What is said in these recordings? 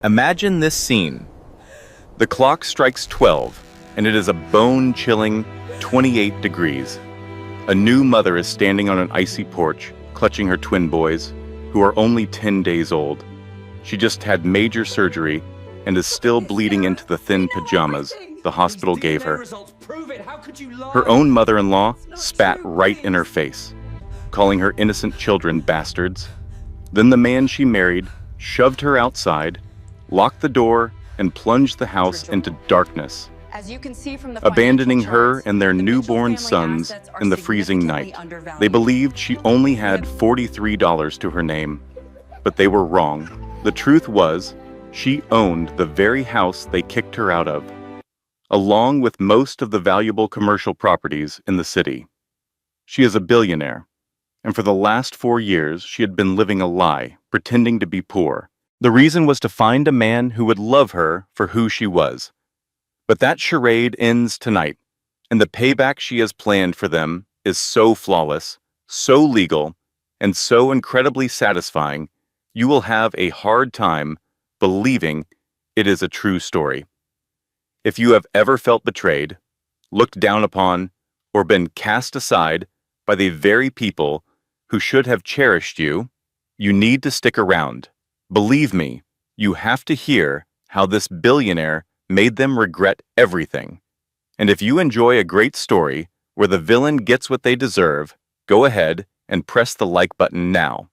Imagine this scene. The clock strikes 12, and it is a bone-chilling 28 degrees. A new mother is standing on an icy porch, clutching her twin boys, who are only 10 days old. She just had major surgery and is still bleeding into the thin pajamas the hospital gave her. Her own mother-in-law spat right in her face, calling her innocent children bastards. Then the man she married shoved her outside, locked the door, and plunged the house into darkness, abandoning her and their newborn sons in the freezing night. They believed she only had $43 to her name, but they were wrong. The truth was, she owned the very house they kicked her out of, along with most of the valuable commercial properties in the city. She is a billionaire, and for the last 4 years she had been living a lie, pretending to be poor. The reason was to find a man who would love her for who she was. But that charade ends tonight, and the payback she has planned for them is so flawless, so legal, and so incredibly satisfying, you will have a hard time believing it is a true story. If you have ever felt betrayed, looked down upon, or been cast aside by the very people who should have cherished you, you need to stick around. Believe me, you have to hear how this billionaire made them regret everything. And if you enjoy a great story where the villain gets what they deserve, go ahead and press the like button now.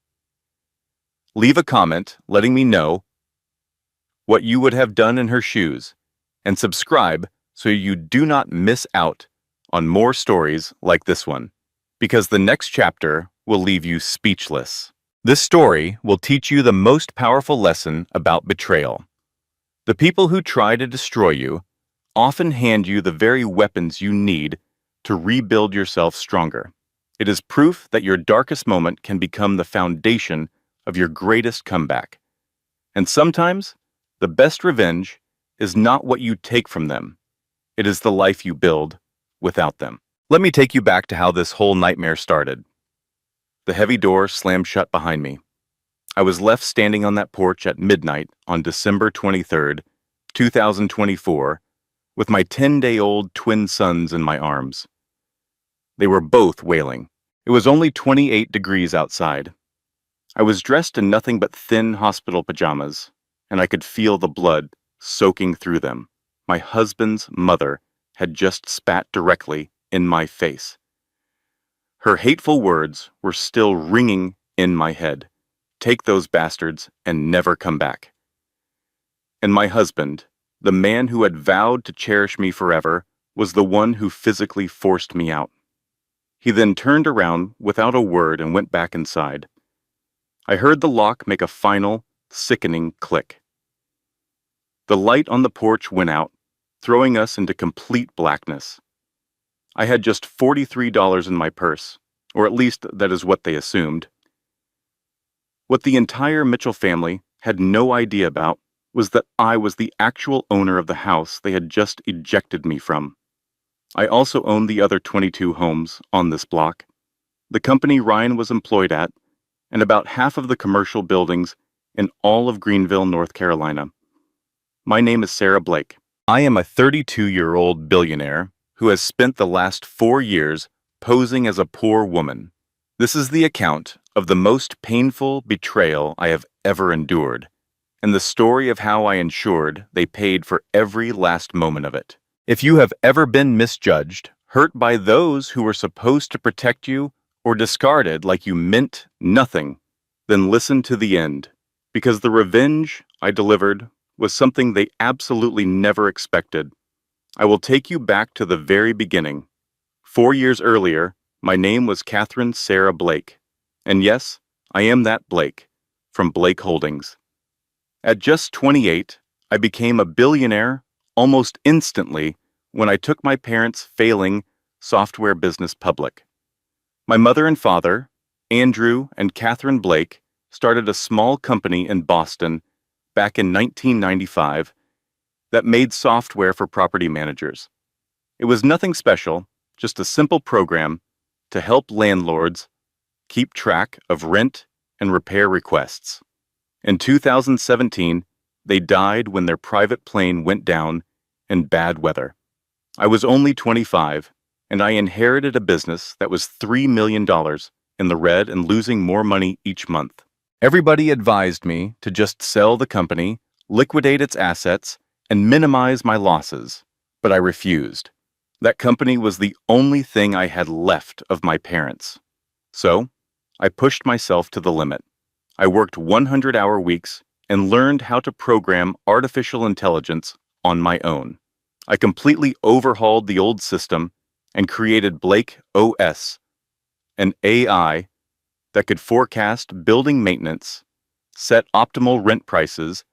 Leave a comment letting me know what you would have done in her shoes, and subscribe so you do not miss out on more stories like this one, because the next chapter will leave you speechless. This story will teach you the most powerful lesson about betrayal. The people who try to destroy you often hand you the very weapons you need to rebuild yourself stronger. It is proof that your darkest moment can become the foundation of your greatest comeback. And sometimes, the best revenge is not what you take from them. It is the life you build without them. Let me take you back to how this whole nightmare started. The heavy door slammed shut behind me. I was left standing on that porch at midnight on December 23rd, 2024, with my 10-day-old twin sons in my arms. They were both wailing. It was only 28 degrees outside. I was dressed in nothing but thin hospital pajamas, and I could feel the blood soaking through them. My husband's mother had just spat directly in my face. Her hateful words were still ringing in my head. Take those bastards and never come back. And my husband, the man who had vowed to cherish me forever, was the one who physically forced me out. He then turned around without a word and went back inside. I heard the lock make a final, sickening click. The light on the porch went out, throwing us into complete blackness. I had just $43 in my purse, or at least that is what they assumed. What the entire Mitchell family had no idea about was that I was the actual owner of the house they had just ejected me from. I also owned the other 22 homes on this block, the company Ryan was employed at, and about half of the commercial buildings in all of Greenville, North Carolina. My name is Sarah Blake. I am a 32-year-old billionaire who has spent the last 4 years posing as a poor woman. This is the account of the most painful betrayal I have ever endured, and the story of how I ensured they paid for every last moment of it. If you have ever been misjudged, hurt by those who were supposed to protect you, or discarded like you meant nothing, then listen to the end, because the revenge I delivered was something they absolutely never expected. I will take you back to the very beginning. 4 years earlier, my name was Catherine Sarah Blake. And yes, I am that Blake, from Blake Holdings. At just 28, I became a billionaire almost instantly when I took my parents' failing software business public. My mother and father, Andrew and Catherine Blake, started a small company in Boston back in 1995 that made software for property managers. It was nothing special, just a simple program to help landlords keep track of rent and repair requests. In 2017, They died when their private plane went down in bad weather. I was only 25, and I inherited a business that was $3 million in the red and losing more money each month. Everybody advised me to just sell the company, liquidate its assets, and minimize my losses, but I refused. That company was the only thing I had left of my parents. So, I pushed myself to the limit. I worked 100-hour weeks and learned how to program artificial intelligence on my own. I completely overhauled the old system and created Blake OS, an AI that could forecast building maintenance, set optimal rent prices,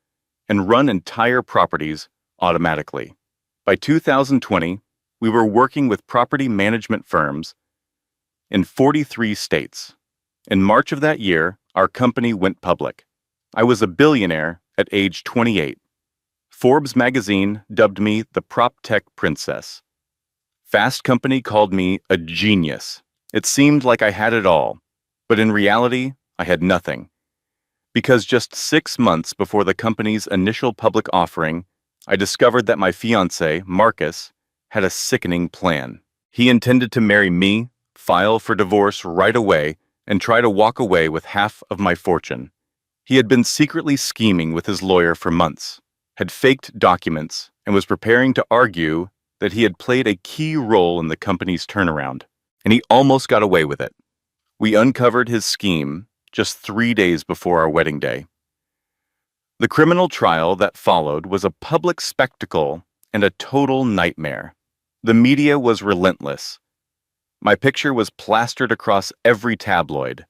and run entire properties automatically. By 2020, we were working with property management firms in 43 states. In March of that year, our company went public. I was a billionaire at age 28. Forbes magazine dubbed me the prop tech princess. Fast Company called me a genius. It seemed like I had it all, but in reality, I had nothing. Because just 6 months before the company's initial public offering, I discovered that my fiancé, Marcus, had a sickening plan. He intended to marry me, file for divorce right away, and try to walk away with half of my fortune. He had been secretly scheming with his lawyer for months, had faked documents, and was preparing to argue that he had played a key role in the company's turnaround, and he almost got away with it. We uncovered his scheme just 3 days before our wedding day. The criminal trial that followed was a public spectacle and a total nightmare. The media was relentless. My picture was plastered across every tabloid.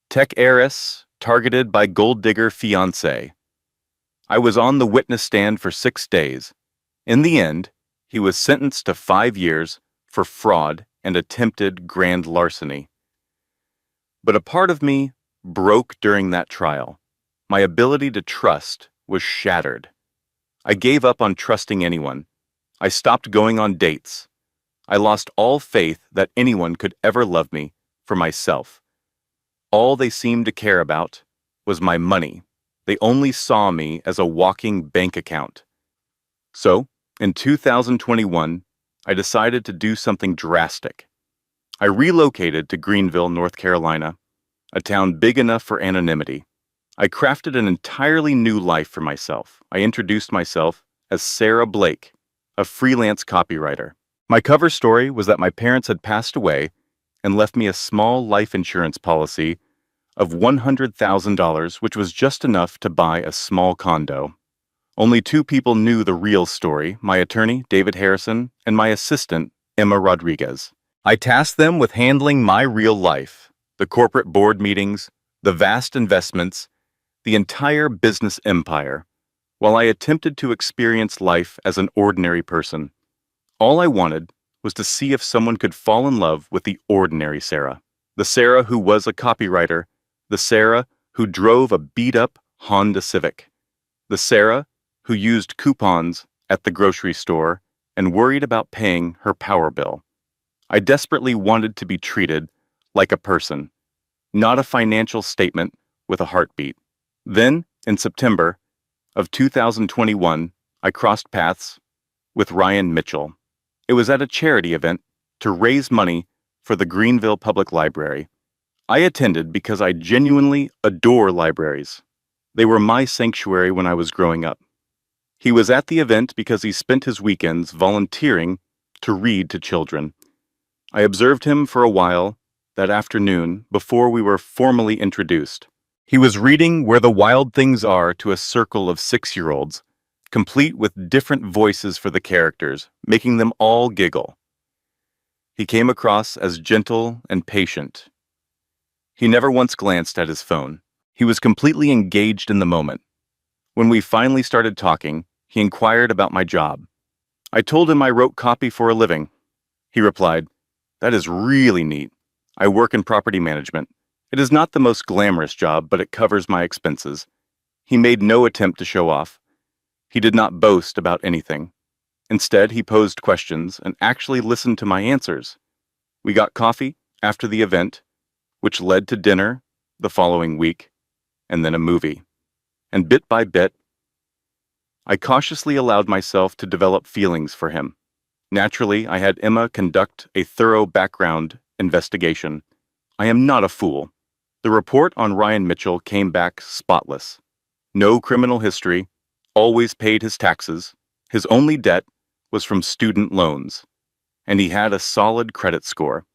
Tech heiress targeted by gold digger fiancé. I was on the witness stand for 6 days. In the end, he was sentenced to 5 years for fraud and attempted grand larceny. But a part of me broke during that trial. My ability to trust was shattered. I gave up on trusting anyone. I stopped going on dates. I lost all faith that anyone could ever love me for myself. All they seemed to care about was my money. They only saw me as a walking bank account. So, in 2021, I decided to do something drastic. I relocated to Greenville, North Carolina, a town big enough for anonymity. I crafted an entirely new life for myself. I introduced myself as Sarah Blake, a freelance copywriter. My cover story was that my parents had passed away and left me a small life insurance policy of $100,000, which was just enough to buy a small condo. Only 2 people knew the real story, my attorney, David Harrison, and my assistant, Emma Rodriguez. I tasked them with handling my real life, the corporate board meetings, the vast investments, the entire business empire, while I attempted to experience life as an ordinary person. All I wanted was to see if someone could fall in love with the ordinary Sarah. The Sarah who was a copywriter, the Sarah who drove a beat-up Honda Civic, the Sarah who used coupons at the grocery store and worried about paying her power bill. I desperately wanted to be treated like a person, not a financial statement with a heartbeat. Then, in September of 2021, I crossed paths with Ryan Mitchell. It was at a charity event to raise money for the Greenville Public Library. I attended because I genuinely adore libraries. They were my sanctuary when I was growing up. He was at the event because he spent his weekends volunteering to read to children. I observed him for a while that afternoon before we were formally introduced. He was reading Where the Wild Things Are to a circle of 6-year-olds, complete with different voices for the characters, making them all giggle. He came across as gentle and patient. He never once glanced at his phone. He was completely engaged in the moment. When we finally started talking, he inquired about my job. I told him I wrote copy for a living. He replied, "That is really neat. I work in property management. It is not the most glamorous job, but it covers my expenses." He made no attempt to show off. He did not boast about anything. Instead, he posed questions and actually listened to my answers. We got coffee after the event, which led to dinner the following week, and then a movie. And bit by bit, I cautiously allowed myself to develop feelings for him. Naturally, I had Emma conduct a thorough background investigation. I am not a fool. The report on Ryan Mitchell came back spotless. No criminal history, always paid his taxes. His only debt was from student loans, and he had a solid credit score.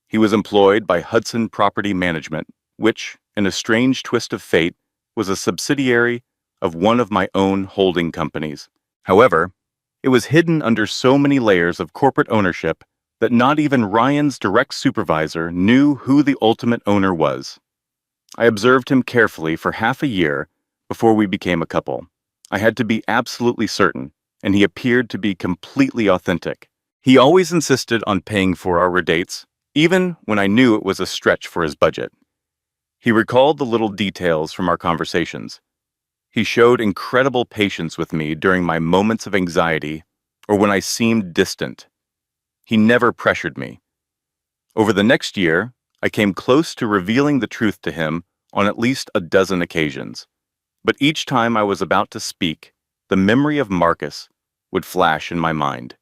He was employed by Hudson Property Management, which, in a strange twist of fate, was a subsidiary of one of my own holding companies. However, it was hidden under so many layers of corporate ownership that not even Ryan's direct supervisor knew who the ultimate owner was. I observed him carefully for half a year before we became a couple. I had to be absolutely certain, and he appeared to be completely authentic. He always insisted on paying for our dates, even when I knew it was a stretch for his budget. He recalled the little details from our conversations. He showed incredible patience with me during my moments of anxiety or when I seemed distant. He never pressured me. Over the next year, I came close to revealing the truth to him on at least a dozen occasions. But each time I was about to speak, the memory of Marcus would flash in my mind.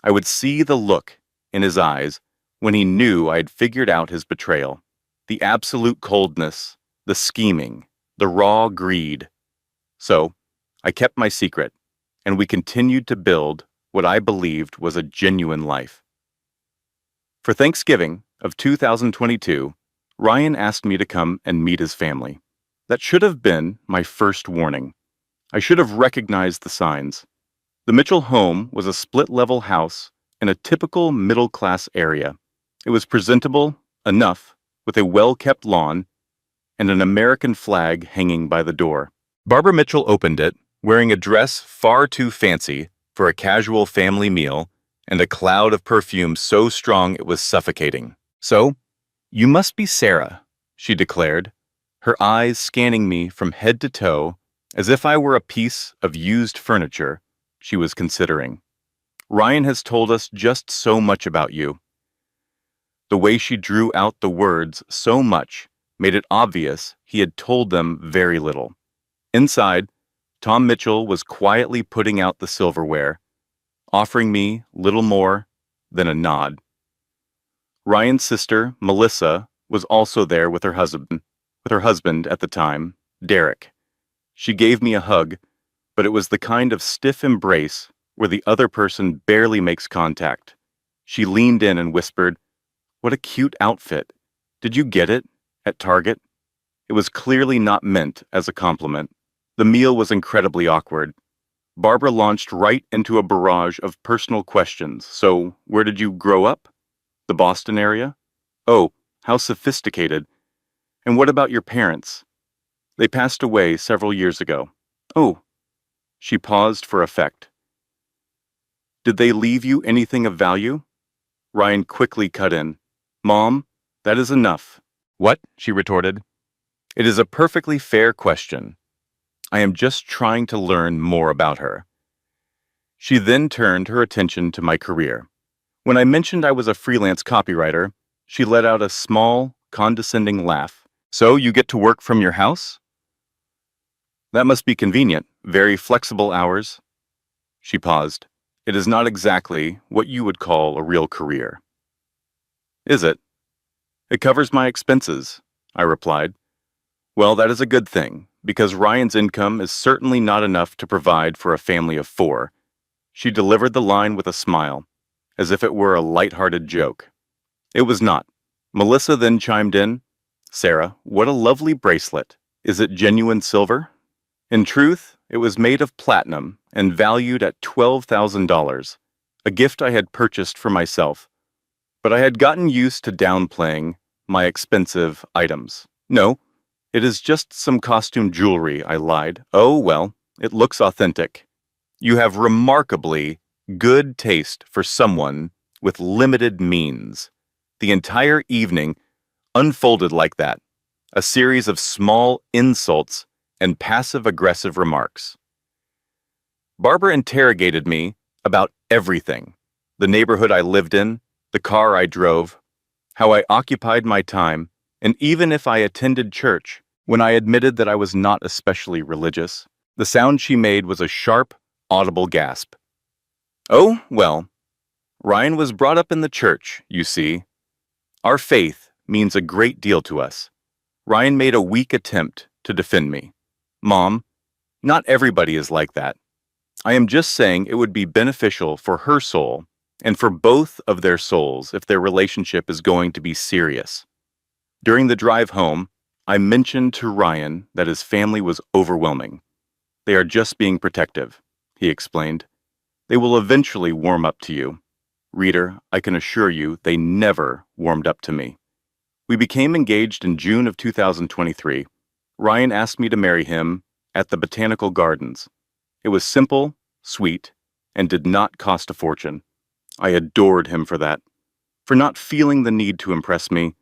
I would see the look in his eyes when he knew I had figured out his betrayal. The absolute coldness, the scheming, the raw greed. So, I kept my secret, and we continued to build what I believed was a genuine life. For Thanksgiving of 2022, Ryan asked me to come and meet his family. That should have been my first warning. I should have recognized the signs. The Mitchell home was a split-level house in a typical middle-class area. It was presentable enough, with a well-kept lawn and an American flag hanging by the door. Barbara Mitchell opened it, wearing a dress far too fancy for a casual family meal and a cloud of perfume so strong it was suffocating. "So, you must be Sarah," she declared, her eyes scanning me from head to toe as if I were a piece of used furniture she was considering. "Ryan has told us just so much about you." The way she drew out the words so much made it obvious he had told them very little. Inside, Tom Mitchell was quietly putting out the silverware, offering me little more than a nod. Ryan's sister, Melissa, was also there with her husband at the time, Derek. She gave me a hug, but it was the kind of stiff embrace where the other person barely makes contact. She leaned in and whispered, "What a cute outfit. Did you get it at Target?" It was clearly not meant as a compliment. The meal was incredibly awkward. Barbara launched right into a barrage of personal questions. "So, where did you grow up? The Boston area? Oh, how sophisticated. And what about your parents? They passed away several years ago." "Oh." She paused for effect. "Did they leave you anything of value?" Ryan quickly cut in. "Mom, that is enough." "What?" she retorted. "It is a perfectly fair question. I am just trying to learn more about her." She then turned her attention to my career. When I mentioned I was a freelance copywriter, she let out a small, condescending laugh. "So you get to work from your house? That must be convenient. Very flexible hours." She paused. "It is not exactly what you would call a real career." "Is it?" "It covers my expenses," I replied. "Well, that is a good thing, because Ryan's income is certainly not enough to provide for a family of 4. She delivered the line with a smile, as if it were a light-hearted joke. It was not. Melissa then chimed in, "Sarah, what a lovely bracelet. Is it genuine silver?" In truth, it was made of platinum and valued at $12,000, a gift I had purchased for myself. But I had gotten used to downplaying my expensive items. "No, it is just some costume jewelry," I lied. "Oh, well, it looks authentic." "You have remarkably good taste for someone with limited means." The entire evening unfolded like that, a series of small insults and passive-aggressive remarks. Barbara interrogated me about everything: the neighborhood I lived in, the car I drove, how I occupied my time, and even if I attended church. When I admitted that I was not especially religious, The sound she made was a sharp, audible gasp. Oh, well, Ryan was brought up in the church, you see. Our faith means a great deal to us. Ryan made a weak attempt to defend me. Mom, not everybody is like that. I am just saying it would be beneficial for her soul and for both of their souls if their relationship is going to be serious. During the drive home, I mentioned to Ryan that his family was overwhelming. They are just being protective, he explained. They will eventually warm up to you. Reader, I can assure you they never warmed up to me. We became engaged in June of 2023. Ryan asked me to marry him at the Botanical Gardens. It was simple, sweet, and did not cost a fortune. I adored him for that, for not feeling the need to impress me,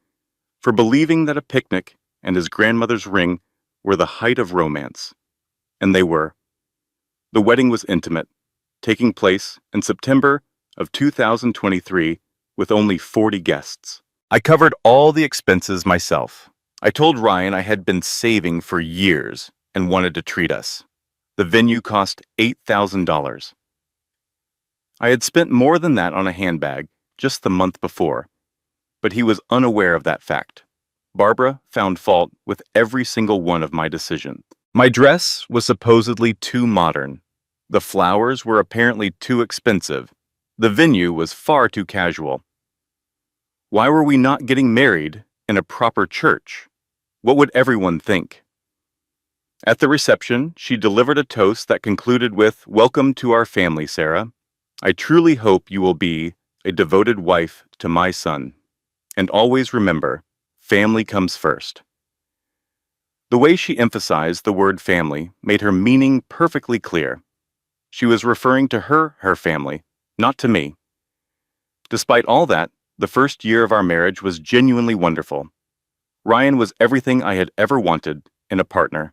for believing that a picnic and his grandmother's ring were the height of romance. And they were. The wedding was intimate, taking place in September of 2023 with only 40 guests. I covered all the expenses myself. I told Ryan I had been saving for years and wanted to treat us. The venue cost $8,000. I had spent more than that on a handbag just the month before, but he was unaware of that fact. Barbara found fault with every single one of my decisions. My dress was supposedly too modern. The flowers were apparently too expensive. The venue was far too casual. Why were we not getting married in a proper church? What would everyone think? At the reception, she delivered a toast that concluded with, "Welcome to our family, Sarah. I truly hope you will be a devoted wife to my son. And always remember, family comes first." The way she emphasized the word family made her meaning perfectly clear. She was referring to her family, not to me. Despite all that, the first year of our marriage was genuinely wonderful. Ryan was everything I had ever wanted in a partner.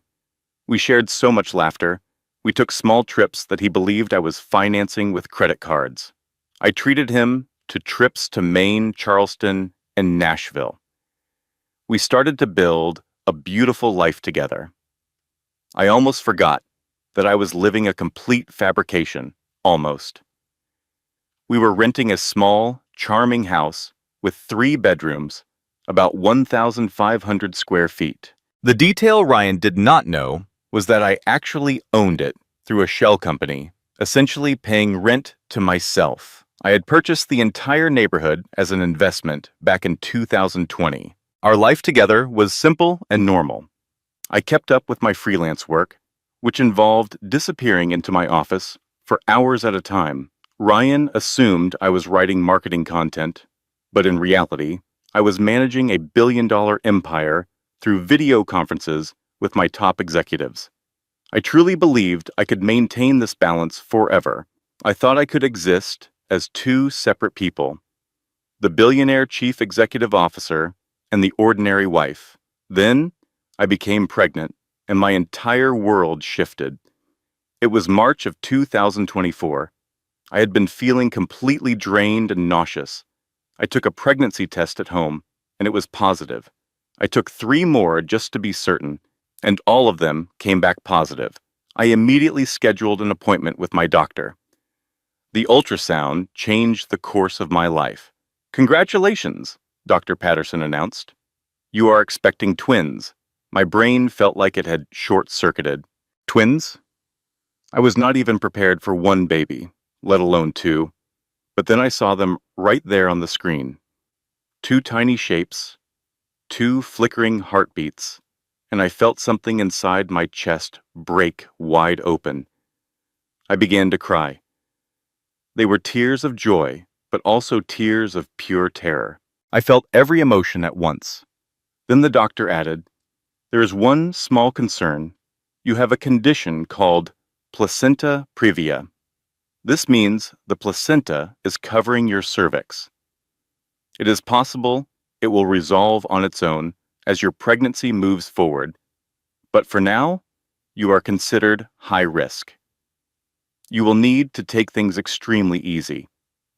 We shared so much laughter. We took small trips that he believed I was financing with credit cards. I treated him to trips to Maine, Charleston, and Nashville. We started to build a beautiful life together. I almost forgot that I was living a complete fabrication, almost. We were renting a small, charming house with 3 bedrooms, about 1,500 square feet. The detail Ryan did not know was that I actually owned it through a shell company, essentially paying rent to myself. I had purchased the entire neighborhood as an investment back in 2020. Our life together was simple and normal. I kept up with my freelance work, which involved disappearing into my office for hours at a time. Ryan assumed I was writing marketing content, but in reality, I was managing a billion-dollar empire through video conferences with my top executives. I truly believed I could maintain this balance forever. I thought I could exist as 2 separate people, the billionaire chief executive officer and the ordinary wife. Then, I became pregnant, and my entire world shifted. It was March of 2024. I had been feeling completely drained and nauseous. I took a pregnancy test at home, and it was positive. I took 3 more just to be certain, and all of them came back positive. I immediately scheduled an appointment with my doctor. The ultrasound changed the course of my life. "Congratulations," Dr. Patterson announced. "You are expecting twins." My brain felt like it had short-circuited. Twins? I was not even prepared for 1 baby, let alone 2. But then I saw them right there on the screen. 2 tiny shapes, 2 flickering heartbeats, and I felt something inside my chest break wide open. I began to cry. They were tears of joy, but also tears of pure terror. I felt every emotion at once. Then the doctor added, "There is one small concern. You have a condition called placenta previa. This means the placenta is covering your cervix. It is possible it will resolve on its own as your pregnancy moves forward, but for now, you are considered high risk. You will need to take things extremely easy.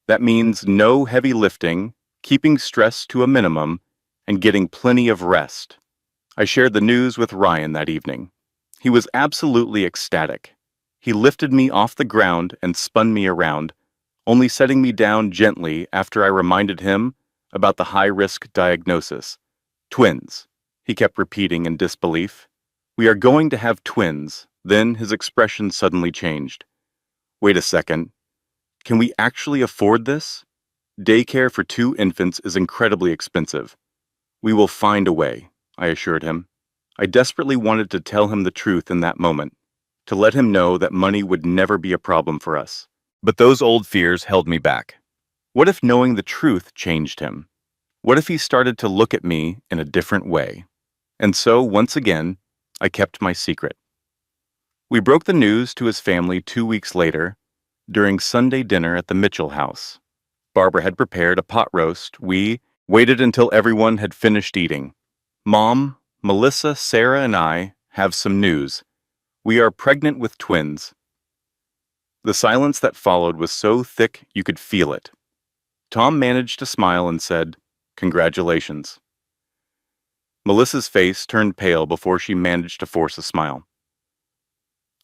That means no heavy lifting, keeping stress to a minimum, and getting plenty of rest." I shared the news with Ryan that evening. He was absolutely ecstatic. He lifted me off the ground and spun me around, only setting me down gently after I reminded him about the high-risk diagnosis. Twins, he kept repeating in disbelief. We are going to have twins. Then his expression suddenly changed. Wait a second. Can we actually afford this? Daycare for 2 infants is incredibly expensive. We will find a way, I assured him. I desperately wanted to tell him the truth in that moment, to let him know that money would never be a problem for us. But those old fears held me back. What if knowing the truth changed him? What if he started to look at me in a different way? And so, once again, I kept my secret. We broke the news to his family 2 weeks later, during Sunday dinner at the Mitchell house. Barbara had prepared a pot roast. We waited until everyone had finished eating. Mom, Melissa, Sarah, and I have some news. We are pregnant with twins. The silence that followed was so thick you could feel it. Tom managed to smile and said, "Congratulations." Melissa's face turned pale before she managed to force a smile.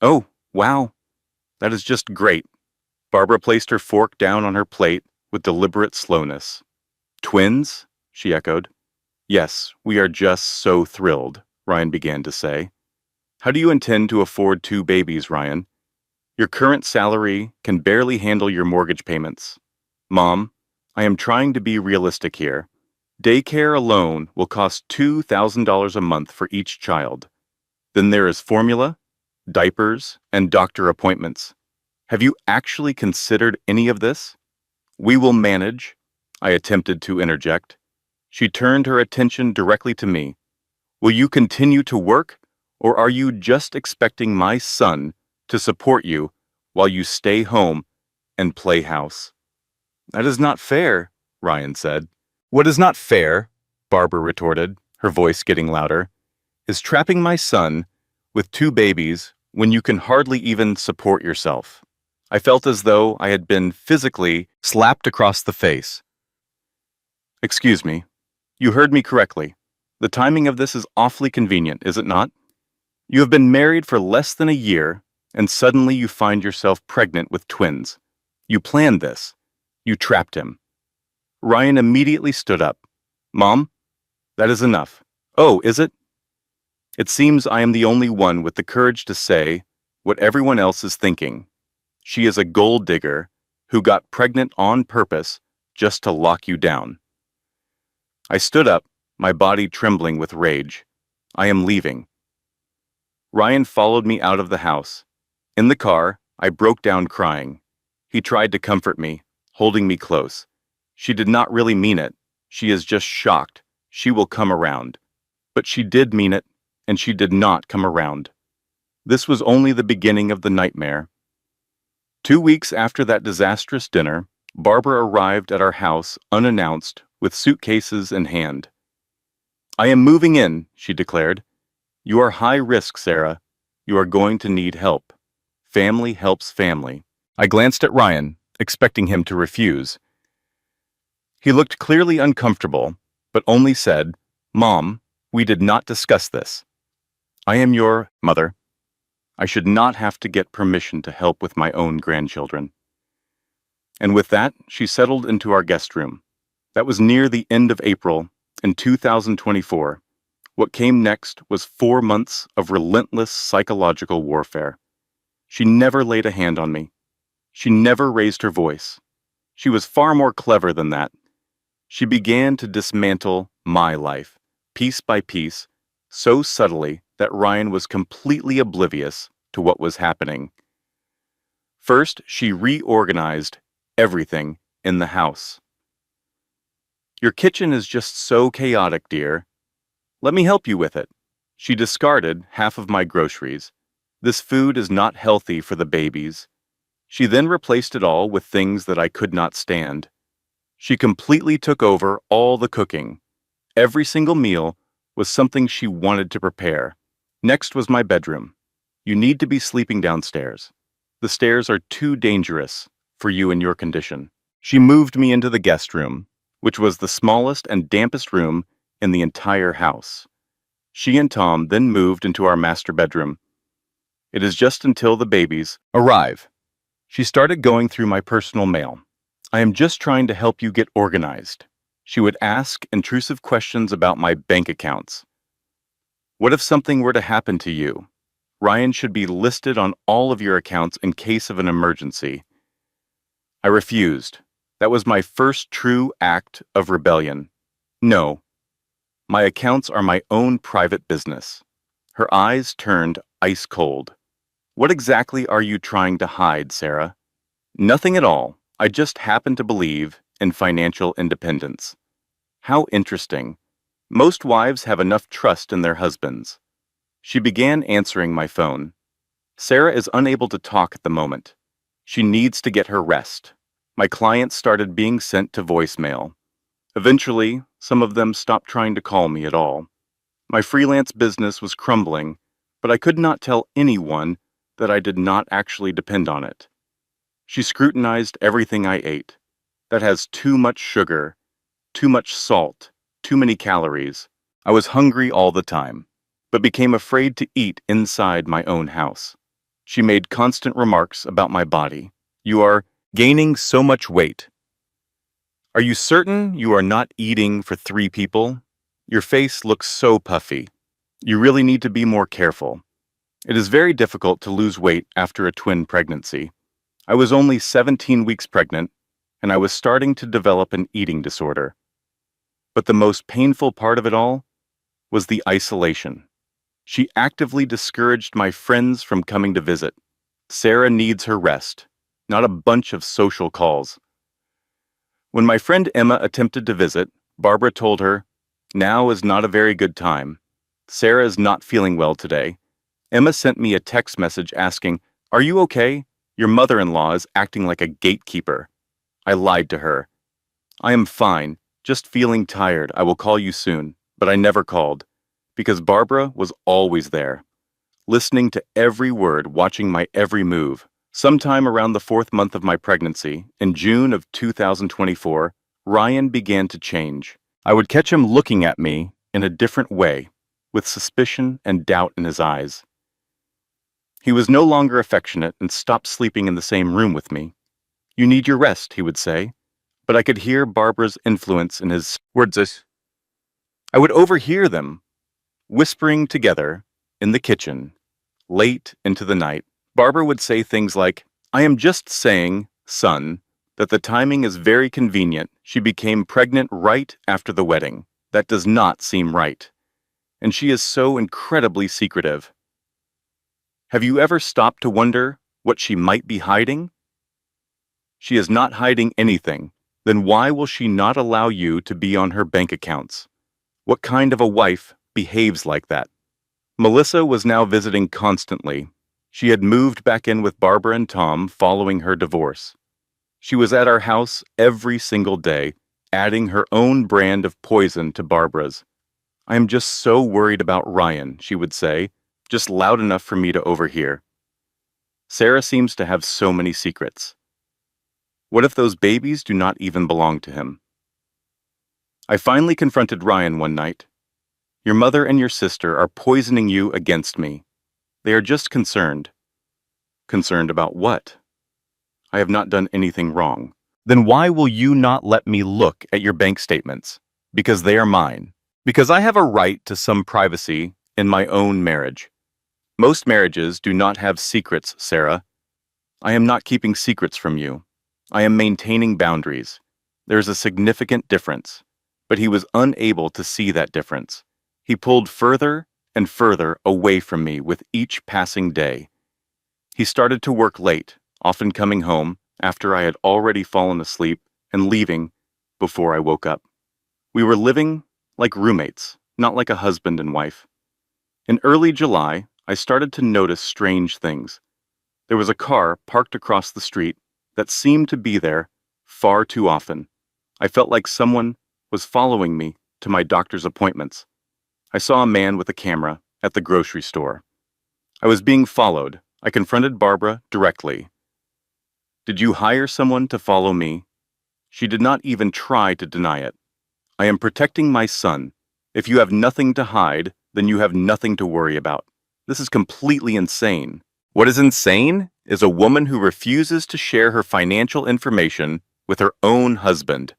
"Oh, wow. That is just great." Barbara placed her fork down on her plate with deliberate slowness. "Twins?" she echoed. "Yes, we are just so thrilled," Ryan began to say. "How do you intend to afford 2 babies, Ryan? Your current salary can barely handle your mortgage payments." "Mom, I am trying to be realistic here. Daycare alone will cost $2,000 a month for each child. Then there is formula, diapers, and doctor appointments. Have you actually considered any of this?" "We will manage," I attempted to interject. She turned her attention directly to me. "Will you continue to work, or are you just expecting my son to support you while you stay home and play house?" "That is not fair," Ryan said. "What is not fair," Barbara retorted, her voice getting louder, "is trapping my son with 2 babies when you can hardly even support yourself." I felt as though I had been physically slapped across the face. "Excuse me. You heard me correctly. The timing of this is awfully convenient, is it not? You have been married for less than a year, and suddenly you find yourself pregnant with twins. You planned this. You trapped him." Ryan immediately stood up. "Mom, that is enough." "Oh, is it?" It seems I am the only one with the courage to say what everyone else is thinking. She is a gold digger who got pregnant on purpose just to lock you down. I stood up, my body trembling with rage. "I am leaving." Ryan followed me out of the house. In the car, I broke down crying. He tried to comfort me, holding me close. "She did not really mean it. She is just shocked. She will come around." But she did mean it, and she did not come around. This was only the beginning of the nightmare. 2 weeks after that disastrous dinner, Barbara arrived at our house unannounced with suitcases in hand. "I am moving in," she declared. "You are high risk, Sarah. You are going to need help. Family helps family." I glanced at Ryan, expecting him to refuse. He looked clearly uncomfortable, but only said, "Mom, we did not discuss this. I am your mother. I should not have to get permission to help with my own grandchildren." And with that, she settled into our guest room. That was near the end of April in 2024. What came next was 4 months of relentless psychological warfare. She never laid a hand on me. She never raised her voice. She was far more clever than that. She began to dismantle my life, piece by piece, so subtly that Ryan was completely oblivious to what was happening. First, she reorganized everything in the house. "Your kitchen is just so chaotic, dear. Let me help you with it." She discarded half of my groceries. "This food is not healthy for the babies." She then replaced it all with things that I could not stand. She completely took over all the cooking. Every single meal was something she wanted to prepare. Next was my bedroom. "You need to be sleeping downstairs. The stairs are too dangerous for you in your condition." She moved me into the guest room, which was the smallest and dampest room in the entire house. She and Tom then moved into our master bedroom. It is just until the babies arrive. She started going through my personal mail. I am just trying to help you get organized. She would ask intrusive questions about my bank accounts. What if something were to happen to you? Ryan should be listed on all of your accounts in case of an emergency. I refused. That was my first true act of rebellion. No, my accounts are my own private business. Her eyes turned ice cold. What exactly are you trying to hide, Sarah? Nothing at all. I just happen to believe in financial independence. How interesting. Most wives have enough trust in their husbands. She began answering my phone. Sarah is unable to talk at the moment. She needs to get her rest. My clients started being sent to voicemail. Eventually, some of them stopped trying to call me at all. My freelance business was crumbling, but I could not tell anyone that I did not actually depend on it. She scrutinized everything I ate. That has too much sugar, too much salt, too many calories. I was hungry all the time, but became afraid to eat inside my own house. She made constant remarks about my body. You are gaining so much weight. Are you certain you are not eating for 3 people? Your face looks so puffy. You really need to be more careful. It is very difficult to lose weight after a twin pregnancy. I was only 17 weeks pregnant, and I was starting to develop an eating disorder. But the most painful part of it all was the isolation. She actively discouraged my friends from coming to visit. Sarah needs her rest, not a bunch of social calls. When my friend Emma attempted to visit, Barbara told her, "Now is not a very good time. Sarah is not feeling well today." Emma sent me a text message asking, "Are you okay? Your mother-in-law is acting like a gatekeeper." I lied to her. "I am fine, just feeling tired. I will call you soon." But I never called, because Barbara was always there, listening to every word, watching my every move. Sometime around the 4th month of my pregnancy, in June of 2024, Ryan began to change. I would catch him looking at me in a different way, with suspicion and doubt in his eyes. He was no longer affectionate and stopped sleeping in the same room with me. "You need your rest," he would say, but I could hear Barbara's influence in his words. I would overhear them, whispering together in the kitchen, late into the night. Barbara would say things like, "I am just saying, son, that the timing is very convenient. She became pregnant right after the wedding. That does not seem right. And she is so incredibly secretive. Have you ever stopped to wonder what she might be hiding? She is not hiding anything. Then why will she not allow you to be on her bank accounts? What kind of a wife behaves like that?" Melissa was now visiting constantly. She had moved back in with Barbara and Tom following her divorce. She was at our house every single day, adding her own brand of poison to Barbara's. "I am just so worried about Ryan," she would say, just loud enough for me to overhear. "Sarah seems to have so many secrets. What if those babies do not even belong to him?" I finally confronted Ryan one night. "Your mother and your sister are poisoning you against me. They are just concerned." "Concerned about what? I have not done anything wrong." "Then why will you not let me look at your bank statements?" "Because they are mine. Because I have a right to some privacy in my own marriage. Most marriages do not have secrets, Sarah. I am not keeping secrets from you. I am maintaining boundaries. There is a significant difference." But he was unable to see that difference. He pulled further and further away from me with each passing day. He started to work late, often coming home after I had already fallen asleep and leaving before I woke up. We were living like roommates, not like a husband and wife. In early July, I started to notice strange things. There was a car parked across the street that seemed to be there far too often. I felt like someone was following me to my doctor's appointments. I saw a man with a camera at the grocery store. I was being followed. I confronted Barbara directly. "Did you hire someone to follow me?" She did not even try to deny it. "I am protecting my son. If you have nothing to hide, then you have nothing to worry about. This is completely insane." What is insane is a woman who refuses to share her financial information with her own husband.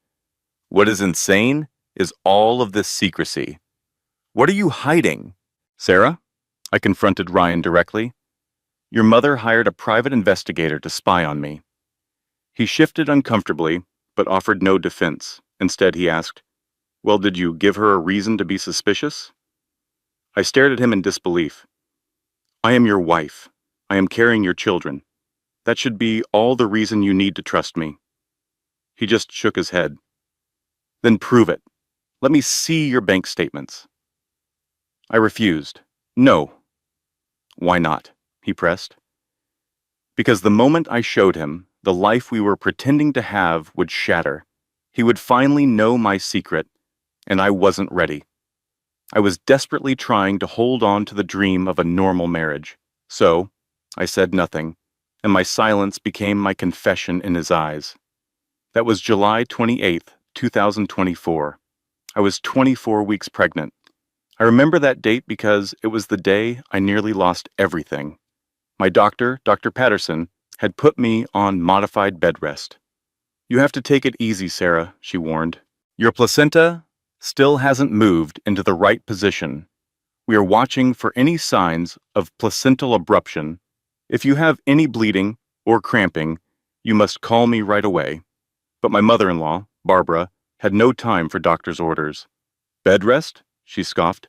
What is insane is all of this secrecy. What are you hiding? Sarah, I confronted Ryan directly. Your mother hired a private investigator to spy on me. He shifted uncomfortably, but offered no defense. Instead, he asked, "Well, did you give her a reason to be suspicious?" I stared at him in disbelief. "I am your wife. I am carrying your children. That should be all the reason you need to trust me." He just shook his head. "Then prove it. Let me see your bank statements." I refused. "No." "Why not?" he pressed. "Because the moment I showed him, the life we were pretending to have would shatter. He would finally know my secret, and I wasn't ready. I was desperately trying to hold on to the dream of a normal marriage. So, I said nothing, and my silence became my confession in his eyes. That was July 28th, 2024. I was 24 weeks pregnant. I remember that date because it was the day I nearly lost everything. My doctor, Dr. Patterson, had put me on modified bed rest. "You have to take it easy, Sarah," she warned. "Your placenta still hasn't moved into the right position. We are watching for any signs of placental abruption. If you have any bleeding or cramping, you must call me right away." But my mother-in-law, Barbara, had no time for doctor's orders. "Bed rest?" she scoffed.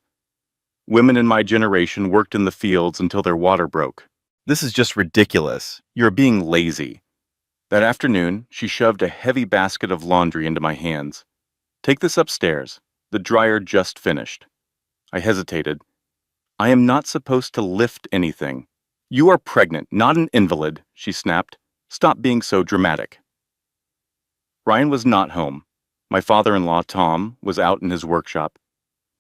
"Women in my generation worked in the fields until their water broke. This is just ridiculous. You're being lazy." That afternoon, she shoved a heavy basket of laundry into my hands. "Take this upstairs. The dryer just finished." I hesitated. "I am not supposed to lift anything." "You are pregnant, not an invalid," she snapped. "Stop being so dramatic." Ryan was not home. My father-in-law, Tom, was out in his workshop.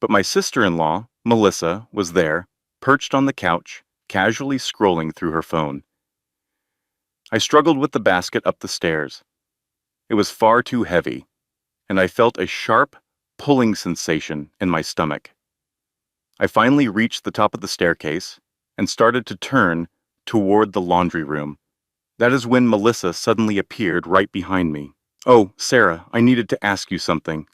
But my sister-in-law, Melissa, was there, perched on the couch, casually scrolling through her phone. I struggled with the basket up the stairs. It was far too heavy, and I felt a sharp, pulling sensation in my stomach. I finally reached the top of the staircase and started to turn toward the laundry room. That is when Melissa suddenly appeared right behind me. "Oh, Sarah, I needed to ask you something."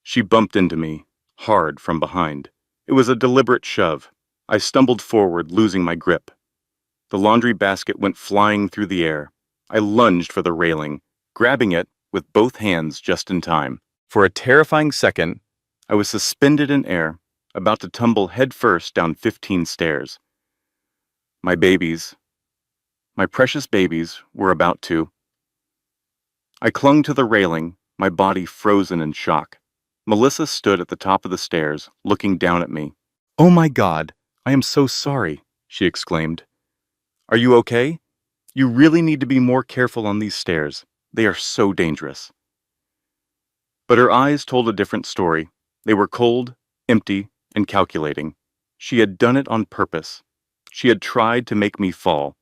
She bumped into me, hard from behind. It was a deliberate shove. I stumbled forward, losing my grip. The laundry basket went flying through the air. I lunged for the railing, grabbing it with both hands just in time. For a terrifying second, I was suspended in air, about to tumble headfirst down 15 stairs. My babies, my precious babies, were about to. I clung to the railing, my body frozen in shock. Melissa stood at the top of the stairs, looking down at me. "Oh my God, I am so sorry," she exclaimed. "Are you okay? You really need to be more careful on these stairs. They are so dangerous." But her eyes told a different story. They were cold, empty, and calculating. She had done it on purpose. She had tried to make me fall.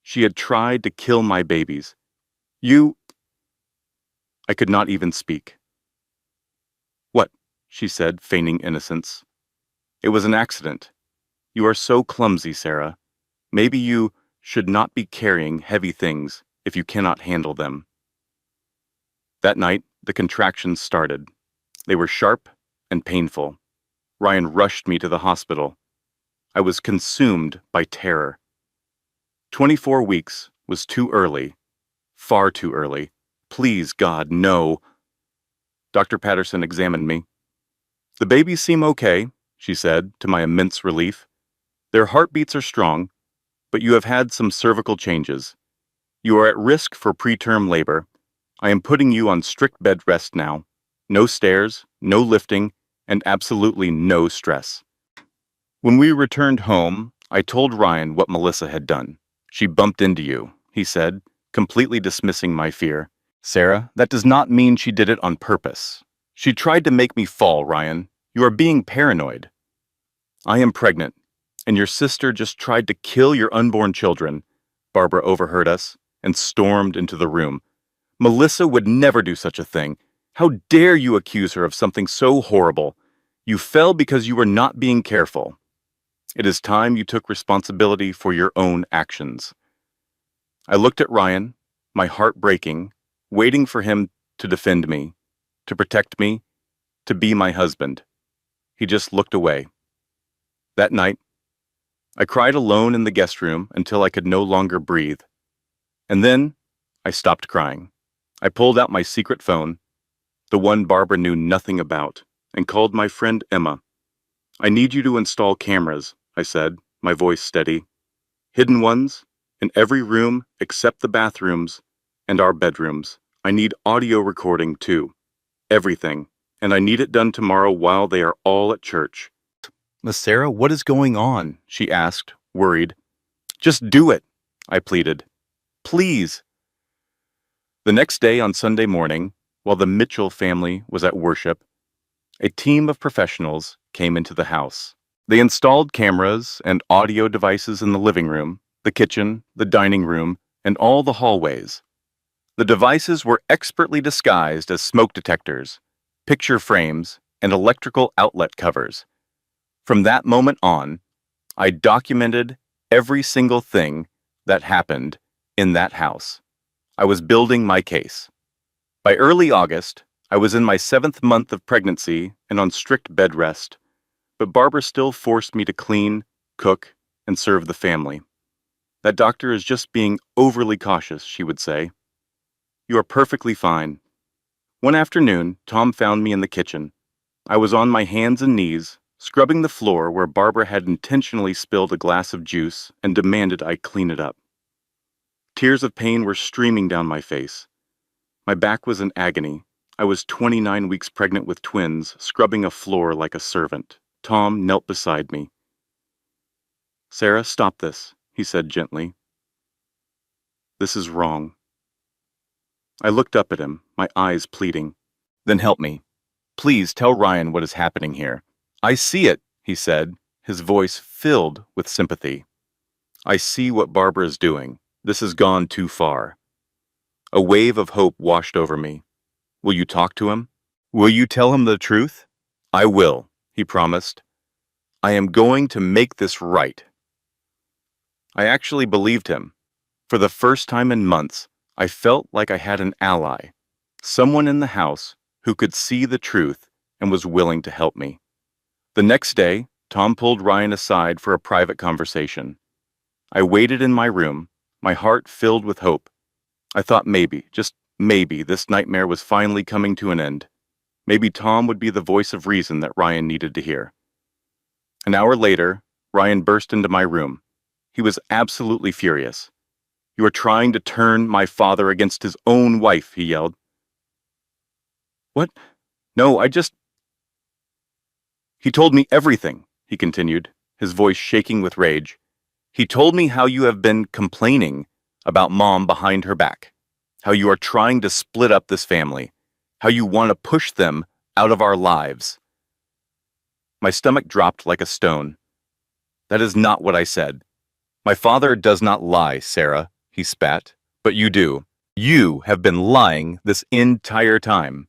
She had tried to kill my babies. I could not even speak. "What?" she said, feigning innocence. "It was an accident. You are so clumsy, Sarah. Maybe you should not be carrying heavy things if you cannot handle them." That night, the contractions started. They were sharp and painful. Ryan rushed me to the hospital. I was consumed by terror. 24 weeks was too early. Far too early. Please, God, no. Dr. Patterson examined me. "The babies seem okay," she said, to my immense relief. "Their heartbeats are strong, but you have had some cervical changes. You are at risk for preterm labor. I am putting you on strict bed rest now. No stairs, no lifting, and absolutely no stress." When we returned home, I told Ryan what Melissa had done. "She bumped into you," he said, completely dismissing my fear. "Sarah, that does not mean she did it on purpose. She tried to make me fall, Ryan. You are being paranoid." "I am pregnant, and your sister just tried to kill your unborn children." Barbara overheard us and stormed into the room. "Melissa would never do such a thing. How dare you accuse her of something so horrible? You fell because you were not being careful. It is time you took responsibility for your own actions." I looked at Ryan, my heart breaking, waiting for him to defend me, to protect me, to be my husband. He just looked away. That night, I cried alone in the guest room until I could no longer breathe. And then, I stopped crying. I pulled out my secret phone, the one Barbara knew nothing about, and called my friend Emma. "I need you to install cameras," I said, my voice steady. "Hidden ones, in every room except the bathrooms and our bedrooms. I need audio recording, too. Everything. And I need it done tomorrow while they are all at church." "Miss Sarah, what is going on?" she asked, worried. "Just do it," I pleaded. "Please." The next day on Sunday morning, while the Mitchell family was at worship, a team of professionals came into the house. They installed cameras and audio devices in the living room, the kitchen, the dining room, and all the hallways. The devices were expertly disguised as smoke detectors, picture frames, and electrical outlet covers. From that moment on, I documented every single thing that happened in that house. I was building my case. By early August, I was in my 7th month of pregnancy and on strict bed rest, but Barbara still forced me to clean, cook, and serve the family. "That doctor is just being overly cautious," she would say. "You are perfectly fine." One afternoon, Tom found me in the kitchen. I was on my hands and knees, scrubbing the floor where Barbara had intentionally spilled a glass of juice and demanded I clean it up. Tears of pain were streaming down my face. My back was in agony. I was 29 weeks pregnant with twins, scrubbing a floor like a servant. Tom knelt beside me. "Sarah, stop this," he said gently. "This is wrong." I looked up at him, my eyes pleading. "Then help me. Please tell Ryan what is happening here." "I see it," he said, his voice filled with sympathy. "I see what Barbara is doing. This has gone too far." A wave of hope washed over me. "Will you talk to him? Will you tell him the truth?" "I will," he promised. "I am going to make this right." I actually believed him. For the first time in months, I felt like I had an ally, someone in the house who could see the truth and was willing to help me. The next day, Tom pulled Ryan aside for a private conversation. I waited in my room, my heart filled with hope. I thought maybe, just maybe, this nightmare was finally coming to an end. Maybe Tom would be the voice of reason that Ryan needed to hear. An hour later, Ryan burst into my room. He was absolutely furious. "You are trying to turn my father against his own wife," he yelled. "What? No, He told me everything," he continued, his voice shaking with rage. "He told me how you have been complaining about Mom behind her back, how you are trying to split up this family, how you want to push them out of our lives." My stomach dropped like a stone. "That is not what I said. My father does not lie, Sarah," he spat. "But you do. You have been lying this entire time."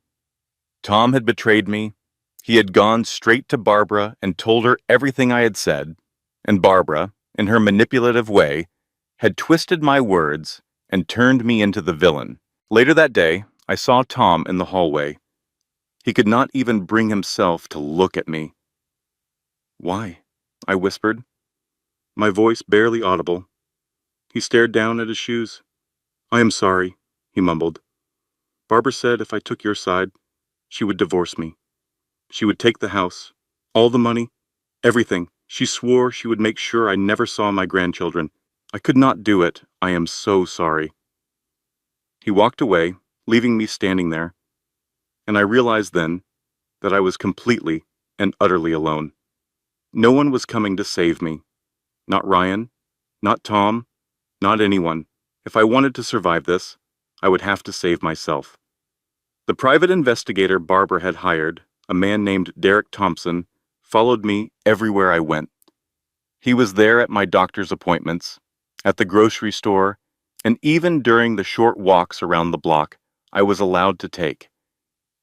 Tom had betrayed me. He had gone straight to Barbara and told her everything I had said, and Barbara, in her manipulative way, had twisted my words and turned me into the villain. Later that day, I saw Tom in the hallway. He could not even bring himself to look at me. "Why?" I whispered, my voice barely audible. He stared down at his shoes. "I am sorry," he mumbled. "Barbara said if I took your side, she would divorce me. She would take the house, all the money, everything. She swore she would make sure I never saw my grandchildren. I could not do it. I am so sorry." He walked away, leaving me standing there, and I realized then that I was completely and utterly alone. No one was coming to save me. Not Ryan, not Tom, not anyone. If I wanted to survive this, I would have to save myself. The private investigator Barbara had hired, a man named Derek Thompson, followed me everywhere I went. He was there at my doctor's appointments, at the grocery store, and even during the short walks around the block I was allowed to take.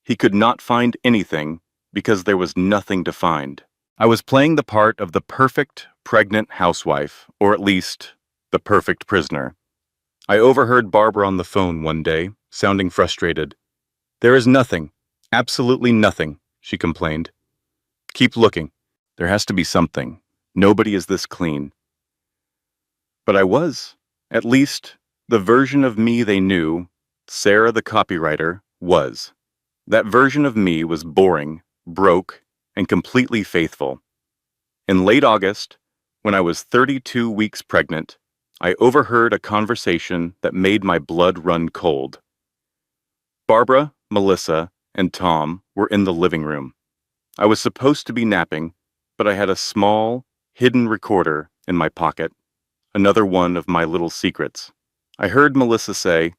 He could not find anything because there was nothing to find. I was playing the part of the perfect pregnant housewife, or at least the perfect prisoner. I overheard Barbara on the phone one day, sounding frustrated. "There is nothing, absolutely nothing," she complained. "Keep looking. There has to be something. Nobody is this clean." But I was. At least, the version of me they knew, Sarah the copywriter, was. That version of me was boring, broke, and completely faithful. In late August, when I was 32 weeks pregnant, I overheard a conversation that made my blood run cold. Barbara, Melissa, and Tom were in the living room. I was supposed to be napping, but I had a small, hidden recorder in my pocket, another one of my little secrets. I heard Melissa say,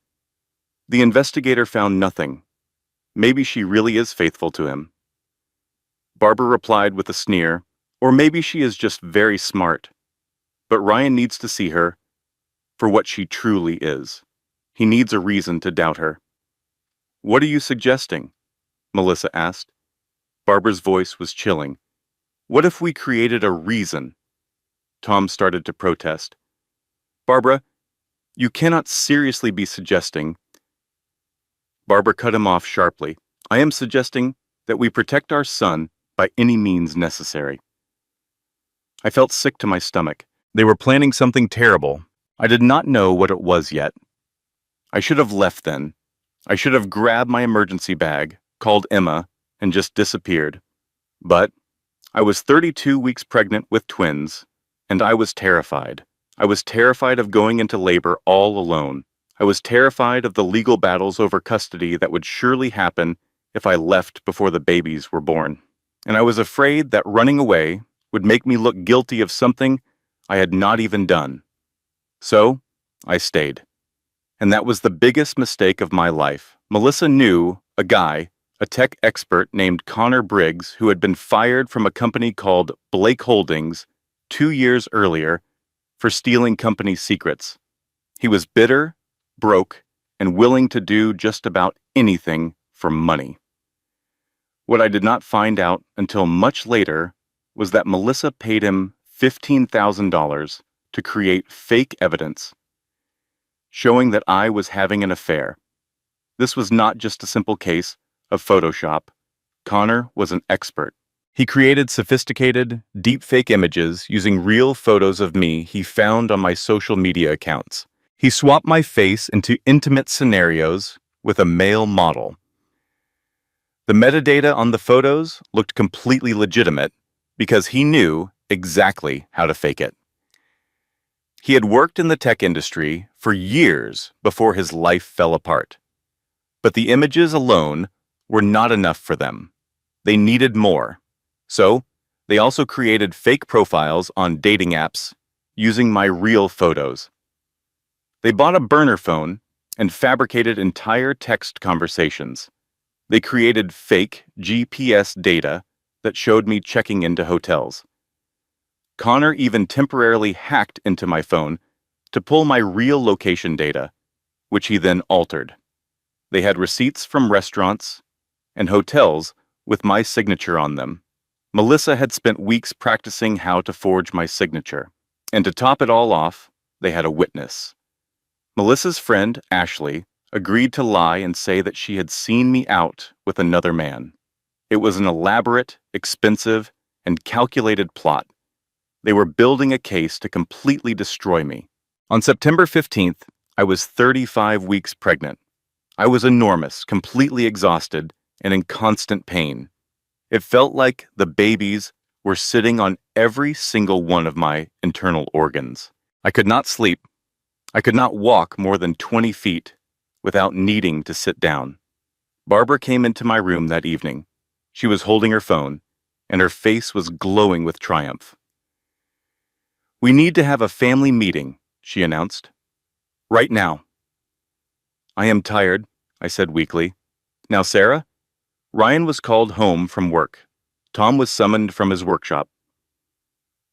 "The investigator found nothing. Maybe she really is faithful to him." Barbara replied with a sneer, "Or maybe she is just very smart. But Ryan needs to see her for what she truly is. He needs a reason to doubt her." "What are you suggesting?" Melissa asked. Barbara's voice was chilling. "What if we created a reason?" Tom started to protest. "Barbara, you cannot seriously be suggesting—" Barbara cut him off sharply. "I am suggesting that we protect our son by any means necessary." I felt sick to my stomach. They were planning something terrible. I did not know what it was yet. I should have left then. I should have grabbed my emergency bag, called Emma, and just disappeared. But I was 32 weeks pregnant with twins, and I was terrified. I was terrified of going into labor all alone. I was terrified of the legal battles over custody that would surely happen if I left before the babies were born. And I was afraid that running away would make me look guilty of something I had not even done. So, I stayed. And that was the biggest mistake of my life. Melissa knew a guy, a tech expert named Connor Briggs, who had been fired from a company called Blake Holdings 2 years earlier for stealing company secrets. He was bitter, broke, and willing to do just about anything for money. What I did not find out until much later was that Melissa paid him $15,000 to create fake evidence, showing that I was having an affair. This was not just a simple case of Photoshop. Connor was an expert. He created sophisticated, deepfake images using real photos of me he found on my social media accounts. He swapped my face into intimate scenarios with a male model. The metadata on the photos looked completely legitimate because he knew exactly how to fake it. He had worked in the tech industry for years before his life fell apart. But the images alone were not enough for them. They needed more. So, they also created fake profiles on dating apps using my real photos. They bought a burner phone and fabricated entire text conversations. They created fake GPS data that showed me checking into hotels. Connor even temporarily hacked into my phone to pull my real location data, which he then altered. They had receipts from restaurants and hotels with my signature on them. Melissa had spent weeks practicing how to forge my signature. And to top it all off, they had a witness. Melissa's friend, Ashley, agreed to lie and say that she had seen me out with another man. It was an elaborate, expensive, and calculated plot. They were building a case to completely destroy me. On September 15th, I was 35 weeks pregnant. I was enormous, completely exhausted, and in constant pain. It felt like the babies were sitting on every single one of my internal organs. I could not sleep. I could not walk more than 20 feet without needing to sit down. Barbara came into my room that evening. She was holding her phone, and her face was glowing with triumph. "We need to have a family meeting," she announced. "Right now." "I am tired," I said weakly. "Now, Sarah?" Ryan was called home from work. Tom was summoned from his workshop.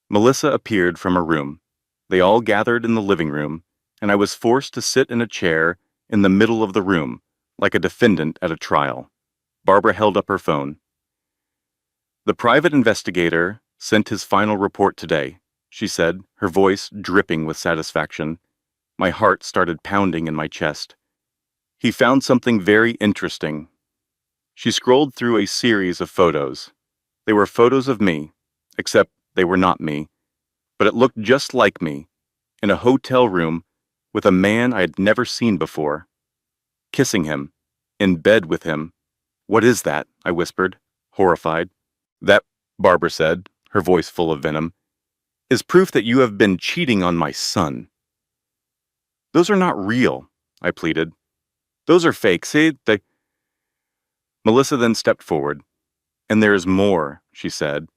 Melissa appeared from her room. They all gathered in the living room, and I was forced to sit in a chair in the middle of the room, like a defendant at a trial. Barbara held up her phone. "The private investigator sent his final report today," she said, her voice dripping with satisfaction. My heart started pounding in my chest. He found something very interesting. She scrolled through a series of photos. They were photos of me, except they were not me, but it looked just like me, in a hotel room with a man I had never seen before. Kissing him, in bed with him. "What is that?" I whispered, horrified. "That," Barbara said, her voice full of venom, "is proof that you have been cheating on my son." "Those are not real," I pleaded. "Those are fake. See, they—" Melissa then stepped forward. "And there is more," she said.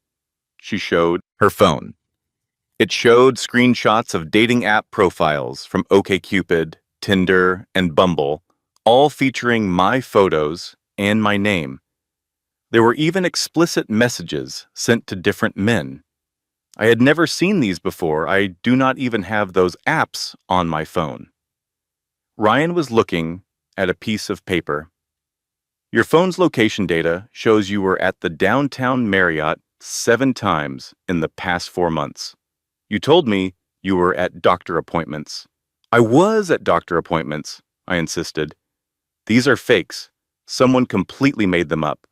She showed her phone. It showed screenshots of dating app profiles from OkCupid, Tinder, and Bumble, all featuring my photos and my name. There were even explicit messages sent to different men. I had never seen these before. I do not even have those apps on my phone. Ryan was looking at a piece of paper. "Your phone's location data shows you were at the downtown Marriott 7 times in the past 4 months. You told me you were at doctor appointments." "I was at doctor appointments," I insisted. "These are fakes. Someone completely made them up."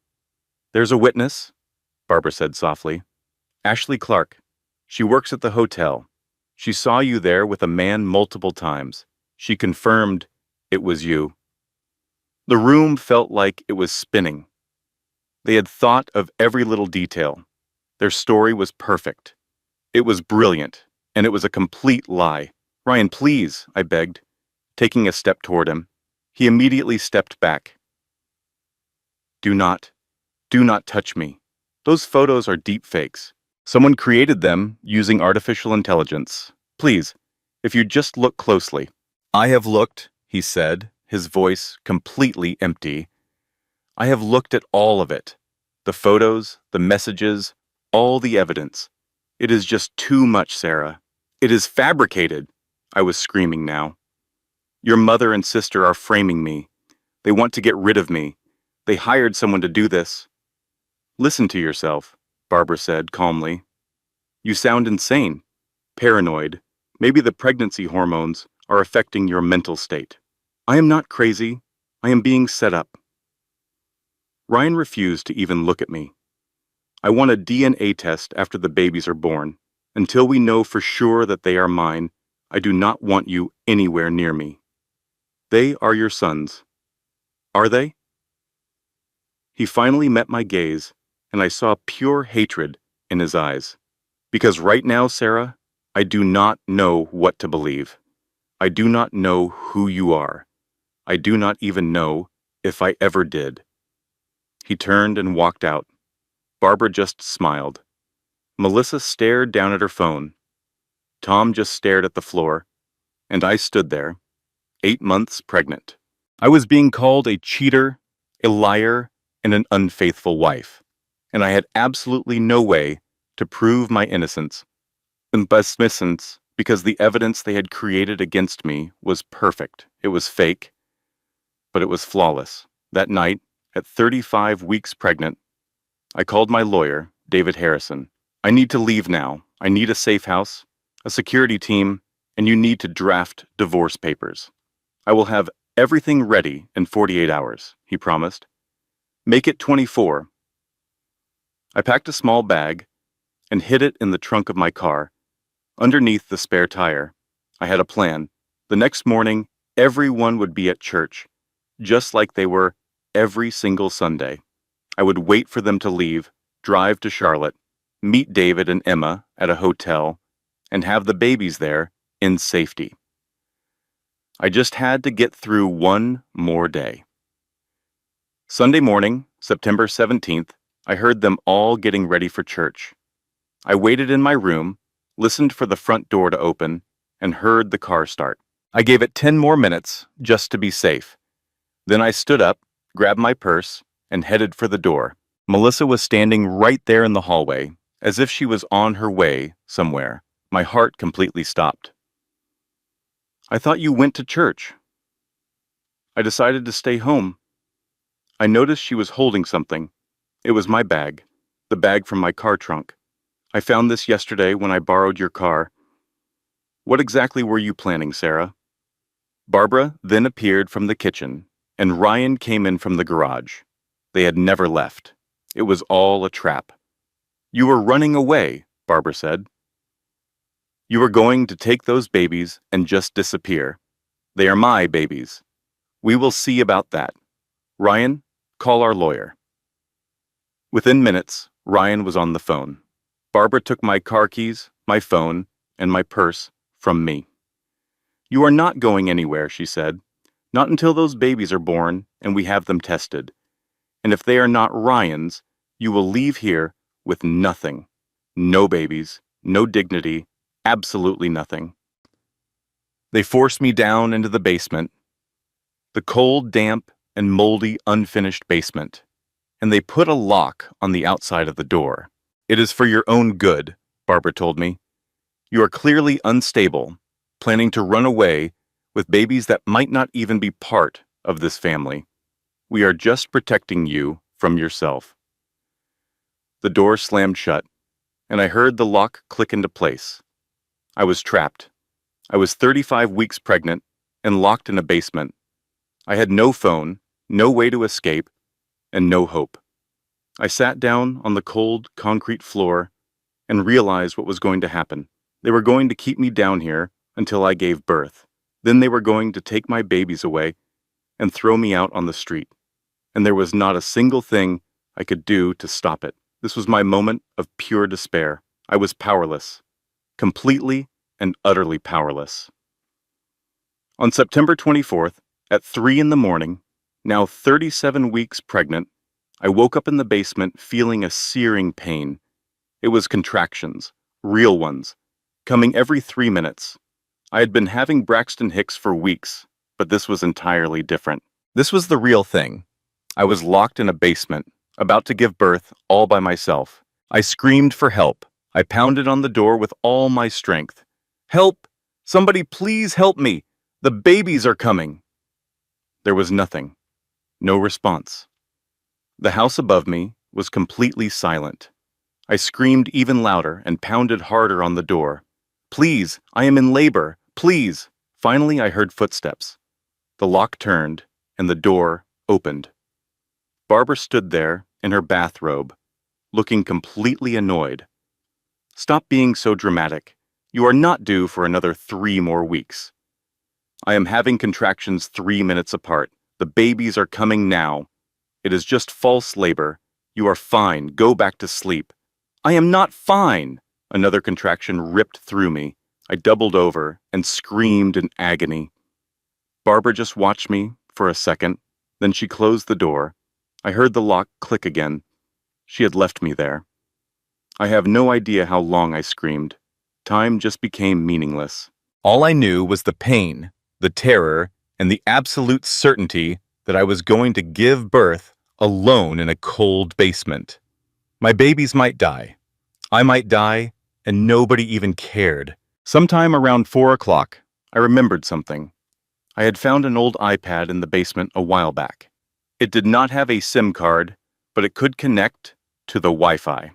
"There's a witness," Barbara said softly. "Ashley Clark. She works at the hotel. She saw you there with a man multiple times. She confirmed it was you." The room felt like it was spinning. They had thought of every little detail. Their story was perfect. It was brilliant, and it was a complete lie. "Ryan, please," I begged, taking a step toward him. He immediately stepped back. Do not touch me. Those photos are deep fakes. Someone created them using artificial intelligence. Please, if you just look closely." "I have looked," he said, his voice completely empty. "I have looked at all of it. The photos, the messages, all the evidence. It is just too much, Sarah. It is fabricated." I was screaming now. "Your mother and sister are framing me. They want to get rid of me. They hired someone to do this." "Listen to yourself," Barbara said calmly. "You sound insane, paranoid. Maybe the pregnancy hormones are affecting your mental state." "I am not crazy. I am being set up." Ryan refused to even look at me. "I want a DNA test after the babies are born. Until we know for sure that they are mine, I do not want you anywhere near me." "They are your sons." "Are they?" He finally met my gaze, and I saw pure hatred in his eyes. "Because right now, Sarah, I do not know what to believe. I do not know who you are. I do not even know if I ever did." He turned and walked out. Barbara just smiled. Melissa stared down at her phone. Tom just stared at the floor, and I stood there, 8 months pregnant. I was being called a cheater, a liar, and an unfaithful wife, and I had absolutely no way to prove my innocence and innocence because the evidence they had created against me was perfect. It was fake, but it was flawless. That night, at 35 weeks pregnant, I called my lawyer, David Harrison. "I need to leave now. I need a safe house, a security team, and you need to draft divorce papers. I will have everything ready in 48 hours, he promised. "Make it 24. I packed a small bag and hid it in the trunk of my car, underneath the spare tire. I had a plan. The next morning, everyone would be at church, just like they were every single Sunday. I would wait for them to leave, drive to Charlotte, meet David and Emma at a hotel, and have the babies there in safety. I just had to get through one more day." Sunday morning, September 17th, I heard them all getting ready for church. I waited in my room, listened for the front door to open, and heard the car start. I gave it 10 more minutes just to be safe. Then I stood up, grabbed my purse, and headed for the door. Melissa was standing right there in the hallway, as if she was on her way somewhere. My heart completely stopped. "I thought you went to church." "I decided to stay home." I noticed she was holding something. It was my bag, the bag from my car trunk. "I found this yesterday when I borrowed your car." "What exactly were you planning, Sarah?" Barbara then appeared from the kitchen, and Ryan came in from the garage. They had never left. It was all a trap. "You were running away," Barbara said. "You were going to take those babies and just disappear. They are my babies. We will see about that. Ryan, call our lawyer." Within minutes, Ryan was on the phone. Barbara took my car keys, my phone, and my purse from me. "You are not going anywhere," she said. "Not until those babies are born and we have them tested. And if they are not Ryan's, you will leave here with nothing. No babies, no dignity, absolutely nothing." They forced me down into the basement, the cold, damp, and moldy, unfinished basement, and they put a lock on the outside of the door. "It is for your own good," Barbara told me. "You are clearly unstable, planning to run away with babies that might not even be part of this family. We are just protecting you from yourself." The door slammed shut, and I heard the lock click into place. I was trapped. I was 35 weeks pregnant and locked in a basement. I had no phone, no way to escape, and no hope. I sat down on the cold, concrete floor and realized what was going to happen. They were going to keep me down here until I gave birth. Then they were going to take my babies away and throw me out on the street. And there was not a single thing I could do to stop it. This was my moment of pure despair. I was powerless, completely and utterly powerless. On September 24th, at 3 in the morning, now 37 weeks pregnant, I woke up in the basement feeling a searing pain. It was contractions, real ones, coming every 3 minutes. I had been having Braxton Hicks for weeks, but this was entirely different. This was the real thing. I was locked in a basement, about to give birth all by myself. I screamed for help. I pounded on the door with all my strength. "Help! Somebody please help me! The babies are coming!" There was nothing. No response. The house above me was completely silent. I screamed even louder and pounded harder on the door. "Please, I am in labor. Please!" Finally, I heard footsteps. The lock turned, and the door opened. Barbara stood there in her bathrobe, looking completely annoyed. "Stop being so dramatic. You are not due for another 3 more weeks. I am having contractions 3 minutes apart. The babies are coming now. It is just false labor. You are fine. Go back to sleep." "I am not fine." Another contraction ripped through me. I doubled over and screamed in agony. Barbara just watched me for a second, then she closed the door. I heard the lock click again. She had left me there. I have no idea how long I screamed. Time just became meaningless. All I knew was the pain, the terror, and the absolute certainty that I was going to give birth alone in a cold basement. My babies might die. I might die, and nobody even cared. Sometime around 4 o'clock, I remembered something. I had found an old iPad in the basement a while back. It did not have a SIM card, but it could connect to the Wi-Fi.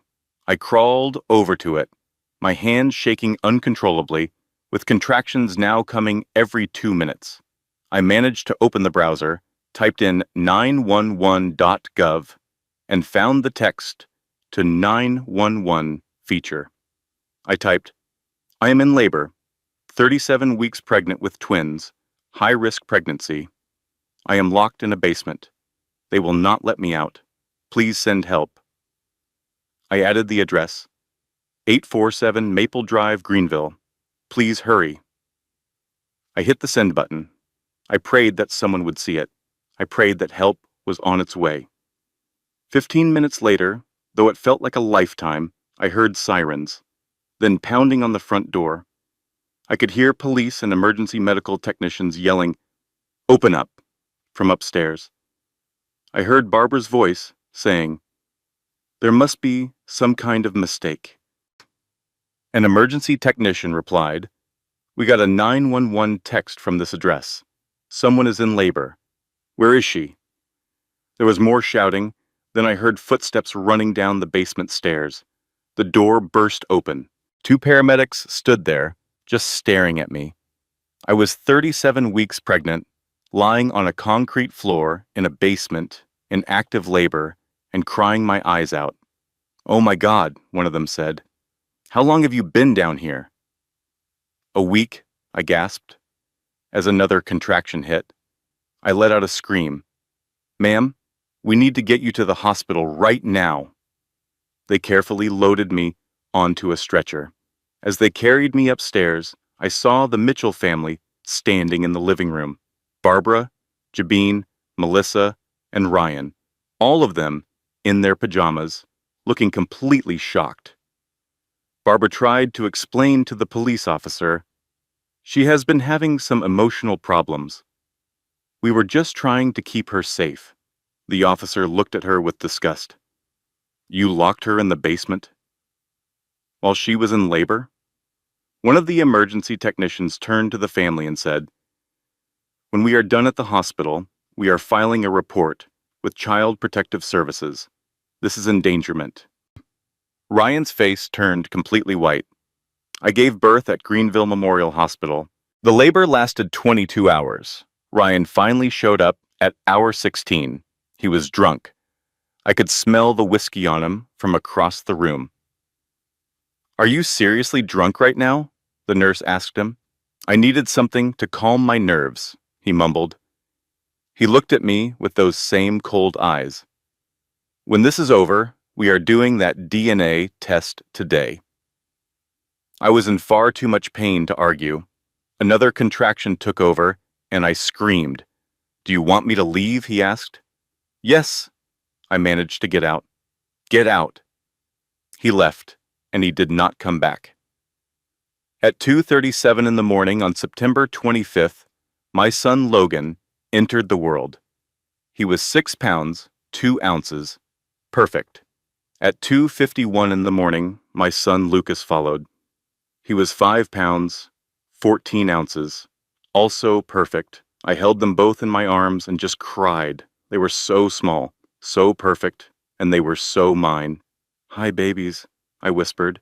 I crawled over to it, my hands shaking uncontrollably, with contractions now coming every 2 minutes. I managed to open the browser, typed in 911.gov, and found the text to 911 feature. I typed, "I am in labor, 37 weeks pregnant with twins, high-risk pregnancy. I am locked in a basement. They will not let me out. Please send help." I added the address, 847 Maple Drive, Greenville. Please hurry. I hit the send button. I prayed that someone would see it. I prayed that help was on its way. 15 minutes later, though it felt like a lifetime, I heard sirens, then pounding on the front door. I could hear police and emergency medical technicians yelling, "Open up," from upstairs. I heard Barbara's voice saying, "There must be some kind of mistake." An emergency technician replied, "We got a 911 text from this address. Someone is in labor. Where is she?" There was more shouting, then I heard footsteps running down the basement stairs. The door burst open. 2 paramedics stood there, just staring at me. I was 37 weeks pregnant, lying on a concrete floor in a basement, in active labor, and crying my eyes out. "Oh my God," one of them said. "How long have you been down here?" "A week," I gasped. As another contraction hit, I let out a scream. "Ma'am, we need to get you to the hospital right now." They carefully loaded me onto a stretcher. As they carried me upstairs, I saw the Mitchell family standing in the living room. Barbara, Jabeen, Melissa, and Ryan, all of them in their pajamas, looking completely shocked. Barbara tried to explain to the police officer, "She has been having some emotional problems. We were just trying to keep her safe." The officer looked at her with disgust. "You locked her in the basement while she was in labor?" One of the emergency technicians turned to the family and said, "When we are done at the hospital, we are filing a report with Child Protective Services. This is endangerment." Ryan's face turned completely white. "I gave birth at Greenville Memorial Hospital. The labor lasted 22 hours. Ryan finally showed up at hour 16. He was drunk. I could smell the whiskey on him from across the room. "Are you seriously drunk right now?" the nurse asked him. "I needed something to calm my nerves," he mumbled. He looked at me with those same cold eyes. "When this is over, we are doing that DNA test today." I was in far too much pain to argue. Another contraction took over, and I screamed. "Do you want me to leave?" he asked. "Yes," I managed to get out. "Get out." He left, and he did not come back. At 2:37 in the morning on September 25th, my son Logan entered the world. He was 6 pounds, 2 ounces, perfect. At 2:51 in the morning, my son Lucas followed. He was 5 pounds, 14 ounces, also perfect. I held them both in my arms and just cried. They were so small, so perfect, and they were so mine. "Hi, babies," I whispered.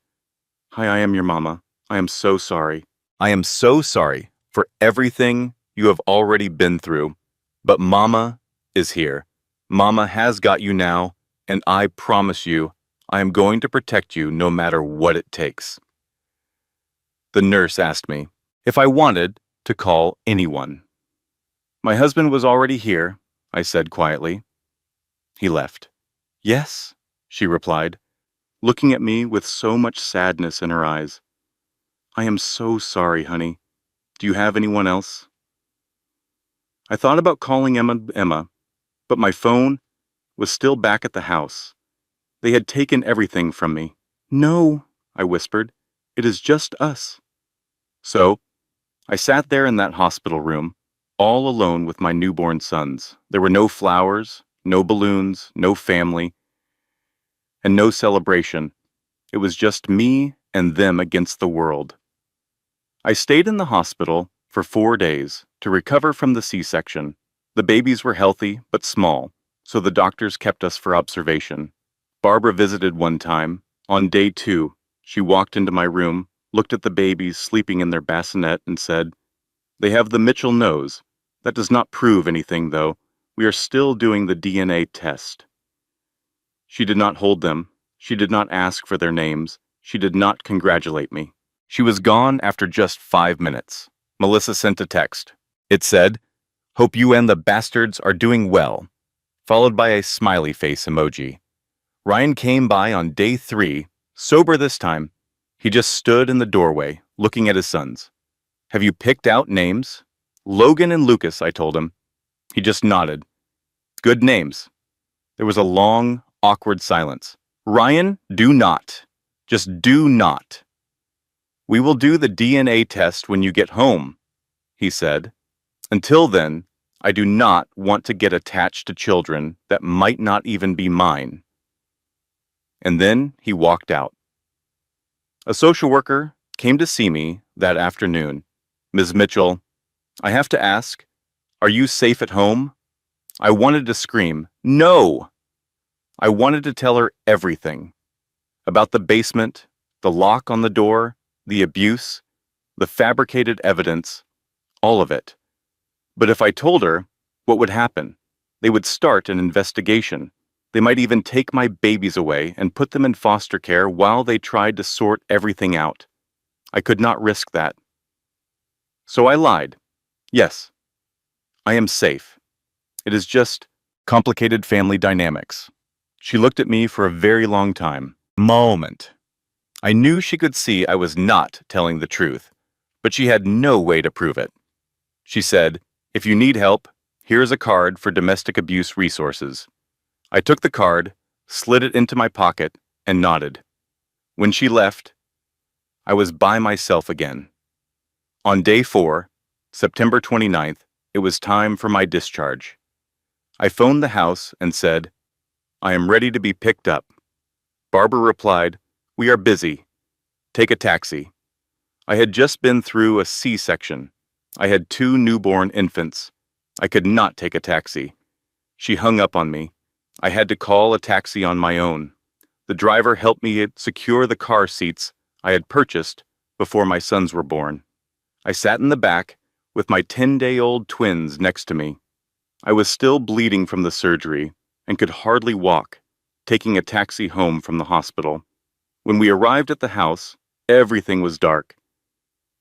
"Hi, I am your mama. I am so sorry. I am so sorry for everything you have already been through. But Mama is here. Mama has got you now, and I promise you, I am going to protect you no matter what it takes." The nurse asked me if I wanted to call anyone. "My husband was already here," I said quietly. He left. "Yes," she replied, looking at me with so much sadness in her eyes. "I am so sorry, honey. Do you have anyone else?" I thought about calling Emma, but my phone was still back at the house. They had taken everything from me. "No," I whispered. "It is just us." So, I sat there in that hospital room, all alone with my newborn sons. There were no flowers, no balloons, no family, and no celebration. It was just me and them against the world. I stayed in the hospital for 4 days to recover from the C-section. The babies were healthy but small, so the doctors kept us for observation. Barbara visited one time. On day 2, she walked into my room, looked at the babies sleeping in their bassinet, and said, "They have the Mitchell nose. That does not prove anything, though. We are still doing the DNA test." She did not hold them. She did not ask for their names. She did not congratulate me. She was gone after just 5 minutes. Melissa sent a text. It said, "Hope you and the bastards are doing well," followed by a smiley face emoji. Ryan came by on day 3, sober this time. He just stood in the doorway, looking at his sons. "Have you picked out names?" "Logan and Lucas," I told him. He just nodded. "Good names." There was a long, awkward silence. "Ryan, do not. Just do not." "We will do the DNA test when you get home," he said. "Until then, I do not want to get attached to children that might not even be mine." And then he walked out. A social worker came to see me that afternoon. "Ms. Mitchell, I have to ask, are you safe at home?" I wanted to scream, "No!" I wanted to tell her everything. About the basement, the lock on the door, the abuse, the fabricated evidence, all of it. But if I told her, what would happen? They would start an investigation. They might even take my babies away and put them in foster care while they tried to sort everything out. I could not risk that. So I lied. Yes, I am safe. It is just complicated family dynamics. She looked at me for a very long time. Moment. I knew she could see I was not telling the truth, but she had no way to prove it. She said, "If you need help, here is a card for domestic abuse resources." I took the card, slid it into my pocket, and nodded. When she left, I was by myself again. On day 4, September 29th, it was time for my discharge. I phoned the house and said, "I am ready to be picked up." Barbara replied, "We are busy. Take a taxi." I had just been through a C-section. I had 2 newborn infants. I could not take a taxi. She hung up on me. I had to call a taxi on my own. The driver helped me secure the car seats I had purchased before my sons were born. I sat in the back with my 10-day-old twins next to me. I was still bleeding from the surgery and could hardly walk, taking a taxi home from the hospital. When we arrived at the house, everything was dark.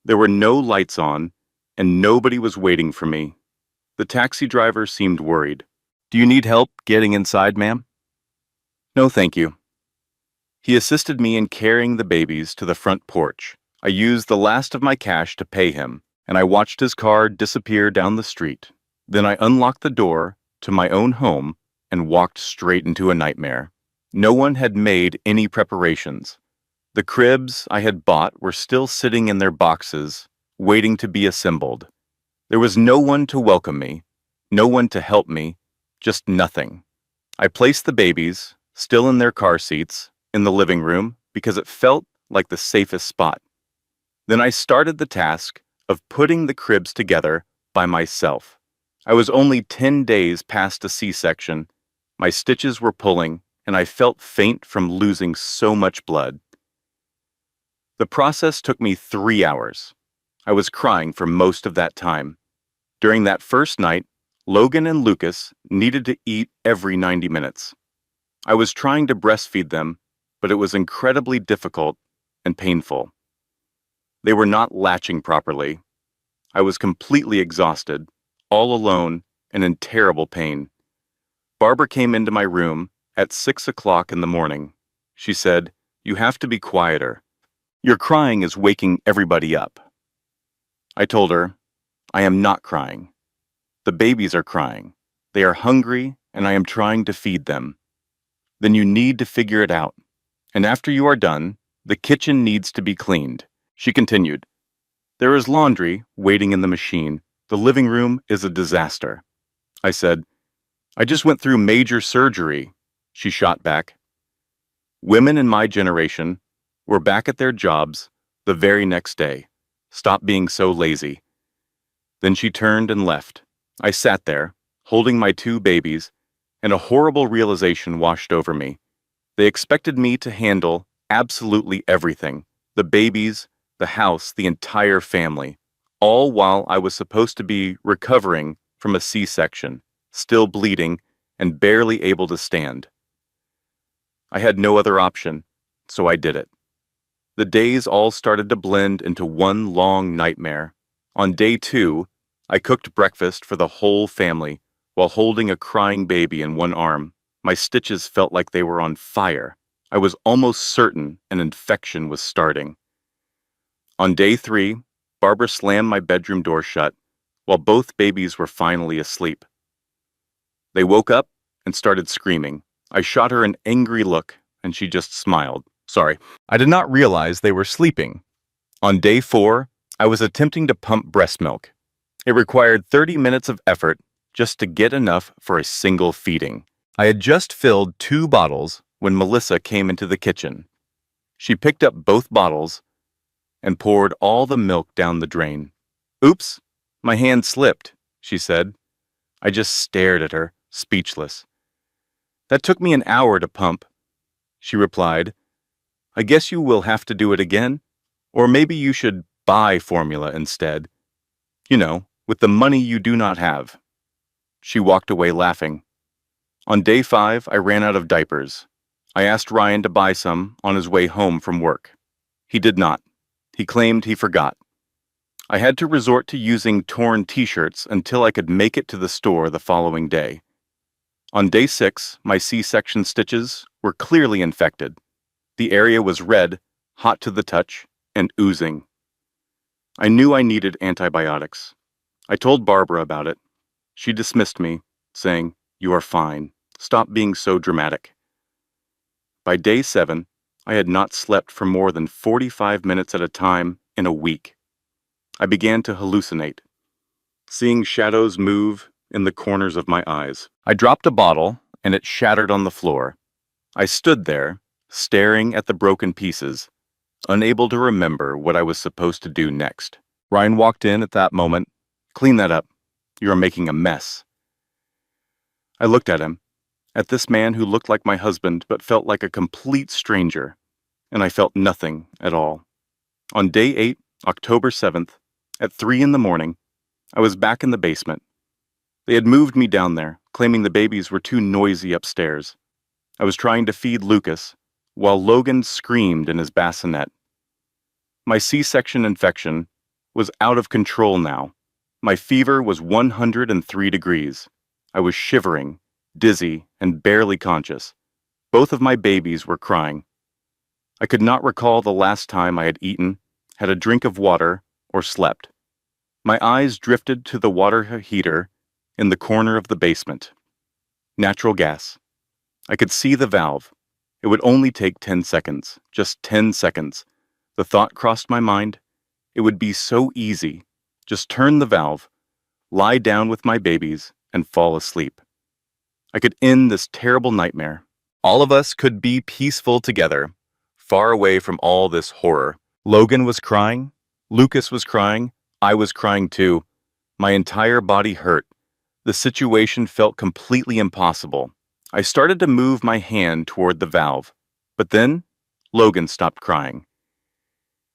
There were no lights on, and nobody was waiting for me. The taxi driver seemed worried. "Do you need help getting inside, ma'am?" "No, thank you." He assisted me in carrying the babies to the front porch. I used the last of my cash to pay him, and I watched his car disappear down the street. Then I unlocked the door to my own home and walked straight into a nightmare. No one had made any preparations. The cribs I had bought were still sitting in their boxes, waiting to be assembled. There was no one to welcome me, no one to help me, just nothing. I placed the babies, still in their car seats, in the living room because it felt like the safest spot. Then I started the task of putting the cribs together by myself. I was only 10 days past a C-section. My stitches were pulling, and I felt faint from losing so much blood. The process took me 3 hours. I was crying for most of that time. During that first night, Logan and Lucas needed to eat every 90 minutes. I was trying to breastfeed them, but it was incredibly difficult and painful. They were not latching properly. I was completely exhausted, all alone, and in terrible pain. Barbara came into my room at 6 o'clock in the morning. She said, "You have to be quieter. Your crying is waking everybody up." I told her, "I am not crying. The babies are crying. They are hungry, and I am trying to feed them. Then you need to figure it out. And after you are done, the kitchen needs to be cleaned." She continued, "There is laundry waiting in the machine. The living room is a disaster." I said, "I just went through major surgery." She shot back, "Women in my generation were back at their jobs the very next day. Stop being so lazy." Then she turned and left. I sat there, holding my 2 babies, and a horrible realization washed over me. They expected me to handle absolutely everything: the babies, the house, the entire family, all while I was supposed to be recovering from a C-section, still bleeding and barely able to stand. I had no other option, so I did it. The days all started to blend into one long nightmare. On day 2, I cooked breakfast for the whole family while holding a crying baby in one arm. My stitches felt like they were on fire. I was almost certain an infection was starting. On day 3, Barbara slammed my bedroom door shut while both babies were finally asleep. They woke up and started screaming. I shot her an angry look, and she just smiled. Sorry, I did not realize they were sleeping. On day 4, I was attempting to pump breast milk. It required 30 minutes of effort just to get enough for a single feeding. I had just filled 2 bottles when Melissa came into the kitchen. She picked up both bottles and poured all the milk down the drain. "Oops, my hand slipped," she said. I just stared at her, speechless. "That took me an hour to pump," she replied. "I guess you will have to do it again, or maybe you should buy formula instead. You know, with the money you do not have." She walked away laughing. On day 5, I ran out of diapers. I asked Ryan to buy some on his way home from work. He did not. He claimed he forgot. I had to resort to using torn t-shirts until I could make it to the store the following day. On day 6, my C-section stitches were clearly infected. The area was red, hot to the touch, and oozing. I knew I needed antibiotics. I told Barbara about it. She dismissed me, saying, "You are fine. Stop being so dramatic." By day 7, I had not slept for more than 45 minutes at a time in a week. I began to hallucinate, seeing shadows move in the corners of my eyes. I dropped a bottle, and it shattered on the floor. I stood there, staring at the broken pieces, unable to remember what I was supposed to do next. Ryan walked in at that moment. "Clean that up. You are making a mess." I looked at him, at this man who looked like my husband but felt like a complete stranger, and I felt nothing at all. On day 8, October 7th, at 3 in the morning, I was back in the basement. They had moved me down there, claiming the babies were too noisy upstairs. I was trying to feed Lucas, while Logan screamed in his bassinet. My C-section infection was out of control now. My fever was 103 degrees. I was shivering, dizzy, and barely conscious. Both of my babies were crying. I could not recall the last time I had eaten, had a drink of water, or slept. My eyes drifted to the water heater in the corner of the basement. Natural gas. I could see the valve. It would only take 10 seconds, just 10 seconds. The thought crossed my mind. It would be so easy. Just turn the valve, lie down with my babies, and fall asleep. I could end this terrible nightmare. All of us could be peaceful together, far away from all this horror. Logan was crying. Lucas was crying. I was crying too. My entire body hurt. The situation felt completely impossible. I started to move my hand toward the valve, but then Logan stopped crying.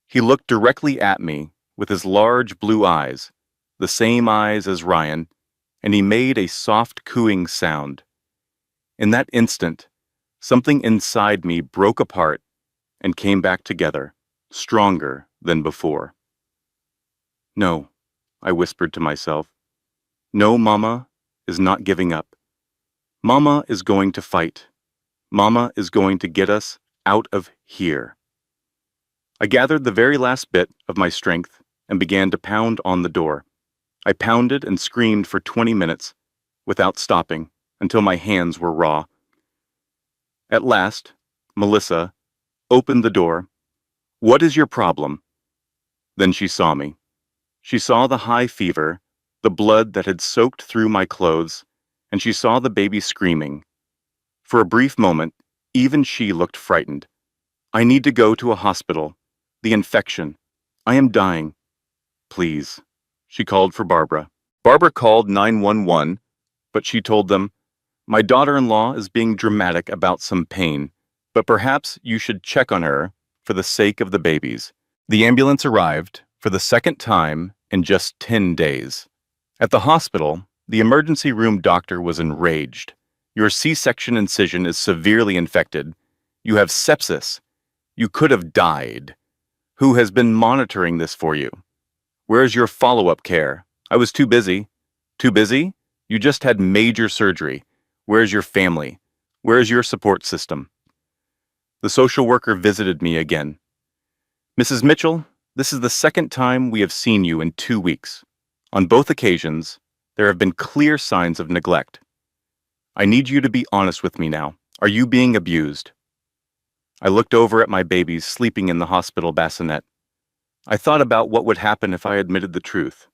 He looked directly at me with his large blue eyes, the same eyes as Ryan, and he made a soft cooing sound. In that instant, something inside me broke apart and came back together, stronger than before. "No," I whispered to myself. "No, Mama is not giving up. Mama is going to fight. Mama is going to get us out of here." I gathered the very last bit of my strength and began to pound on the door. I pounded and screamed for 20 minutes, without stopping, until my hands were raw. At last, Melissa opened the door. "What is your problem?" Then she saw me. She saw the high fever, the blood that had soaked through my clothes, and she saw the baby screaming. For a brief moment, even she looked frightened. "I need to go to a hospital. The infection. I am dying. Please." She called for Barbara. Barbara called 911, but she told them, "My daughter-in-law is being dramatic about some pain, but perhaps you should check on her for the sake of the babies." The ambulance arrived for the second time in just 10 days. At the hospital, the emergency room doctor was enraged. "Your C-section incision is severely infected. You have sepsis. You could have died. Who has been monitoring this for you? Where's your follow-up care? I was too busy." "Too busy? You just had major surgery. Where's your family? Where's your support system?" The social worker visited me again. "Mrs. Mitchell, this is the second time we have seen you in 2 weeks. On both occasions, there have been clear signs of neglect. I need you to be honest with me now. Are you being abused?" I looked over at my babies sleeping in the hospital bassinet. I thought about what would happen if I admitted the truth.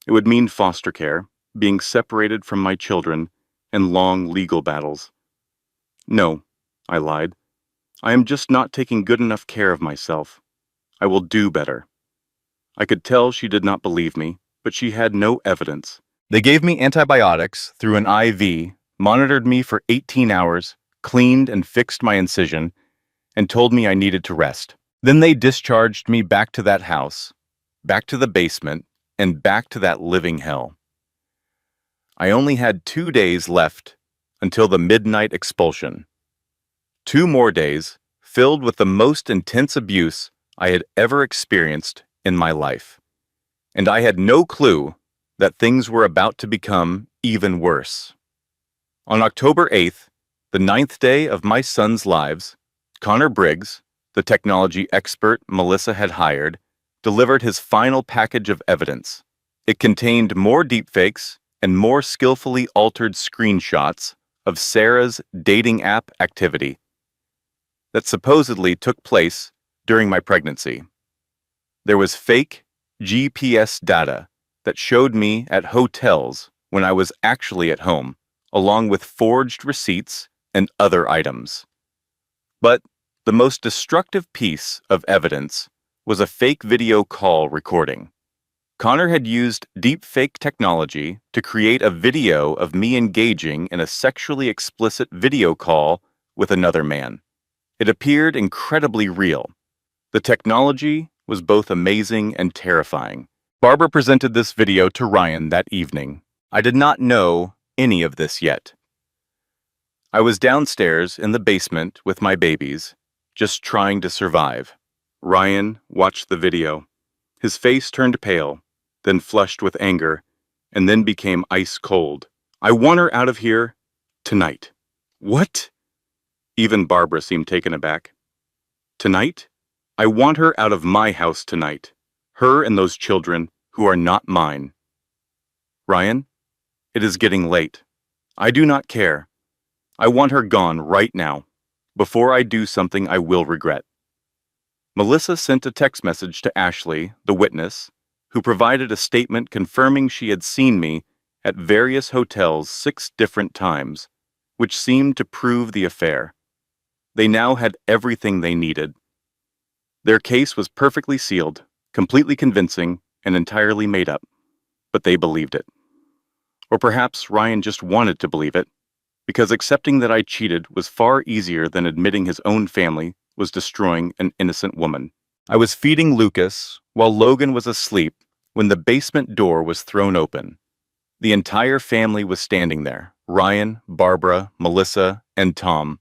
It would mean foster care, being separated from my children, and long legal battles. "No," I lied. "I am just not taking good enough care of myself. I will do better." I could tell she did not believe me, but she had no evidence. They gave me antibiotics through an IV, monitored me for 18 hours, cleaned and fixed my incision, and told me I needed to rest. Then they discharged me back to that house, back to the basement, and back to that living hell. I only had 2 days left until the midnight expulsion. 2 more days filled with the most intense abuse I had ever experienced in my life. And I had no clue that things were about to become even worse. On October 8th, the 9th day of my son's lives, Connor Briggs, the technology expert Melissa had hired, delivered his final package of evidence. It contained more deepfakes and more skillfully altered screenshots of Sarah's dating app activity that supposedly took place during my pregnancy. There was fake GPS data that showed me at hotels when I was actually at home, along with forged receipts and other items. But the most destructive piece of evidence was a fake video call recording. Connor had used deepfake technology to create a video of me engaging in a sexually explicit video call with another man. It appeared incredibly real. The technology was both amazing and terrifying. Barbara presented this video to Ryan that evening. I did not know any of this yet. I was downstairs in the basement with my babies, just trying to survive. Ryan watched the video. His face turned pale, then flushed with anger, and then became ice cold. I want her out of here tonight. What? Even Barbara seemed taken aback. Tonight? I want her out of my house tonight. Her and those children who are not mine. Ryan, it is getting late. I do not care. I want her gone right now, before I do something I will regret. Melissa sent a text message to Ashley, the witness, who provided a statement confirming she had seen me at various hotels 6 different times, which seemed to prove the affair. They now had everything they needed. Their case was perfectly sealed, completely convincing, and entirely made up. But they believed it. Or perhaps Ryan just wanted to believe it, because accepting that I cheated was far easier than admitting his own family was destroying an innocent woman. I was feeding Lucas while Logan was asleep when the basement door was thrown open. The entire family was standing there. Ryan, Barbara, Melissa, and Tom.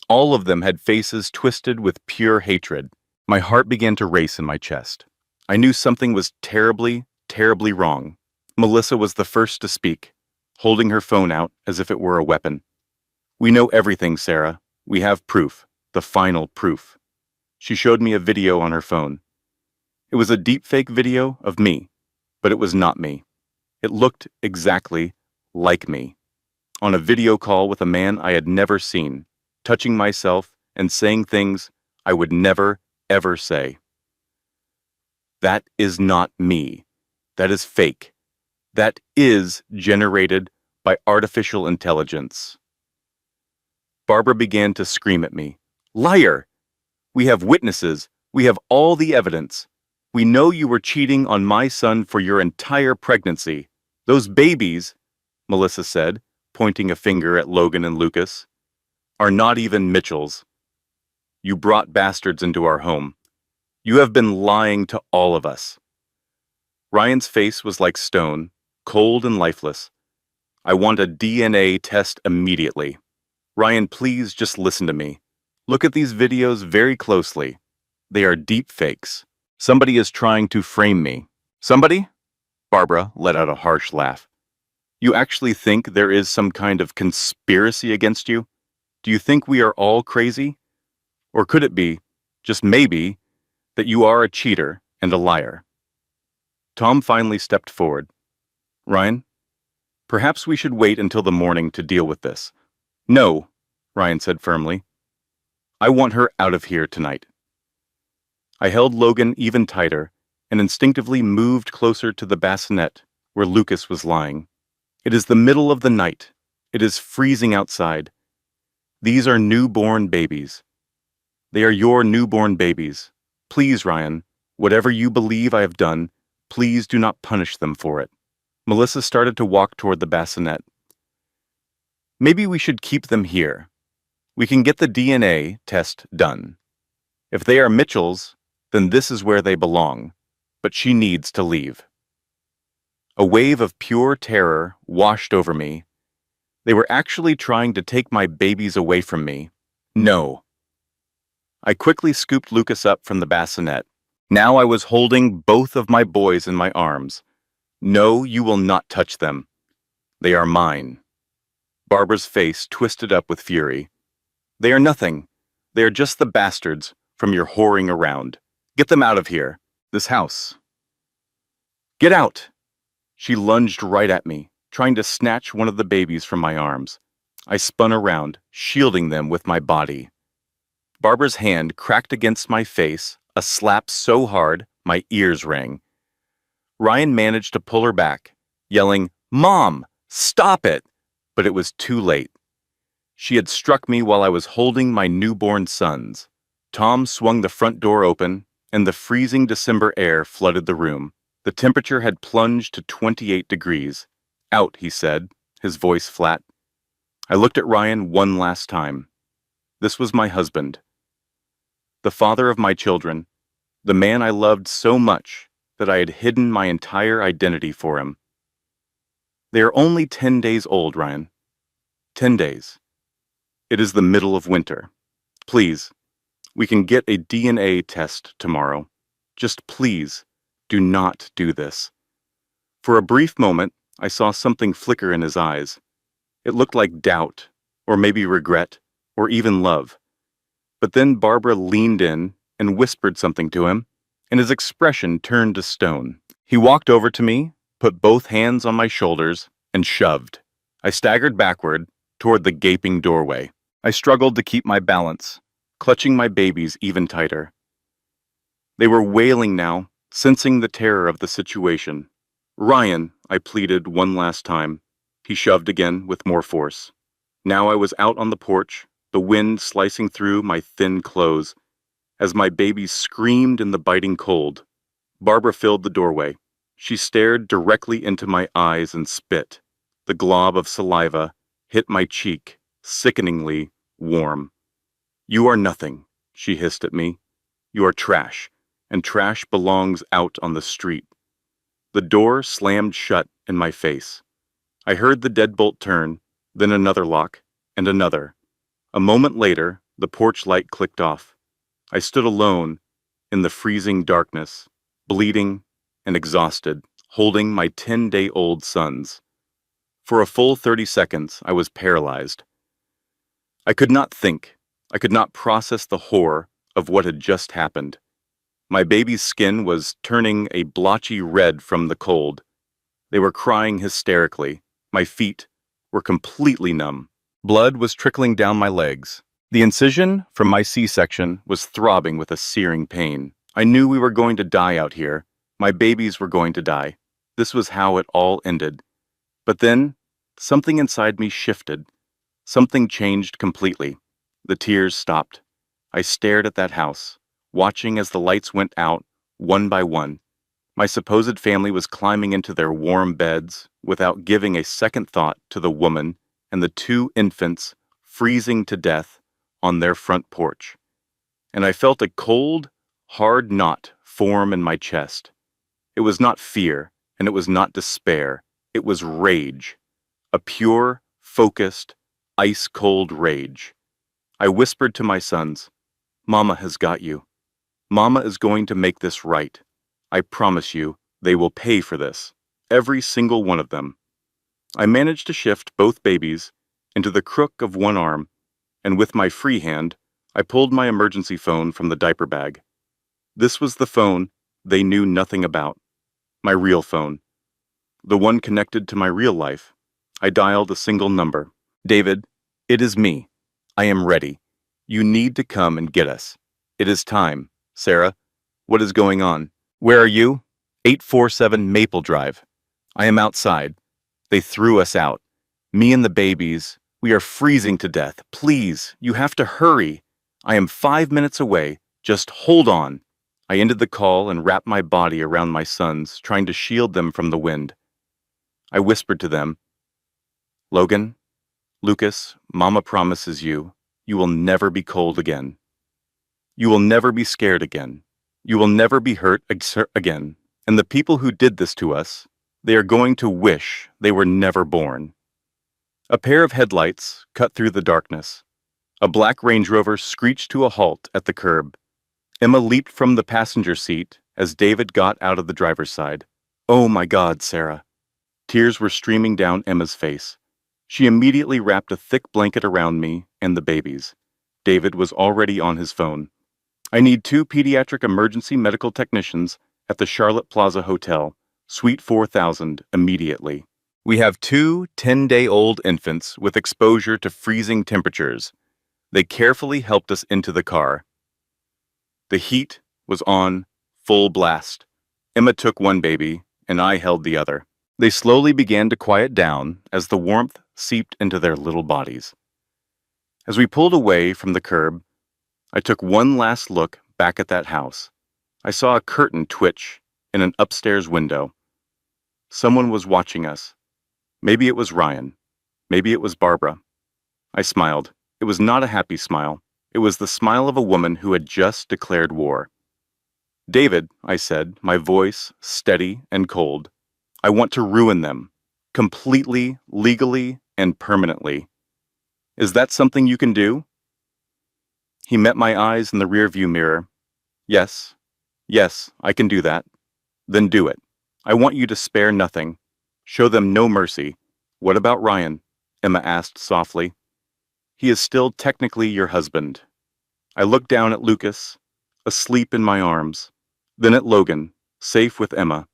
All of them had faces twisted with pure hatred. My heart began to race in my chest. I knew something was terribly, terribly wrong. Melissa was the first to speak, holding her phone out as if it were a weapon. We know everything, Sarah. We have proof, the final proof. She showed me a video on her phone. It was a deepfake video of me, but it was not me. It looked exactly like me. On a video call with a man I had never seen, touching myself and saying things I would never, ever say. That is not me. That is fake. That is generated by artificial intelligence. Barbara began to scream at me. Liar! We have witnesses. We have all the evidence. We know you were cheating on my son for your entire pregnancy. Those babies, Melissa said, pointing a finger at Logan and Lucas, are not even Mitchell's. You brought bastards into our home. You have been lying to all of us. Ryan's face was like stone, cold and lifeless. I want a DNA test immediately. Ryan, please just listen to me. Look at these videos very closely. They are deep fakes. Somebody is trying to frame me. Somebody? Barbara let out a harsh laugh. You actually think there is some kind of conspiracy against you? Do you think we are all crazy? Or could it be, just maybe, that you are a cheater and a liar? Tom finally stepped forward. Ryan, perhaps we should wait until the morning to deal with this. No, Ryan said firmly. I want her out of here tonight. I held Logan even tighter and instinctively moved closer to the bassinet where Lucas was lying. It is the middle of the night. It is freezing outside. These are newborn babies. They are your newborn babies. Please, Ryan, whatever you believe I have done, please do not punish them for it. Melissa started to walk toward the bassinet. Maybe we should keep them here. We can get the DNA test done. If they are Mitchell's, then this is where they belong, but she needs to leave. A wave of pure terror washed over me. They were actually trying to take my babies away from me. No. I quickly scooped Lucas up from the bassinet. Now I was holding both of my boys in my arms. No, you will not touch them. They are mine. Barbara's face twisted up with fury. They are nothing. They are just the bastards from your whoring around. Get them out of here. This house. Get out! She lunged right at me, trying to snatch one of the babies from my arms. I spun around, shielding them with my body. Barbara's hand cracked against my face, a slap so hard my ears rang. Ryan managed to pull her back, yelling, "Mom, stop it!" But it was too late. She had struck me while I was holding my newborn sons. Tom swung the front door open, and the freezing December air flooded the room. The temperature had plunged to 28 degrees. "Out," he said, his voice flat. I looked at Ryan one last time. This was my husband. The father of my children. The man I loved so much that I had hidden my entire identity for him. They are only 10 days old, Ryan. 10 days. It is the middle of winter. Please, we can get a DNA test tomorrow. Just please, do not do this. For a brief moment, I saw something flicker in his eyes. It looked like doubt, or maybe regret, or even love. But then Barbara leaned in and whispered something to him, and his expression turned to stone. He walked over to me, put both hands on my shoulders, and shoved. I staggered backward toward the gaping doorway. I struggled to keep my balance, clutching my babies even tighter. They were wailing now, sensing the terror of the situation. "Ryan," I pleaded one last time. He shoved again with more force. Now I was out on the porch, the wind slicing through my thin clothes. As my babies screamed in the biting cold, Barbara filled the doorway. She stared directly into my eyes and spit. The glob of saliva hit my cheek, sickeningly warm. "You are nothing," she hissed at me. "You are trash, and trash belongs out on the street." The door slammed shut in my face. I heard the deadbolt turn, then another lock, and another. A moment later, the porch light clicked off. I stood alone in the freezing darkness, bleeding and exhausted, holding my 10-day-old sons. For a full 30 seconds, I was paralyzed. I could not think. I could not process the horror of what had just happened. My baby's skin was turning a blotchy red from the cold. They were crying hysterically. My feet were completely numb. Blood was trickling down my legs. The incision from my C-section was throbbing with a searing pain. I knew we were going to die out here. My babies were going to die. This was how it all ended. But then, something inside me shifted. Something changed completely. The tears stopped. I stared at that house, watching as the lights went out, one by one. My supposed family was climbing into their warm beds without giving a second thought to the woman and the 2 infants freezing to death on their front porch. And I felt a cold, hard knot form in my chest. It was not fear, and it was not despair. It was rage. A pure, focused, ice-cold rage. I whispered to my sons, "Mama has got you. Mama is going to make this right. I promise you, they will pay for this. Every single one of them." I managed to shift both babies into the crook of one arm, and with my free hand, I pulled my emergency phone from the diaper bag. This was the phone they knew nothing about. My real phone. The one connected to my real life. I dialed a single number. "David, it is me. I am ready. You need to come and get us. It is time. Sarah, what is going on? Where are you?" 847 Maple Drive. "I am outside. They threw us out. Me and the babies. We are freezing to death. Please, you have to hurry. I am 5 minutes away. Just hold on." I ended the call and wrapped my body around my sons, trying to shield them from the wind. I whispered to them, "Logan, Lucas, Mama promises you, you will never be cold again. You will never be scared again. You will never be hurt again. And the people who did this to us, They are going to wish they were never born. A pair of headlights cut through the darkness. A black Range Rover screeched to a halt at the curb. Emma leaped from the passenger seat as David got out of the driver's side. "Oh my God, Sarah." Tears were streaming down Emma's face. She immediately wrapped a thick blanket around me and the babies. David was already on his phone. "I need 2 pediatric emergency medical technicians at the Charlotte Plaza Hotel, Suite 4000, immediately. We have 2 10-day-old infants with exposure to freezing temperatures." They carefully helped us into the car. The heat was on full blast. Emma took one baby, and I held the other. They slowly began to quiet down as the warmth seeped into their little bodies. As we pulled away from the curb, I took one last look back at that house. I saw a curtain twitch in an upstairs window. Someone was watching us. Maybe it was Ryan. Maybe it was Barbara. I smiled. It was not a happy smile. It was the smile of a woman who had just declared war. "David," I said, my voice steady and cold, "I want to ruin them. Completely, legally, and permanently. Is that something you can do?" He met my eyes in the rearview mirror. Yes, I can do that." "Then do it. I want you to spare nothing. Show them no mercy." "What about Ryan?" Emma asked softly. "He is still technically your husband." I looked down at Lucas, asleep in my arms, then at Logan, safe with Emma.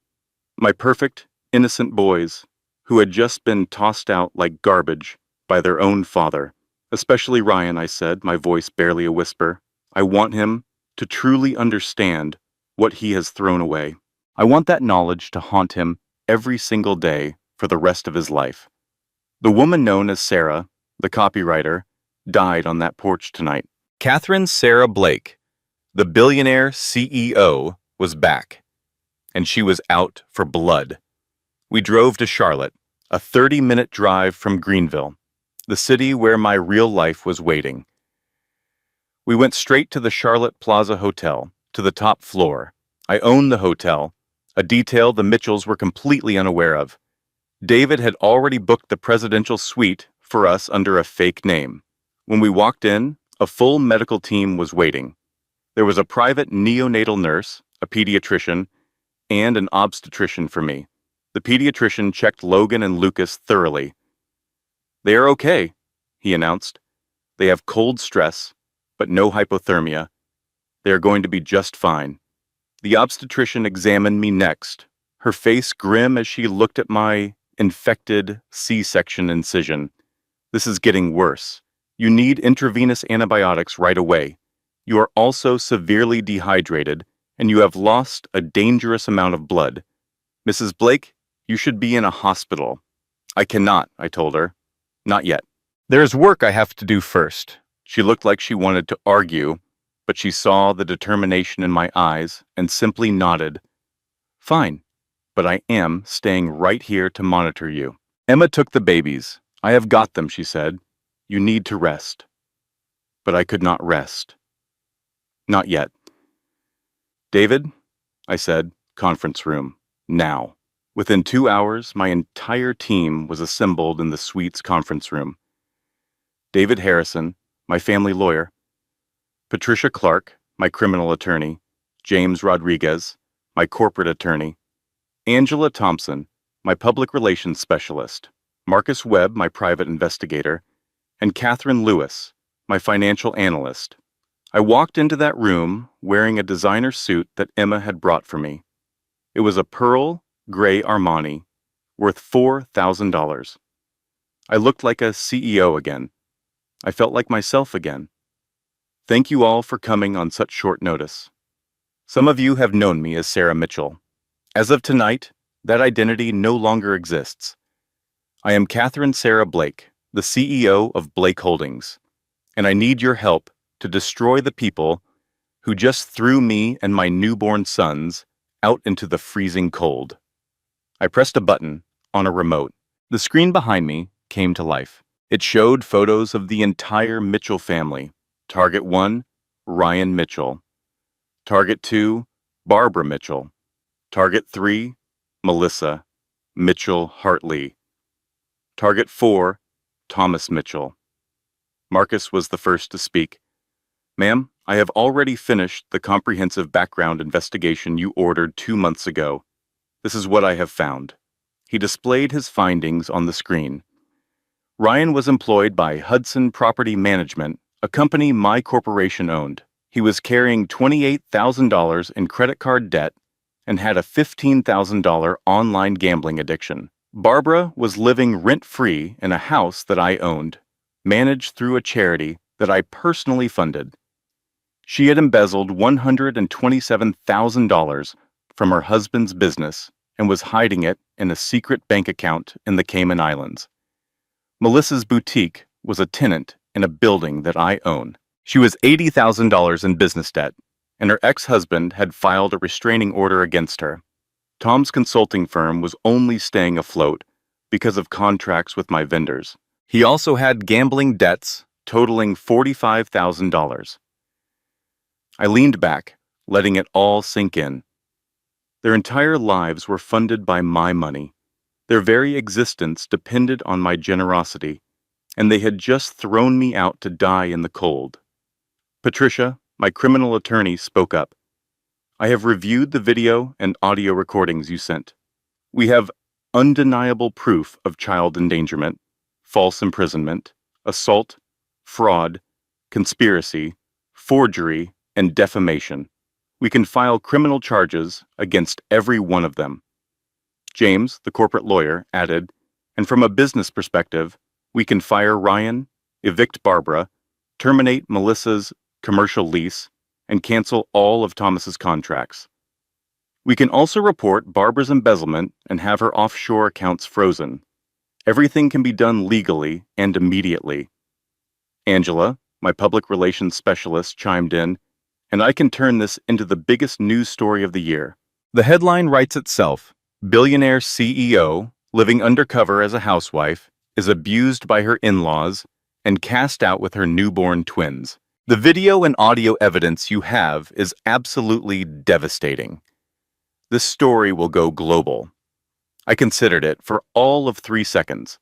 My perfect, innocent boys, who had just been tossed out like garbage by their own father. "Especially Ryan," I said, my voice barely a whisper. "I want him to truly understand what he has thrown away. I want that knowledge to haunt him every single day for the rest of his life." The woman known as Sarah, the copywriter, died on that porch tonight. Catherine Sarah Blake, the billionaire CEO, was back, and she was out for blood. We drove to Charlotte, a 30-minute drive from Greenville, the city where my real life was waiting. We went straight to the Charlotte Plaza Hotel, to the top floor. I owned the hotel, a detail the Mitchells were completely unaware of. David had already booked the presidential suite for us under a fake name. When we walked in, a full medical team was waiting. There was a private neonatal nurse, a pediatrician, and an obstetrician for me. The pediatrician checked Logan and Lucas thoroughly. "They are okay," he announced. "They have cold stress, but no hypothermia. They are going to be just fine." The obstetrician examined me next, her face grim as she looked at my infected C-section incision. "This is getting worse. You need intravenous antibiotics right away. You are also severely dehydrated, and you have lost a dangerous amount of blood. Mrs. Blake, you should be in a hospital." "I cannot," I told her. "Not yet. There is work I have to do first." She looked like she wanted to argue, but she saw the determination in my eyes and simply nodded. "Fine, but I am staying right here to monitor you." Emma took the babies. "I have got them," she said. "You need to rest." But I could not rest. Not yet. "David," I said, "conference room, now." Within 2 hours, my entire team was assembled in the suite's conference room. David Harrison, my family lawyer, Patricia Clark, my criminal attorney, James Rodriguez, my corporate attorney, Angela Thompson, my public relations specialist, Marcus Webb, my private investigator, and Catherine Lewis, my financial analyst. I walked into that room wearing a designer suit that Emma had brought for me. It was a pearl gray Armani, worth $4,000. I looked like a CEO again. I felt like myself again. Thank you all for coming on such short notice. Some of you have known me as Sarah Mitchell. As of tonight, that identity no longer exists. I am Catherine Sarah Blake, the CEO of Blake Holdings, and I need your help to destroy the people who just threw me and my newborn sons out into the freezing cold. I pressed a button on a remote. The screen behind me came to life. It showed photos of the entire Mitchell family. Target 1, Ryan Mitchell. Target 2, Barbara Mitchell. Target 3, Melissa. Mitchell Hartley. Target 4, Thomas Mitchell. Marcus was the first to speak. Ma'am, I have already finished the comprehensive background investigation you ordered 2 months ago. This is what I have found. He displayed his findings on the screen. Ryan was employed by Hudson Property Management, a company my corporation owned. He was carrying $28,000 in credit card debt and had a $15,000 online gambling addiction. Barbara was living rent-free in a house that I owned, managed through a charity that I personally funded. She had embezzled $127,000 from her husband's business and was hiding it in a secret bank account in the Cayman Islands. Melissa's boutique was a tenant in a building that I own. She was $80,000 in business debt, and her ex-husband had filed a restraining order against her. Tom's consulting firm was only staying afloat because of contracts with my vendors. He also had gambling debts totaling $45,000. I leaned back, letting it all sink in. Their entire lives were funded by my money. Their very existence depended on my generosity, and they had just thrown me out to die in the cold. Patricia, my criminal attorney, spoke up. I have reviewed the video and audio recordings you sent. We have undeniable proof of child endangerment, false imprisonment, assault, fraud, conspiracy, forgery, and defamation. We can file criminal charges against every one of them. James, the corporate lawyer, added, and from a business perspective, we can fire Ryan, evict Barbara, terminate Melissa's commercial lease, and cancel all of Thomas's contracts. We can also report Barbara's embezzlement and have her offshore accounts frozen. Everything can be done legally and immediately. Angela, my public relations specialist, chimed in, and I can turn this into the biggest news story of the year. The headline writes itself. Billionaire CEO, living undercover as a housewife, is abused by her in-laws and cast out with her newborn twins. The video and audio evidence you have is absolutely devastating. This story will go global. I considered it for all of 3 seconds.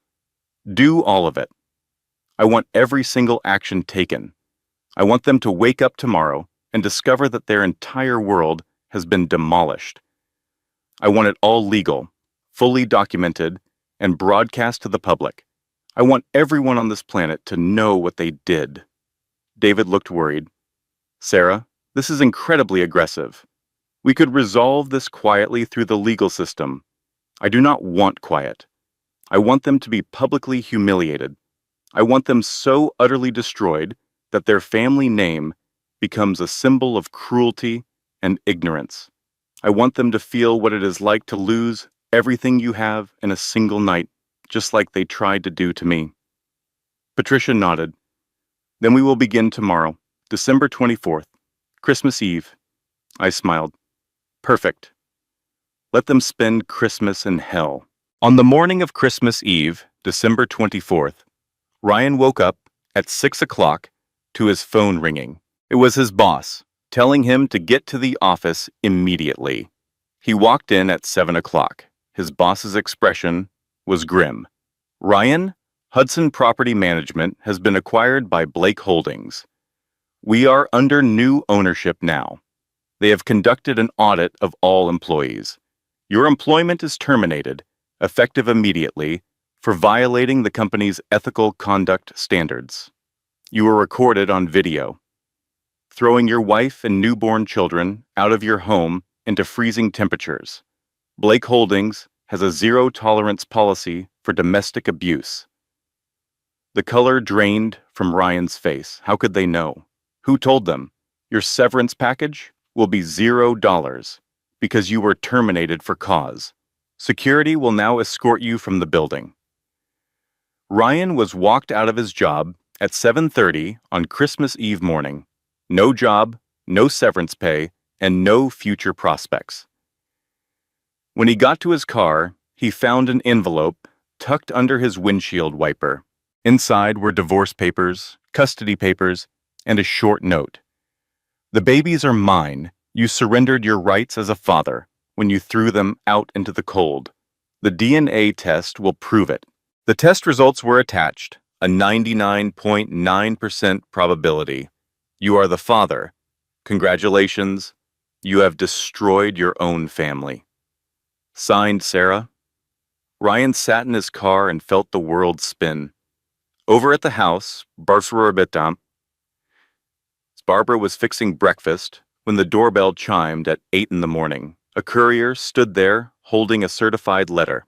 Do all of it. I want every single action taken. I want them to wake up tomorrow and discover that their entire world has been demolished. I want it all legal, fully documented, and broadcast to the public. I want everyone on this planet to know what they did. David looked worried. Sarah, this is incredibly aggressive. We could resolve this quietly through the legal system. I do not want quiet. I want them to be publicly humiliated. I want them so utterly destroyed that their family name becomes a symbol of cruelty and ignorance. I want them to feel what it is like to lose everything you have in a single night, just like they tried to do to me. Patricia nodded. Then we will begin tomorrow, December 24th, Christmas Eve. I smiled. Perfect. Let them spend Christmas in hell. On the morning of Christmas Eve, December 24th, Ryan woke up at 6 o'clock to his phone ringing. It was his boss, telling him to get to the office immediately. He walked in at 7 o'clock. His boss's expression was grim. Ryan, Hudson Property Management has been acquired by Blake Holdings. We are under new ownership now. They have conducted an audit of all employees. Your employment is terminated, effective immediately, for violating the company's ethical conduct standards. You were recorded on video. Throwing your wife and newborn children out of your home into freezing temperatures. Blake Holdings has a zero-tolerance policy for domestic abuse. The color drained from Ryan's face. How could they know? Who told them? Your severance package will be $0 because you were terminated for cause. Security will now escort you from the building. Ryan was walked out of his job at 7:30 on Christmas Eve morning. No job, no severance pay, and no future prospects. When he got to his car, he found an envelope tucked under his windshield wiper. Inside were divorce papers, custody papers, and a short note. The babies are mine. You surrendered your rights as a father when you threw them out into the cold. The DNA test will prove it. The test results were attached, a 99.9% probability. You are the father. Congratulations, you have destroyed your own family. Signed, Sarah. Ryan sat in his car and felt the world spin. Over at the house, Barbara was fixing breakfast when the doorbell chimed at 8 in the morning. A courier stood there holding a certified letter.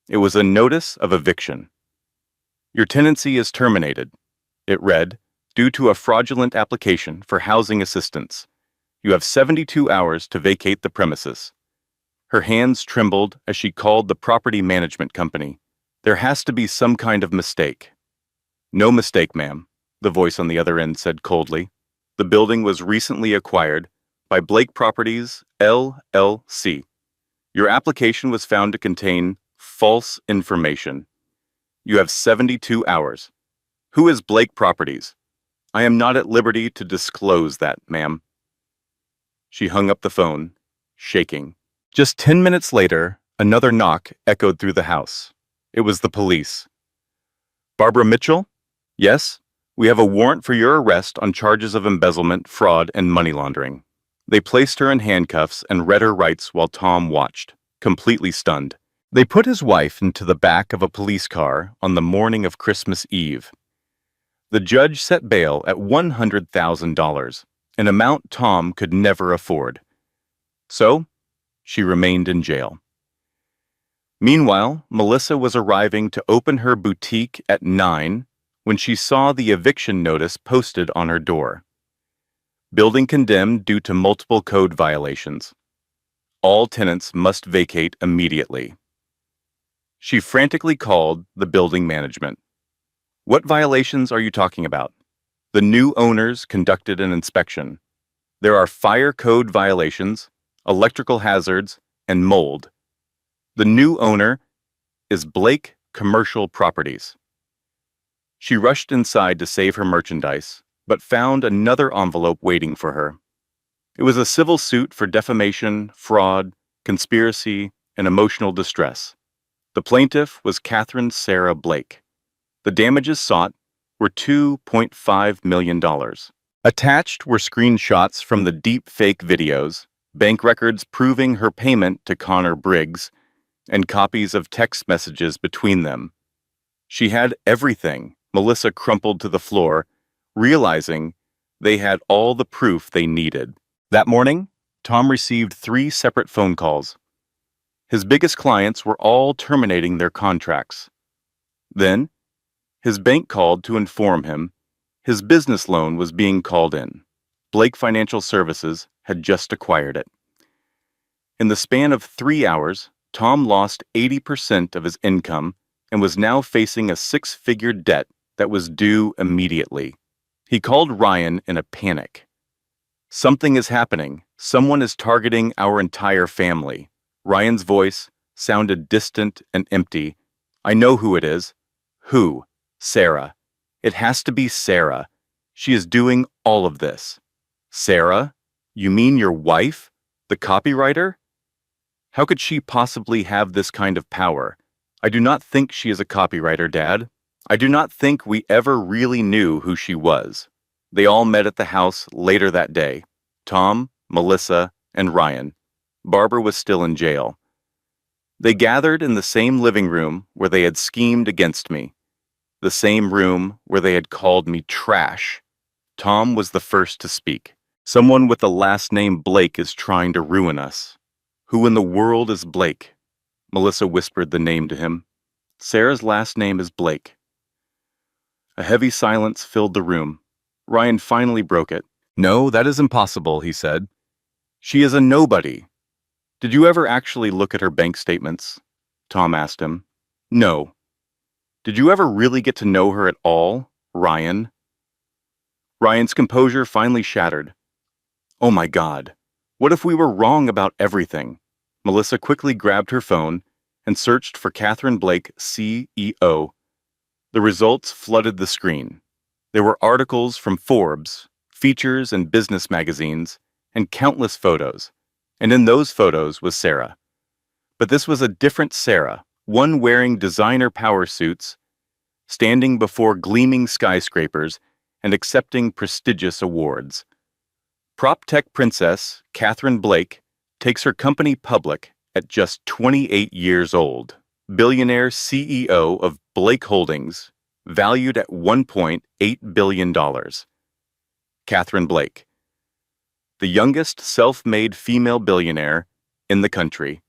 It was a notice of eviction. Your tenancy is terminated, it read, due to a fraudulent application for housing assistance. You have 72 hours to vacate the premises. Her hands trembled as she called the property management company. There has to be some kind of mistake. No mistake, ma'am, the voice on the other end said coldly. The building was recently acquired by Blake Properties, LLC. Your application was found to contain false information. You have 72 hours. Who is Blake Properties? I am not at liberty to disclose that, ma'am. She hung up the phone, shaking. Just 10 minutes later, another knock echoed through the house. It was the police. Barbara Mitchell? Yes, we have a warrant for your arrest on charges of embezzlement, fraud, and money laundering. They placed her in handcuffs and read her rights while Tom watched, completely stunned. They put his wife into the back of a police car on the morning of Christmas Eve. The judge set bail at $100,000, an amount Tom could never afford. So, she remained in jail. Meanwhile, Melissa was arriving to open her boutique at 9 when she saw the eviction notice posted on her door. Building condemned due to multiple code violations. All tenants must vacate immediately. She frantically called the building management. What violations are you talking about? The new owners conducted an inspection. There are fire code violations, electrical hazards, and mold. The new owner is Blake Commercial Properties. She rushed inside to save her merchandise, but found another envelope waiting for her. It was a civil suit for defamation, fraud, conspiracy, and emotional distress. The plaintiff was Catherine Sarah Blake. The damages sought were $2.5 million. Attached were screenshots from the deep-fake videos, bank records proving her payment to Connor Briggs, and copies of text messages between them. She had everything. Melissa crumpled to the floor, realizing they had all the proof they needed. That morning, Tom received 3 separate phone calls. His biggest clients were all terminating their contracts. Then, his bank called to inform him his business loan was being called in. Blake Financial Services had just acquired it. In the span of 3 hours, Tom lost 80% of his income and was now facing a 6-figure debt that was due immediately. He called Ryan in a panic. Something is happening. Someone is targeting our entire family. Ryan's voice sounded distant and empty. I know who it is. Who? Sarah. It has to be Sarah. She is doing all of this. Sarah? You mean your wife? The copywriter? How could she possibly have this kind of power? I do not think she is a copywriter, Dad. I do not think we ever really knew who she was. They all met at the house later that day. Tom, Melissa, and Ryan. Barbara was still in jail. They gathered in the same living room where they had schemed against me. The same room where they had called me trash. Tom was the first to speak. Someone with the last name Blake is trying to ruin us. Who in the world is Blake? Melissa whispered the name to him. Sarah's last name is Blake. A heavy silence filled the room. Ryan finally broke it. No, that is impossible, he said. She is a nobody. Did you ever actually look at her bank statements? Tom asked him. No. Did you ever really get to know her at all, Ryan? Ryan's composure finally shattered. Oh my God. What if we were wrong about everything? Melissa quickly grabbed her phone and searched for Catherine Blake, CEO. The results flooded the screen. There were articles from Forbes, features in business magazines, and countless photos. And in those photos was Sarah. But this was a different Sarah, one wearing designer power suits, standing before gleaming skyscrapers and accepting prestigious awards. Prop tech princess Catherine Blake takes her company public at just 28 years old. Billionaire CEO of Blake Holdings, valued at $1.8 billion. Catherine Blake, the youngest self-made female billionaire in the country.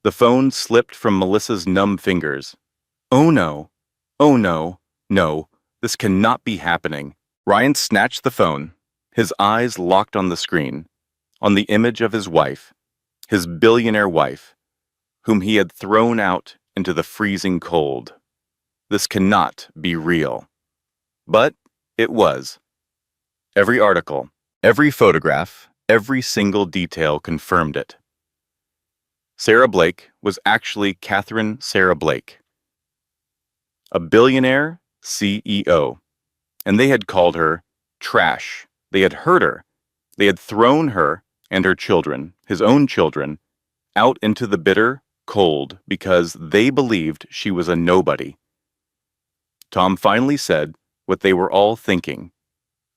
The phone slipped from Melissa's numb fingers. Oh no, oh no, no, this cannot be happening. Ryan snatched the phone, his eyes locked on the screen, on the image of his wife, his billionaire wife, whom he had thrown out into the freezing cold. This cannot be real. But it was. Every article, every photograph, every single detail confirmed it. Sarah Blake was actually Catherine Sarah Blake, a billionaire CEO, and they had called her trash. They had hurt her. They had thrown her and her children, his own children, out into the bitter cold because they believed she was a nobody. Tom finally said what they were all thinking.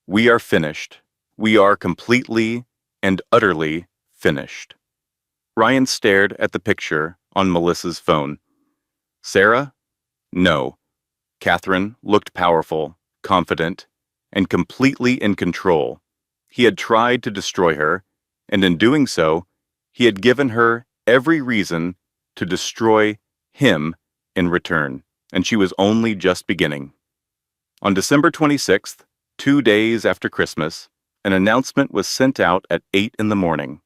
We are finished. We are completely and utterly finished. Ryan stared at the picture on Melissa's phone. Sarah? No. Catherine looked powerful, confident, and completely in control. He had tried to destroy her, and in doing so, he had given her every reason to destroy him in return, and she was only just beginning. On December 26th, 2 days after Christmas, an announcement was sent out at 8 in the morning.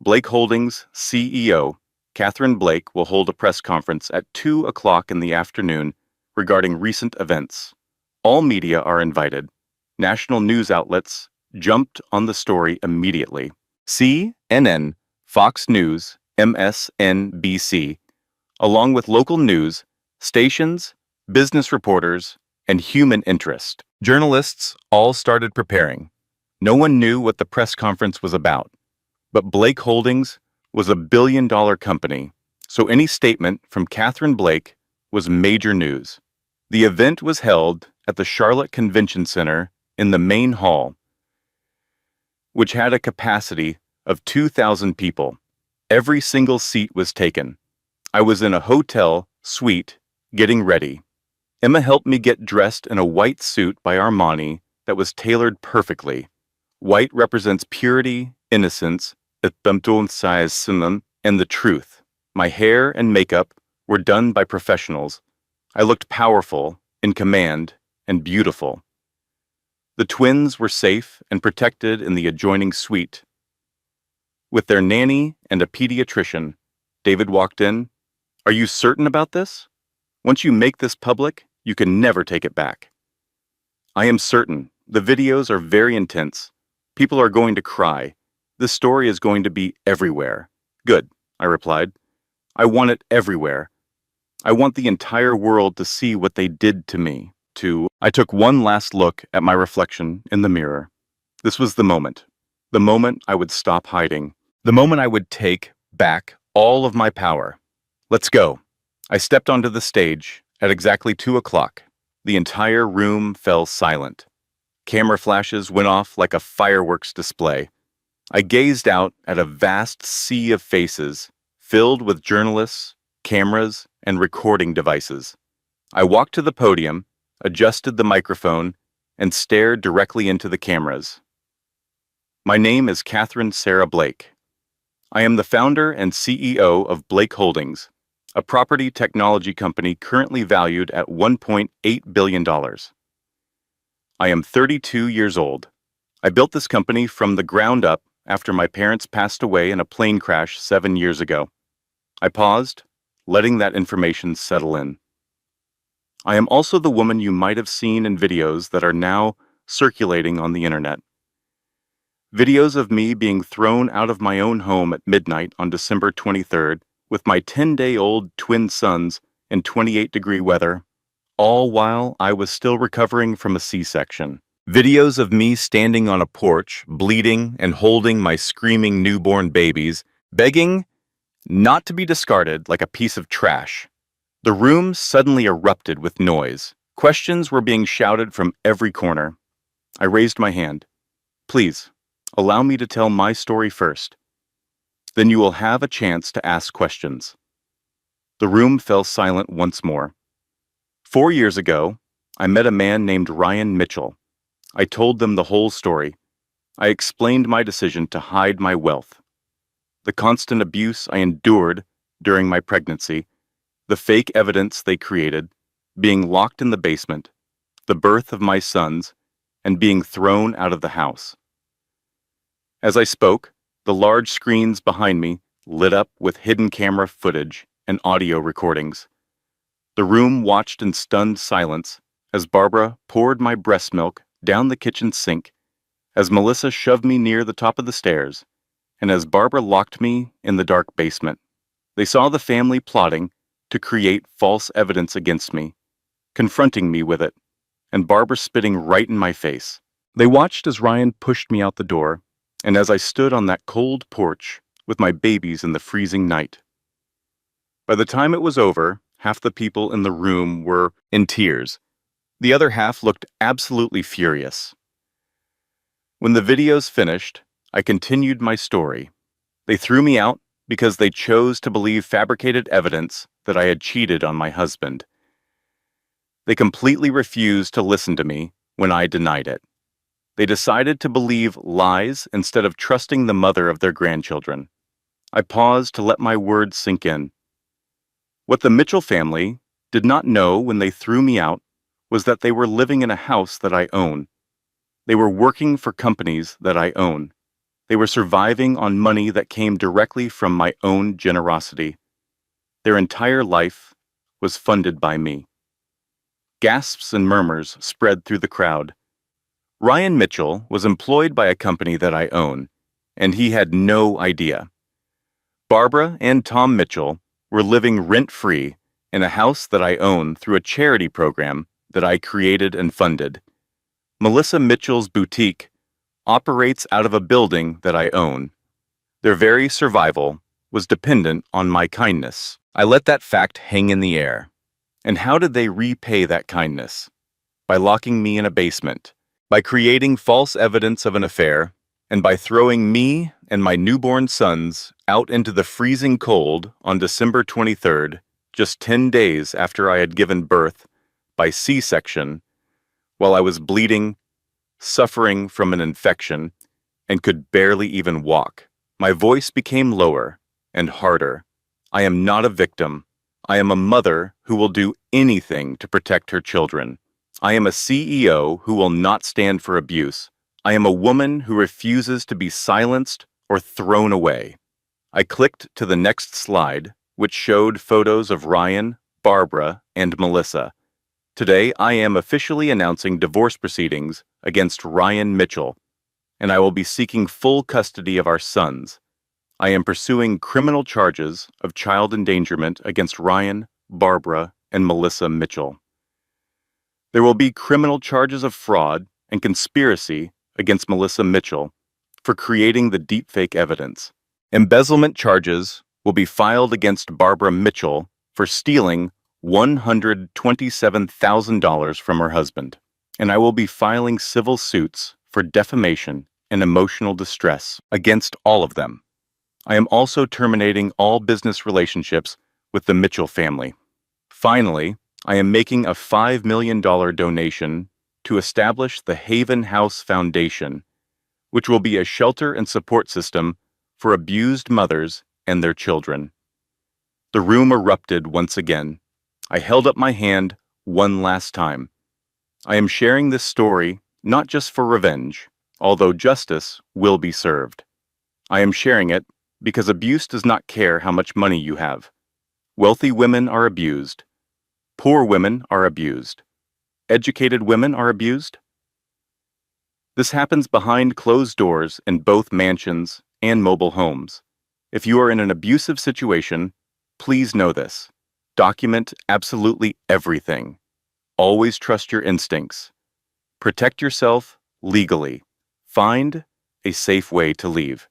Blake Holdings CEO, Catherine Blake, will hold a press conference at 2 o'clock in the afternoon regarding recent events. All media are invited. National news outlets jumped on the story immediately. CNN, Fox News, MSNBC, along with local news, stations, business reporters, and human interest. Journalists all started preparing. No one knew what the press conference was about. But Blake Holdings was a billion-dollar company, so any statement from Catherine Blake was major news. The event was held at the Charlotte Convention Center in the main hall, which had a capacity of 2,000 people. Every single seat was taken. I was in a hotel suite getting ready. Emma helped me get dressed in a white suit by Armani that was tailored perfectly. White represents purity, innocence, and the truth. My hair and makeup were done by professionals. I looked powerful, in command, and beautiful. The twins were safe and protected in the adjoining suite. With their nanny and a pediatrician, David walked in. Are you certain about this? Once you make this public, you can never take it back. I am certain. The videos are very intense. People are going to cry. This story is going to be everywhere. Good, I replied. I want it everywhere. I want the entire world to see what they did to me. I took one last look at my reflection in the mirror. This was the moment I would stop hiding, the moment I would take back all of my power. Let's go. I stepped onto the stage at exactly 2 o'clock. The entire room fell silent. Camera flashes went off like a fireworks display. I gazed out at a vast sea of faces, filled with journalists, cameras, and recording devices. I walked to the podium, adjusted the microphone, and stared directly into the cameras. My name is Catherine Sarah Blake. I am the founder and CEO of Blake Holdings, a property technology company currently valued at $1.8 billion. I am 32 years old. I built this company from the ground up after my parents passed away in a plane crash 7 years ago. I paused, letting that information settle in. I am also the woman you might have seen in videos that are now circulating on the internet. Videos of me being thrown out of my own home at midnight on December 23rd with my 10-day-old twin sons in 28-degree weather, all while I was still recovering from a C-section. Videos of me standing on a porch, bleeding and holding my screaming newborn babies, begging not to be discarded like a piece of trash. The room suddenly erupted with noise. Questions were being shouted from every corner. I raised my hand. Please, allow me to tell my story first. Then you will have a chance to ask questions. The room fell silent once more. 4 years ago, I met a man named Ryan Mitchell. I told them the whole story. I explained my decision to hide my wealth, the constant abuse I endured during my pregnancy, the fake evidence they created, being locked in the basement, the birth of my sons, and being thrown out of the house. As I spoke, the large screens behind me lit up with hidden camera footage and audio recordings. The room watched in stunned silence as Barbara poured my breast milk down the kitchen sink, as Melissa shoved me near the top of the stairs, and as Barbara locked me in the dark basement. They saw the family plotting to create false evidence against me, confronting me with it, and Barbara spitting right in my face. They watched as Ryan pushed me out the door, and as I stood on that cold porch with my babies in the freezing night. By the time it was over, half the people in the room were in tears. The other half looked absolutely furious. When the videos finished, I continued my story. They threw me out because they chose to believe fabricated evidence that I had cheated on my husband. They completely refused to listen to me when I denied it. They decided to believe lies instead of trusting the mother of their grandchildren. I paused to let my words sink in. What the Mitchell family did not know when they threw me out was that they were living in a house that I own. They were working for companies that I own. They were surviving on money that came directly from my own generosity. Their entire life was funded by me. Gasps and murmurs spread through the crowd. Ryan Mitchell was employed by a company that I own, and he had no idea. Barbara and Tom Mitchell were living rent-free in a house that I own through a charity program that I created and funded. Melissa Mitchell's boutique operates out of a building that I own. Their very survival was dependent on my kindness. I let that fact hang in the air. And how did they repay that kindness? By locking me in a basement, by creating false evidence of an affair, and by throwing me and my newborn sons out into the freezing cold on December 23rd, just 10 days after I had given birth, by C-section, while I was bleeding, suffering from an infection, and could barely even walk. My voice became lower and harder. I am not a victim. I am a mother who will do anything to protect her children. I am a CEO who will not stand for abuse. I am a woman who refuses to be silenced or thrown away. I clicked to the next slide, which showed photos of Ryan, Barbara, and Melissa. Today, I am officially announcing divorce proceedings against Ryan Mitchell, and I will be seeking full custody of our sons. I am pursuing criminal charges of child endangerment against Ryan, Barbara, and Melissa Mitchell. There will be criminal charges of fraud and conspiracy against Melissa Mitchell for creating the deepfake evidence. Embezzlement charges will be filed against Barbara Mitchell for stealing $127,000 from her husband, and I will be filing civil suits for defamation and emotional distress against all of them. I am also terminating all business relationships with the Mitchell family. Finally, I am making a $5 million donation to establish the Haven House Foundation, which will be a shelter and support system for abused mothers and their children. The room erupted once again. I held up my hand one last time. I am sharing this story not just for revenge, although justice will be served. I am sharing it because abuse does not care how much money you have. Wealthy women are abused. Poor women are abused. Educated women are abused. This happens behind closed doors in both mansions and mobile homes. If you are in an abusive situation, please know this. Document absolutely everything. Always trust your instincts. Protect yourself legally. Find a safe way to leave.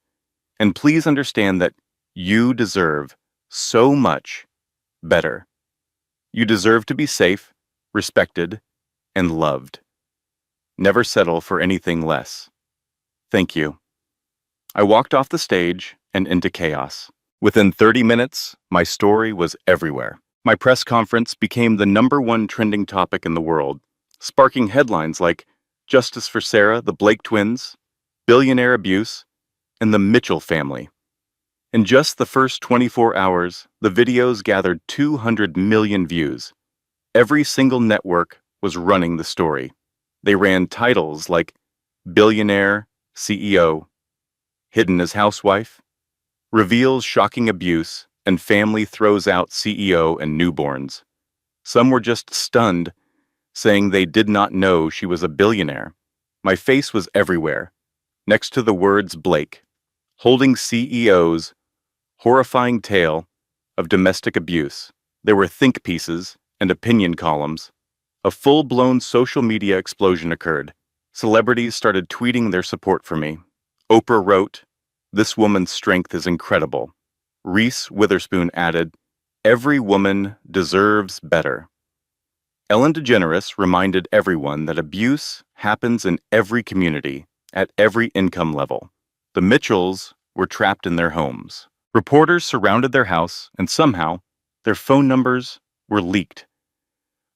And please understand that you deserve so much better. You deserve to be safe, respected, and loved. Never settle for anything less. Thank you. I walked off the stage and into chaos. Within 30 minutes, my story was everywhere. My press conference became the #1 trending topic in the world, sparking headlines like Justice for Sarah, the Blake twins, Billionaire abuse, and the Mitchell family. In just the first 24 hours, the videos gathered 200 million views. Every single network was running the story. They ran titles like Billionaire CEO, Hidden as Housewife, Reveals Shocking Abuse, and Family Throws Out CEO and Newborns. Some were just stunned, saying they did not know she was a billionaire. My face was everywhere, next to the words Blake, holding CEO's horrifying tale of domestic abuse. There were think pieces and opinion columns. A full-blown social media explosion occurred. Celebrities started tweeting their support for me. Oprah wrote, "This woman's strength is incredible." Reese Witherspoon added, "Every woman deserves better." Ellen DeGeneres reminded everyone that abuse happens in every community, at every income level. The Mitchells were trapped in their homes. Reporters surrounded their house, and somehow, their phone numbers were leaked.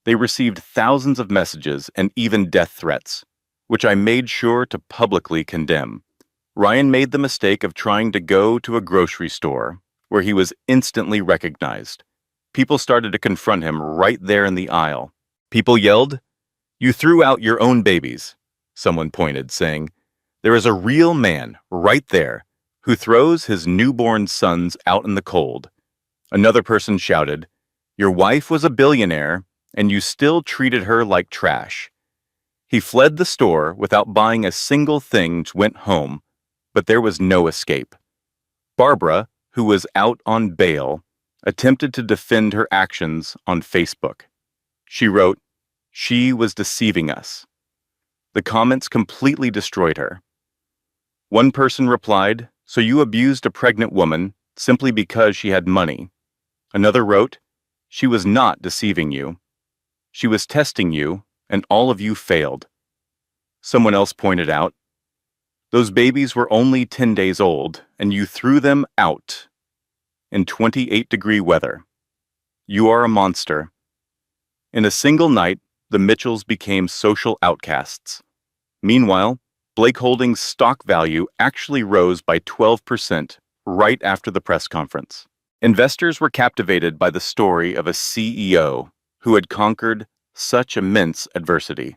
They received thousands of messages and even death threats, which I made sure to publicly condemn. Ryan made the mistake of trying to go to a grocery store, where he was instantly recognized. People started to confront him right there in the aisle. People yelled, "You threw out your own babies," someone pointed, saying, "There is a real man right there who throws his newborn sons out in the cold." Another person shouted, "Your wife was a billionaire, and you still treated her like trash." He fled the store without buying a single thing and went home, but there was no escape. Barbara, who was out on bail, attempted to defend her actions on Facebook. She wrote, "She was deceiving us." The comments completely destroyed her. One person replied, "So you abused a pregnant woman simply because she had money." Another wrote, "She was not deceiving you. She was testing you, and all of you failed." Someone else pointed out, "Those babies were only 10 days old, and you threw them out in 28-degree weather. You are a monster." In a single night, the Mitchells became social outcasts. Meanwhile, Blake Holdings' stock value actually rose by 12% right after the press conference. Investors were captivated by the story of a CEO who had conquered such immense adversity.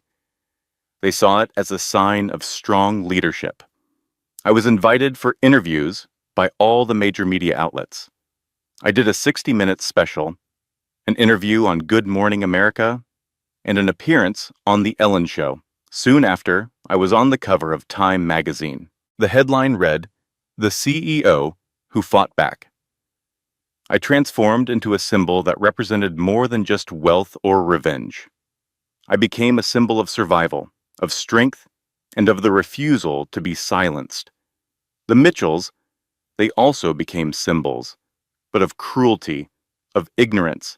They saw it as a sign of strong leadership. I was invited for interviews by all the major media outlets. I did a 60-minute special, an interview on Good Morning America, and an appearance on The Ellen Show. Soon after, I was on the cover of Time magazine. The headline read, "The CEO Who Fought Back." I transformed into a symbol that represented more than just wealth or revenge. I became a symbol of survival, of strength, and of the refusal to be silenced. The Mitchells, they also became symbols, but of cruelty, of ignorance,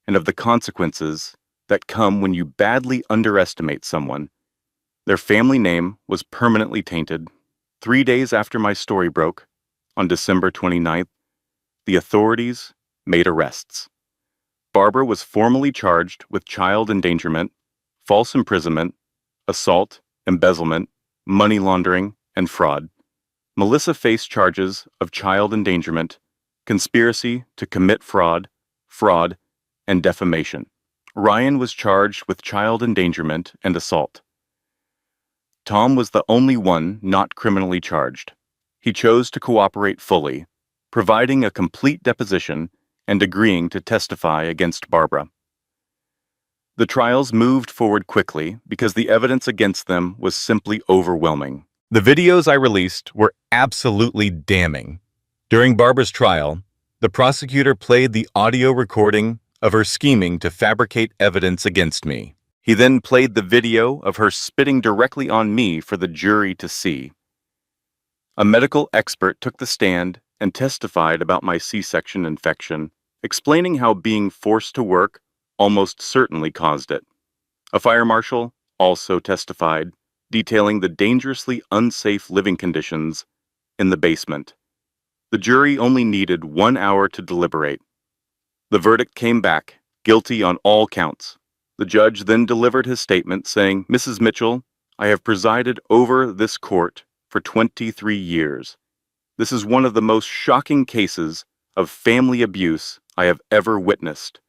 and of the consequences that come when you badly underestimate someone. Their family name was permanently tainted. 3 days after my story broke, on December 29th, the authorities made arrests. Barbara was formally charged with child endangerment, false imprisonment, assault, embezzlement, money laundering, and fraud. Melissa faced charges of child endangerment, conspiracy to commit fraud, and defamation. Ryan was charged with child endangerment and assault. Tom was the only one not criminally charged. He chose to cooperate fully, providing a complete deposition and agreeing to testify against Barbara. The trials moved forward quickly because the evidence against them was simply overwhelming. The videos I released were absolutely damning. During Barbara's trial, the prosecutor played the audio recording of her scheming to fabricate evidence against me. He then played the video of her spitting directly on me for the jury to see. A medical expert took the stand and testified about my C-section infection, explaining how being forced to work almost certainly caused it. A fire marshal also testified, detailing the dangerously unsafe living conditions in the basement. The jury only needed 1 hour to deliberate. The verdict came back, guilty on all counts. The judge then delivered his statement saying, "Mrs. Mitchell, I have presided over this court for 23 years. This is one of the most shocking cases of family abuse I have ever witnessed.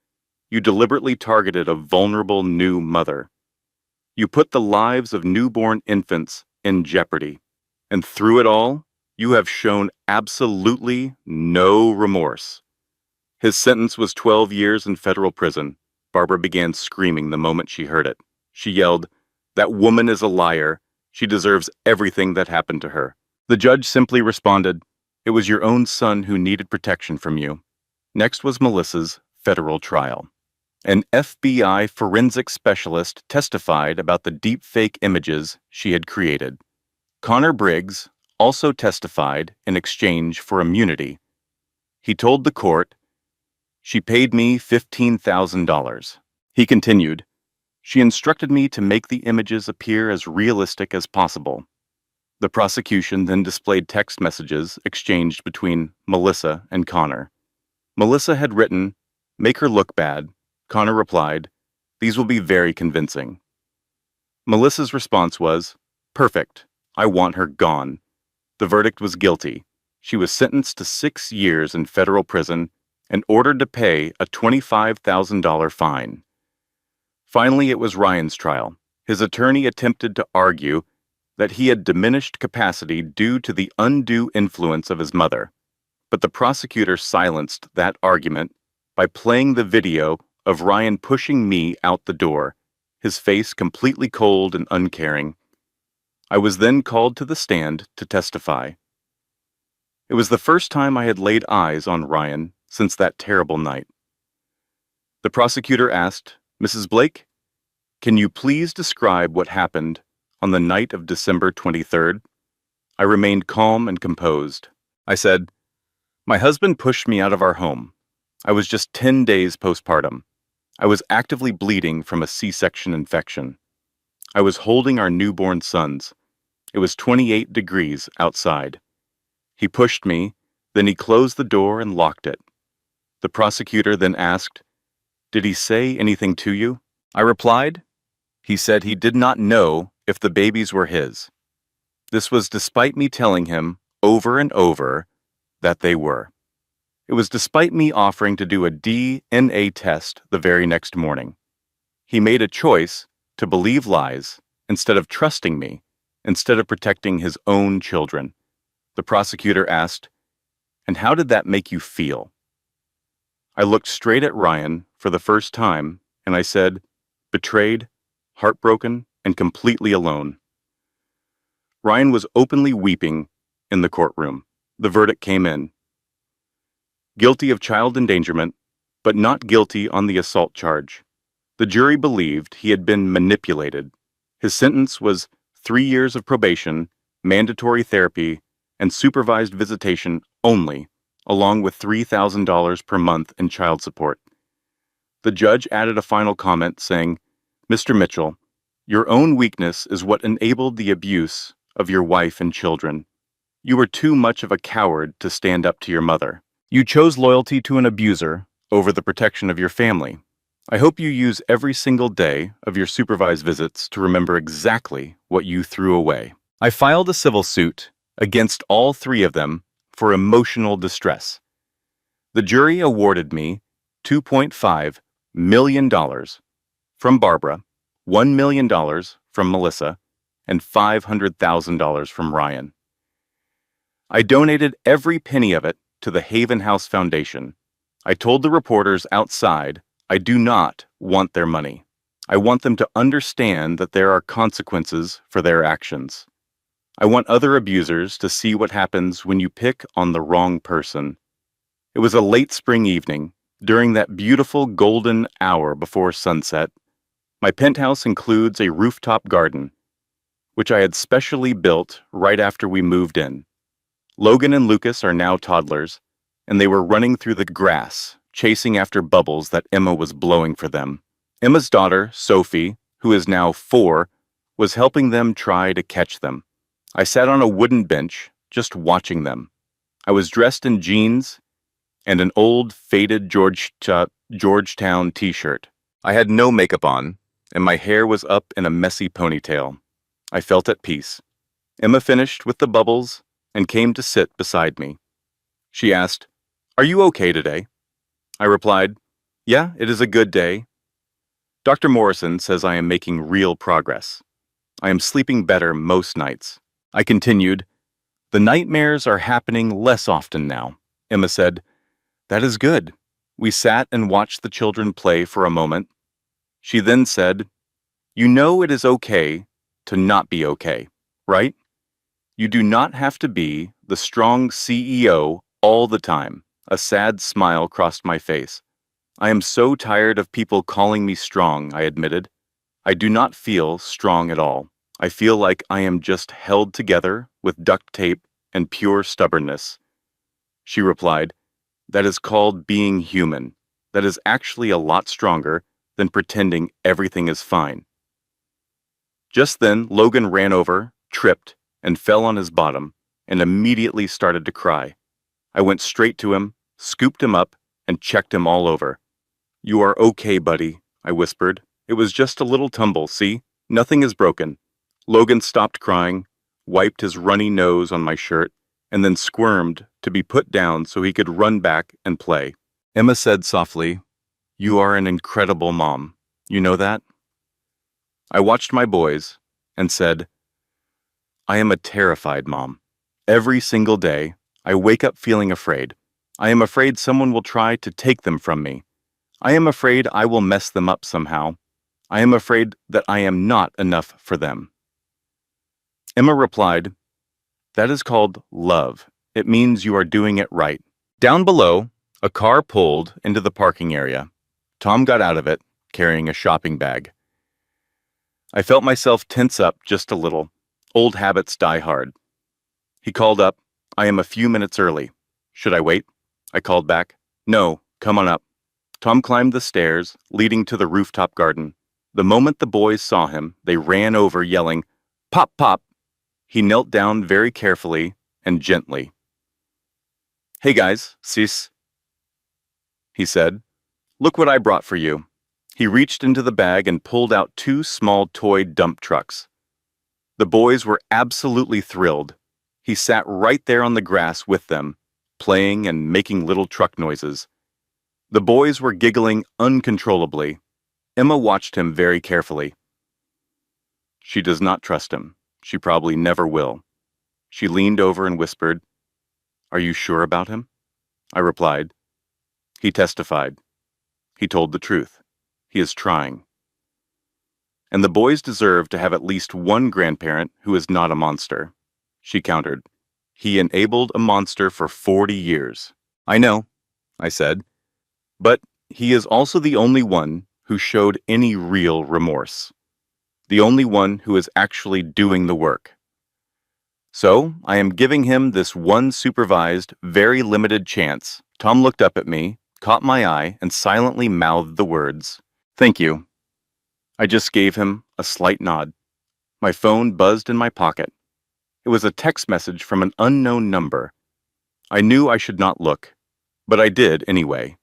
You deliberately targeted a vulnerable new mother. You put the lives of newborn infants in jeopardy. And through it all, you have shown absolutely no remorse." His sentence was 12 years in federal prison. Barbara began screaming the moment she heard it. She yelled, "That woman is a liar. She deserves everything that happened to her." The judge simply responded, "It was your own son who needed protection from you." Next was Melissa's federal trial. An FBI forensic specialist testified about the deepfake images she had created. Connor Briggs also testified in exchange for immunity. He told the court, "She paid me $15,000. He continued, "She instructed me to make the images appear as realistic as possible." The prosecution then displayed text messages exchanged between Melissa and Connor. Melissa had written, "Make her look bad." Connor replied, "These will be very convincing." Melissa's response was, "Perfect. I want her gone." The verdict was guilty. She was sentenced to 6 years in federal prison and ordered to pay a $25,000 fine. Finally, it was Ryan's trial. His attorney attempted to argue that he had diminished capacity due to the undue influence of his mother, but the prosecutor silenced that argument by playing the video of Ryan pushing me out the door, his face completely cold and uncaring. I was then called to the stand to testify. It was the first time I had laid eyes on Ryan since that terrible night. The prosecutor asked, "Mrs. Blake, can you please describe what happened on the night of December 23rd? I remained calm and composed. I said, "My husband pushed me out of our home. I was just 10 days postpartum. I was actively bleeding from a C-section infection. I was holding our newborn sons. It was 28 degrees outside. He pushed me, then he closed the door and locked it." The prosecutor then asked, "Did he say anything to you?" I replied, "He said he did not know if the babies were his." This was despite me telling him over and over that they were. It was despite me offering to do a DNA test the very next morning. He made a choice to believe lies instead of trusting me, instead of protecting his own children. The prosecutor asked, "And how did that make you feel?" I looked straight at Ryan for the first time, and I said, "Betrayed, heartbroken, and completely alone." Ryan was openly weeping in the courtroom. The verdict came in. Guilty of child endangerment, but not guilty on the assault charge. The jury believed he had been manipulated. His sentence was 3 years of probation, mandatory therapy, and supervised visitation only, along with $3,000 per month in child support. The judge added a final comment saying, "Mr. Mitchell, your own weakness is what enabled the abuse of your wife and children. You were too much of a coward to stand up to your mother. You chose loyalty to an abuser over the protection of your family. I hope you use every single day of your supervised visits to remember exactly what you threw away." I filed a civil suit against all 3 of them for emotional distress. The jury awarded me $2.5 million from Barbara, $1 million from Melissa, and $500,000 from Ryan. I donated every penny of it to the Haven House Foundation. I told the reporters outside I do not want their money. I want them to understand that there are consequences for their actions. I want other abusers to see what happens when you pick on the wrong person. It was a late spring evening, during that beautiful golden hour before sunset. My penthouse includes a rooftop garden, which I had specially built right after we moved in. Logan and Lucas are now toddlers, and they were running through the grass, chasing after bubbles that Emma was blowing for them. Emma's daughter, Sophie, who is now 4, was helping them try to catch them. I sat on a wooden bench, just watching them. I was dressed in jeans and an old, faded Georgetown t-shirt. I had no makeup on, and my hair was up in a messy ponytail. I felt at peace. Emma finished with the bubbles and came to sit beside me. She asked, "Are you okay today?" I replied, "Yeah, it is a good day." Dr. Morrison says I am making real progress. I am sleeping better most nights. I continued, "The nightmares are happening less often now." Emma said, "That is good." We sat and watched the children play for a moment. She then said, "You know it is okay to not be okay, right? You do not have to be the strong CEO all the time." A sad smile crossed my face. "I am so tired of people calling me strong," I admitted. "I do not feel strong at all. I feel like I am just held together with duct tape and pure stubbornness." She replied, "That is called being human. That is actually a lot stronger than pretending everything is fine." Just then, Logan ran over, tripped, and fell on his bottom, and immediately started to cry. I went straight to him, scooped him up, and checked him all over. "You are okay, buddy," I whispered. "It was just a little tumble, see? Nothing is broken." Logan stopped crying, wiped his runny nose on my shirt, and then squirmed to be put down so he could run back and play. Emma said softly, "You are an incredible mom. You know that?" I watched my boys and said, "I am a terrified mom. Every single day, I wake up feeling afraid. I am afraid someone will try to take them from me. I am afraid I will mess them up somehow. I am afraid that I am not enough for them." Emma replied, "That is called love. It means you are doing it right." Down below, a car pulled into the parking area. Tom got out of it, carrying a shopping bag. I felt myself tense up just a little. Old habits die hard. He called up, "I am a few minutes early. Should I wait?" I called back, "No, come on up." Tom climbed the stairs, leading to the rooftop garden. The moment the boys saw him, they ran over, yelling, "Pop, pop!" He knelt down very carefully and gently. "Hey guys, sis," he said. "Look what I brought for you." He reached into the bag and pulled out 2 small toy dump trucks. The boys were absolutely thrilled. He sat right there on the grass with them, playing and making little truck noises. The boys were giggling uncontrollably. Emma watched him very carefully. She does not trust him. She probably never will. She leaned over and whispered, "Are you sure about him?" I replied. He testified. He told the truth. He is trying. And the boys deserve to have at least one grandparent who is not a monster. She countered. He enabled a monster for 40 years. "I know," I said. "But he is also the only one who showed any real remorse. The only one who is actually doing the work. So I am giving him this one supervised, very limited chance." Tom looked up at me, caught my eye, and silently mouthed the words, "Thank you." I just gave him a slight nod. My phone buzzed in my pocket. It was a text message from an unknown number. I knew I should not look, but I did anyway.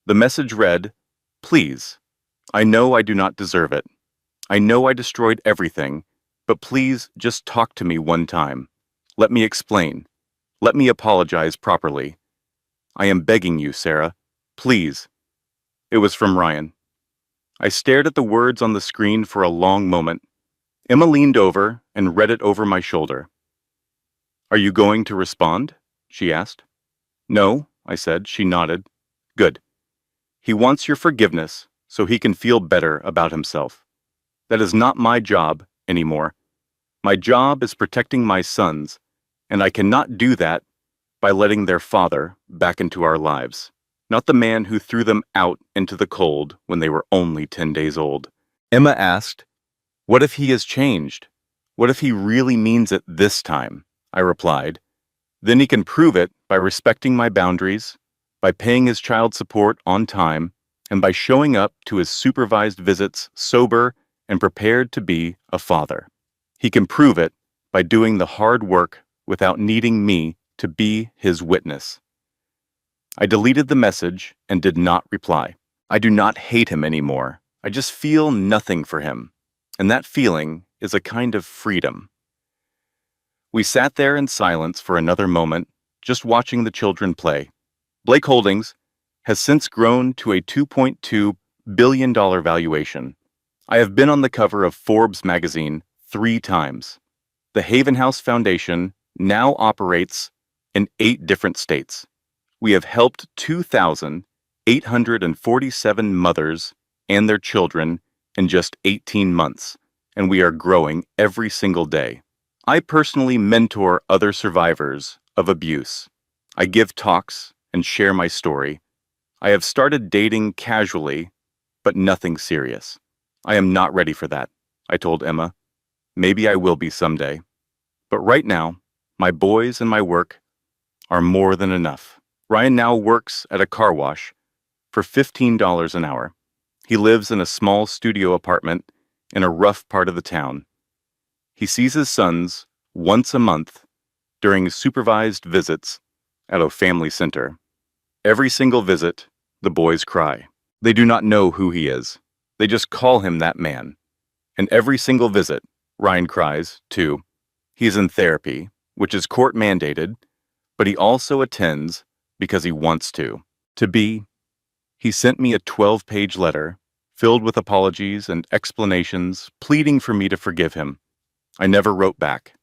The message read, "Please, I know I do not deserve it. I know I destroyed everything, but please just talk to me one time. Let me explain. Let me apologize properly. I am begging you, Sarah. Please." It was from Ryan. I stared at the words on the screen for a long moment. Emma leaned over and read it over my shoulder. "Are you going to respond?" she asked. "No," I said. She nodded. "Good. He wants your forgiveness so he can feel better about himself. That is not my job anymore. My job is protecting my sons, and I cannot do that by letting their father back into our lives. Not the man who threw them out into the cold when they were only 10 days old." Emma asked, "What if he has changed? What if he really means it this time?" I replied, Then he can prove it by respecting my boundaries, by paying his child support on time, and by showing up to his supervised visits sober and prepared to be a father. He can prove it by doing the hard work without needing me to be his witness. I deleted the message and did not reply. I do not hate him anymore. I just feel nothing for him. And that feeling is a kind of freedom. We sat there in silence for another moment, just watching the children play. Blake Holdings has since grown to a $2.2 billion valuation. I have been on the cover of Forbes magazine 3 times. The Haven House Foundation now operates in 8 different states. We have helped 2,847 mothers and their children in just 18 months, and we are growing every single day. I personally mentor other survivors of abuse. I give talks and share my story. I have started dating casually, but nothing serious. I am not ready for that, I told Emma. Maybe I will be someday. But right now, my boys and my work are more than enough. Ryan now works at a car wash for $15 an hour. He lives in a small studio apartment in a rough part of the town. He sees his sons once a month during supervised visits at a family center. Every single visit, the boys cry. They do not know who he is. They just call him that man. And every single visit, Ryan cries, too. He is in therapy, which is court mandated, but he also attends because he wants to. He sent me a 12-page letter filled with apologies and explanations, pleading for me to forgive him. I never wrote back.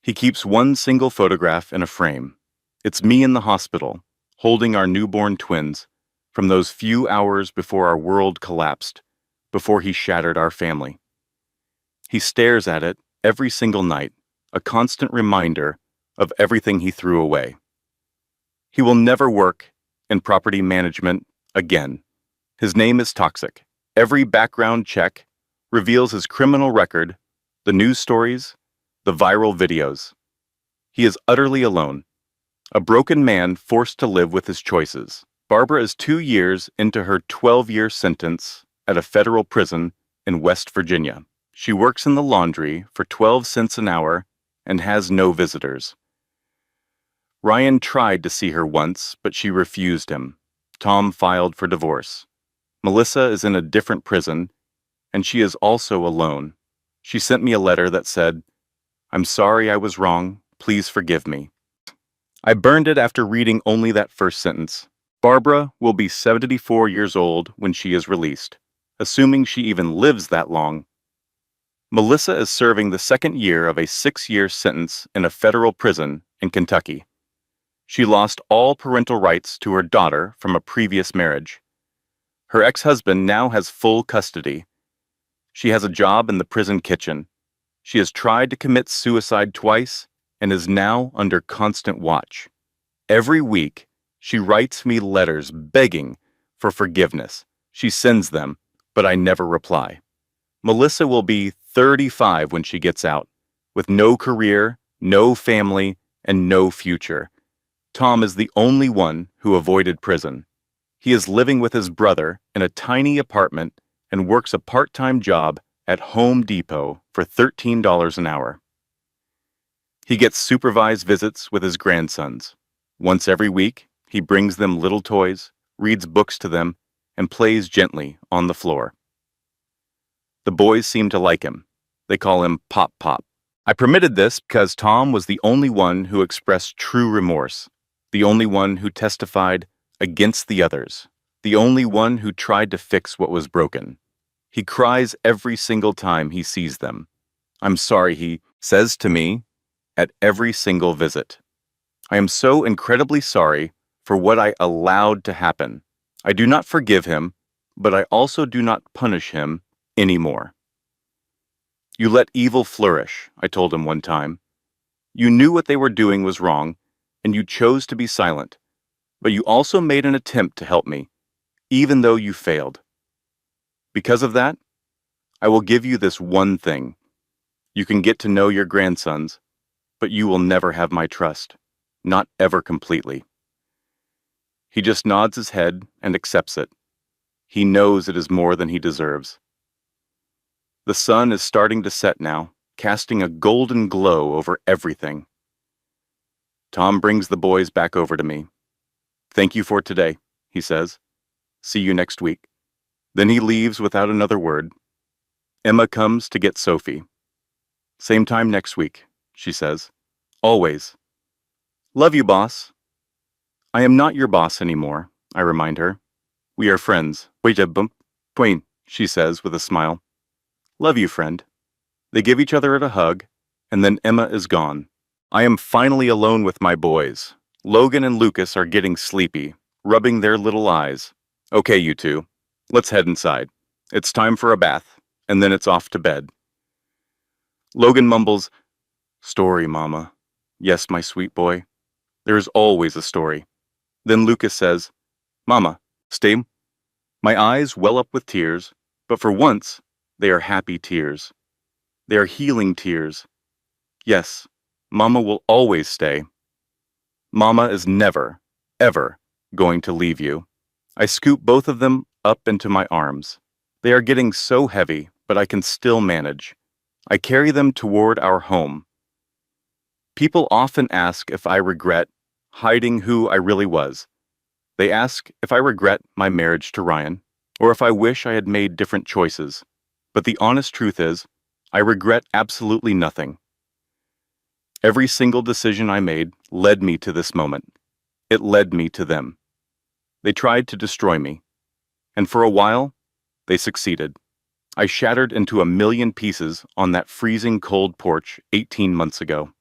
He keeps one single photograph in a frame. It's me in the hospital, holding our newborn twins from those few hours before our world collapsed, before he shattered our family. He stares at it every single night, a constant reminder of everything he threw away. He will never work in property management again. His name is toxic. Every background check reveals his criminal record, the news stories, the viral videos. He is utterly alone, a broken man forced to live with his choices. Barbara is 2 years into her 12-year sentence at a federal prison in West Virginia. She works in the laundry for 12 cents an hour and has no visitors. Ryan tried to see her once, but she refused him. Tom filed for divorce. Melissa is in a different prison, and she is also alone. She sent me a letter that said, "I'm sorry I was wrong. Please forgive me." I burned it after reading only that first sentence. Barbara will be 74 years old when she is released, assuming she even lives that long. Melissa is serving the second year of a 6-year sentence in a federal prison in Kentucky. She lost all parental rights to her daughter from a previous marriage. Her ex-husband now has full custody. She has a job in the prison kitchen. She has tried to commit suicide twice and is now under constant watch. Every week, she writes me letters begging for forgiveness. She sends them, but I never reply. Melissa will be 35 when she gets out, with no career, no family, and no future. Tom is the only one who avoided prison. He is living with his brother in a tiny apartment and works a part-time job at Home Depot for $13 an hour. He gets supervised visits with his grandsons. Once every week, he brings them little toys, reads books to them, and plays gently on the floor. The boys seem to like him. They call him Pop Pop. I permitted this because Tom was the only one who expressed true remorse, the only one who testified against the others, the only one who tried to fix what was broken. He cries every single time he sees them. "I'm sorry," he says to me at every single visit. I am so incredibly sorry for what I allowed to happen. I do not forgive him, but I also do not punish him anymore. "You let evil flourish," I told him one time. "You knew what they were doing was wrong, and you chose to be silent. But you also made an attempt to help me, even though you failed. Because of that, I will give you this one thing. You can get to know your grandsons, but you will never have my trust. not ever completely. He just nods his head and accepts it. He knows it is more than he deserves. The sun is starting to set now, casting a golden glow over everything. Tom brings the boys back over to me. "Thank you for today," he says. "See you next week." Then he leaves without another word. Emma comes to get Sophie. "Same time next week," she says. "Always." "Love you, boss." "I am not your boss anymore," I remind her. "We are friends." "Twain," she says with a smile. "Love you, friend." They give each other a hug, and then Emma is gone. I am finally alone with my boys. Logan and Lucas are getting sleepy, rubbing their little eyes. "Okay, you two, let's head inside. It's time for a bath, and then it's off to bed." Logan mumbles, "Story, Mama." "Yes, my sweet boy. There is always a story." Then Lucas says, "Mama, stay." My eyes well up with tears, but for once, they are happy tears. They are healing tears. Yes, Mama will always stay. Mama is never, ever going to leave you. I scoop both of them up into my arms. They are getting so heavy, but I can still manage. I carry them toward our home. People often ask if I regret hiding who I really was. They ask if I regret my marriage to Ryan, or if I wish I had made different choices. But the honest truth is, I regret absolutely nothing. Every single decision I made led me to this moment. It led me to them. They tried to destroy me. And for a while, they succeeded. I shattered into a million pieces on that freezing cold porch 18 months ago.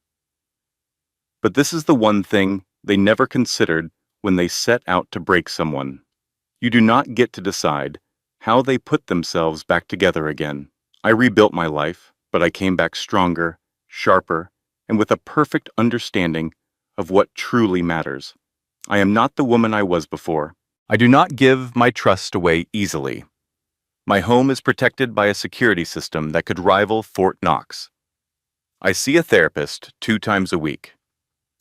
But this is the one thing they never considered when they set out to break someone. You do not get to decide how they put themselves back together again. I rebuilt my life, but I came back stronger, sharper, and with a perfect understanding of what truly matters. I am not the woman I was before. I do not give my trust away easily. My home is protected by a security system that could rival Fort Knox. I see a therapist 2 times a week.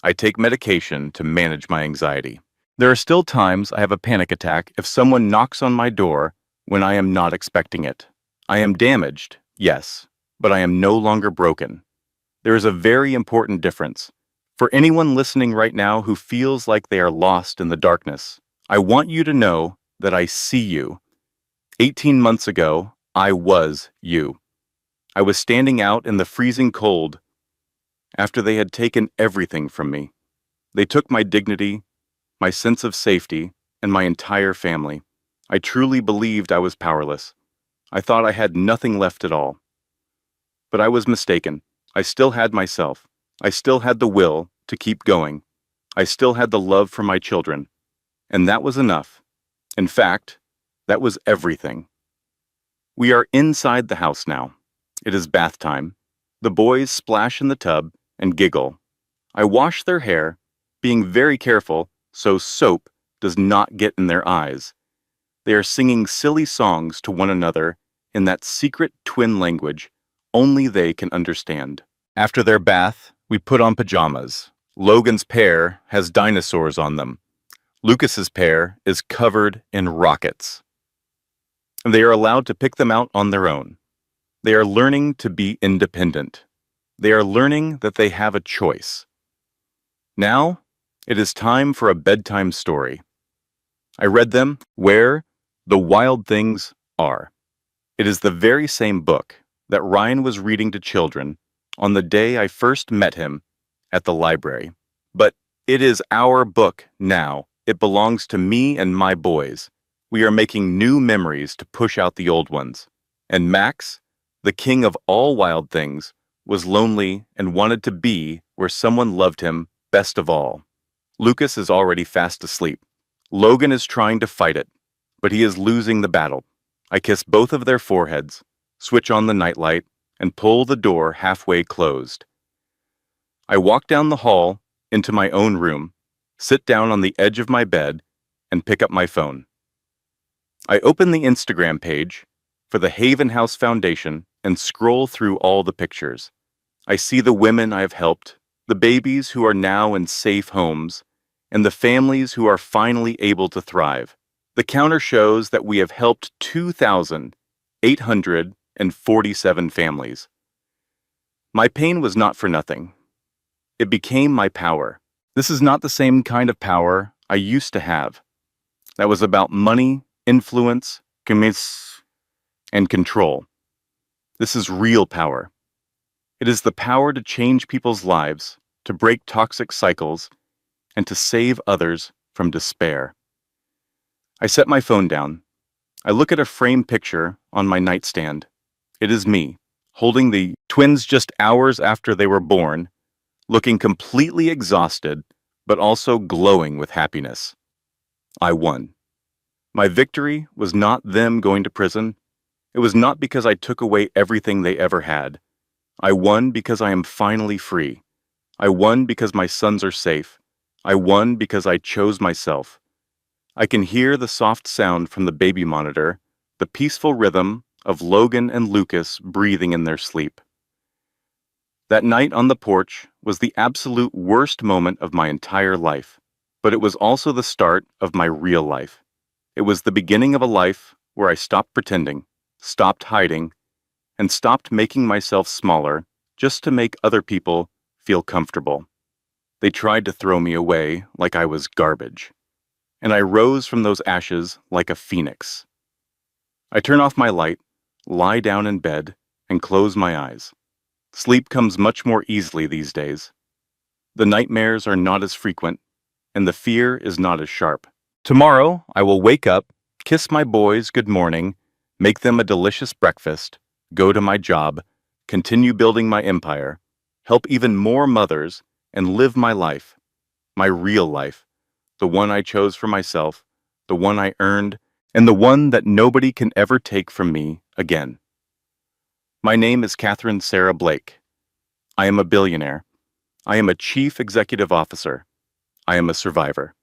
I take medication to manage my anxiety. There are still times I have a panic attack if someone knocks on my door when I am not expecting it. I am damaged, yes, but I am no longer broken. There is a very important difference. For anyone listening right now who feels like they are lost in the darkness, I want you to know that I see you. 18 months ago, I was you. I was standing out in the freezing cold after they had taken everything from me. They took my dignity, my sense of safety, and my entire family. I truly believed I was powerless. I thought I had nothing left at all. But I was mistaken. I still had myself. I still had the will to keep going. I still had the love for my children. And that was enough. In fact, that was everything. We are inside the house now. It is bath time. The boys splash in the tub and giggle. I wash their hair, being very careful so soap does not get in their eyes. They are singing silly songs to one another in that secret twin language only they can understand. After their bath, we put on pajamas. Logan's pair has dinosaurs on them. Lucas's pair is covered in rockets. They are allowed to pick them out on their own. They are learning to be independent. They are learning that they have a choice. Now, it is time for a bedtime story. I read them Where the Wild Things Are. It is the very same book that Ryan was reading to children on the day I first met him at the library. But it is our book now. It belongs to me and my boys. We are making new memories to push out the old ones. And Max, the king of all wild things, was lonely and wanted to be where someone loved him best of all. Lucas is already fast asleep. Logan is trying to fight it, but he is losing the battle. I kiss both of their foreheads, switch on the nightlight, and pull the door halfway closed. I walk down the hall into my own room, sit down on the edge of my bed, and pick up my phone. I open the Instagram page for the Haven House Foundation and scroll through all the pictures. I see the women I have helped, the babies who are now in safe homes, and the families who are finally able to thrive. The counter shows that we have helped 2,847 families. My pain was not for nothing. It became my power. This is not the same kind of power I used to have. That was about money, influence, and control. This is real power. It is the power to change people's lives, to break toxic cycles, and to save others from despair. I set my phone down. I look at a framed picture on my nightstand. It is me, holding the twins just hours after they were born, looking completely exhausted, but also glowing with happiness. I won. My victory was not them going to prison. It was not because I took away everything they ever had. I won because I am finally free. I won because my sons are safe. I won because I chose myself. I can hear the soft sound from the baby monitor, the peaceful rhythm of Logan and Lucas breathing in their sleep. That night on the porch was the absolute worst moment of my entire life, but it was also the start of my real life. It was the beginning of a life where I stopped pretending, stopped hiding, and stopped making myself smaller just to make other people feel comfortable. They tried to throw me away like I was garbage, and I rose from those ashes like a phoenix. I turn off my light, lie down in bed, and close my eyes. Sleep comes much more easily these days. The nightmares are not as frequent, and the fear is not as sharp. Tomorrow, I will wake up, kiss my boys good morning, make them a delicious breakfast, go to my job, continue building my empire, help even more mothers, and live my life, my real life, the one I chose for myself, the one I earned, and the one that nobody can ever take from me again. My name is Catherine Sarah Blake. I am a billionaire. I am a chief executive officer. I am a survivor.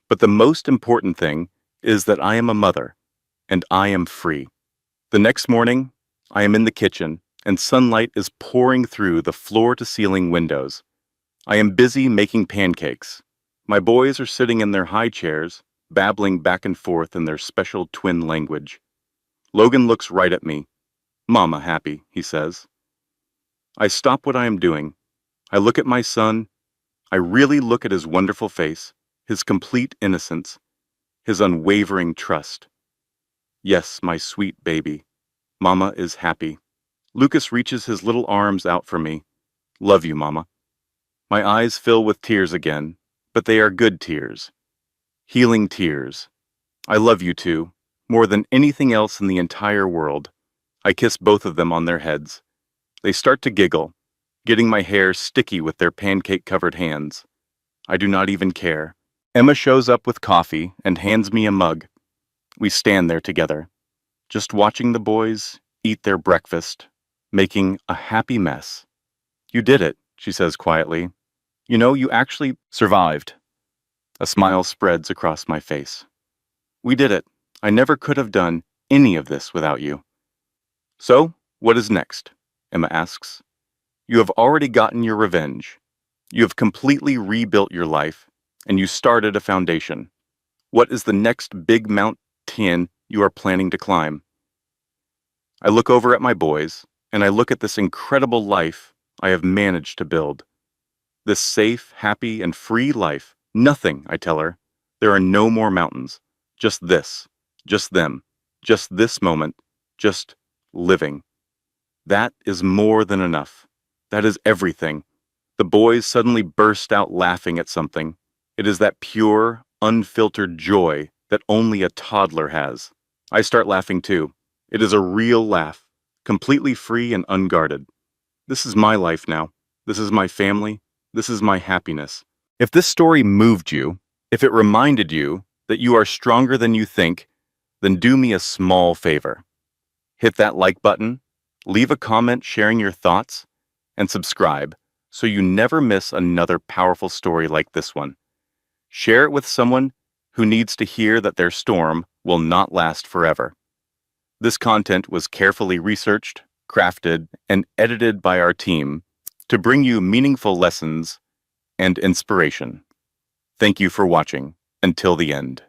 But the most important thing is that I am a mother, and I am free. The next morning, I am in the kitchen, and sunlight is pouring through the floor-to-ceiling windows. I am busy making pancakes. My boys are sitting in their high chairs, babbling back and forth in their special twin language. Logan looks right at me. "Mama happy," he says. I stop what I am doing. I look at my son. I really look at his wonderful face, his complete innocence, his unwavering trust. Yes, my sweet baby. Mama is happy. Lucas reaches his little arms out for me. Love you, Mama. My eyes fill with tears again, but they are good tears. Healing tears. I love you too, more than anything else in the entire world. I kiss both of them on their heads. They start to giggle, getting my hair sticky with their pancake-covered hands. I do not even care. Emma shows up with coffee and hands me a mug. We stand there together, just watching the boys eat their breakfast, making a happy mess. "You did it," she says quietly. "You know, you actually survived." A smile spreads across my face. "We did it. I never could have done any of this without you." "So, what is next?" Emma asks. "You have already gotten your revenge. You have completely rebuilt your life, and you started a foundation. What is the next big mountain you are planning to climb?" I look over at my boys, and I look at this incredible life I have managed to build. This safe, happy, and free life. Nothing, I tell her. There are no more mountains. Just this. Just them. Just this moment. Just living. That is more than enough. That is everything. The boys suddenly burst out laughing at something. It is that pure, unfiltered joy that only a toddler has. I start laughing too. It is a real laugh, completely free and unguarded. This is my life now. This is my family. This is my happiness. If this story moved you, if it reminded you that you are stronger than you think, then do me a small favor. Hit that like button, leave a comment sharing your thoughts, and subscribe so you never miss another powerful story like this one. Share it with someone who needs to hear that their storm will not last forever. This content was carefully researched, crafted, and edited by our team to bring you meaningful lessons and inspiration. Thank you for watching until the end.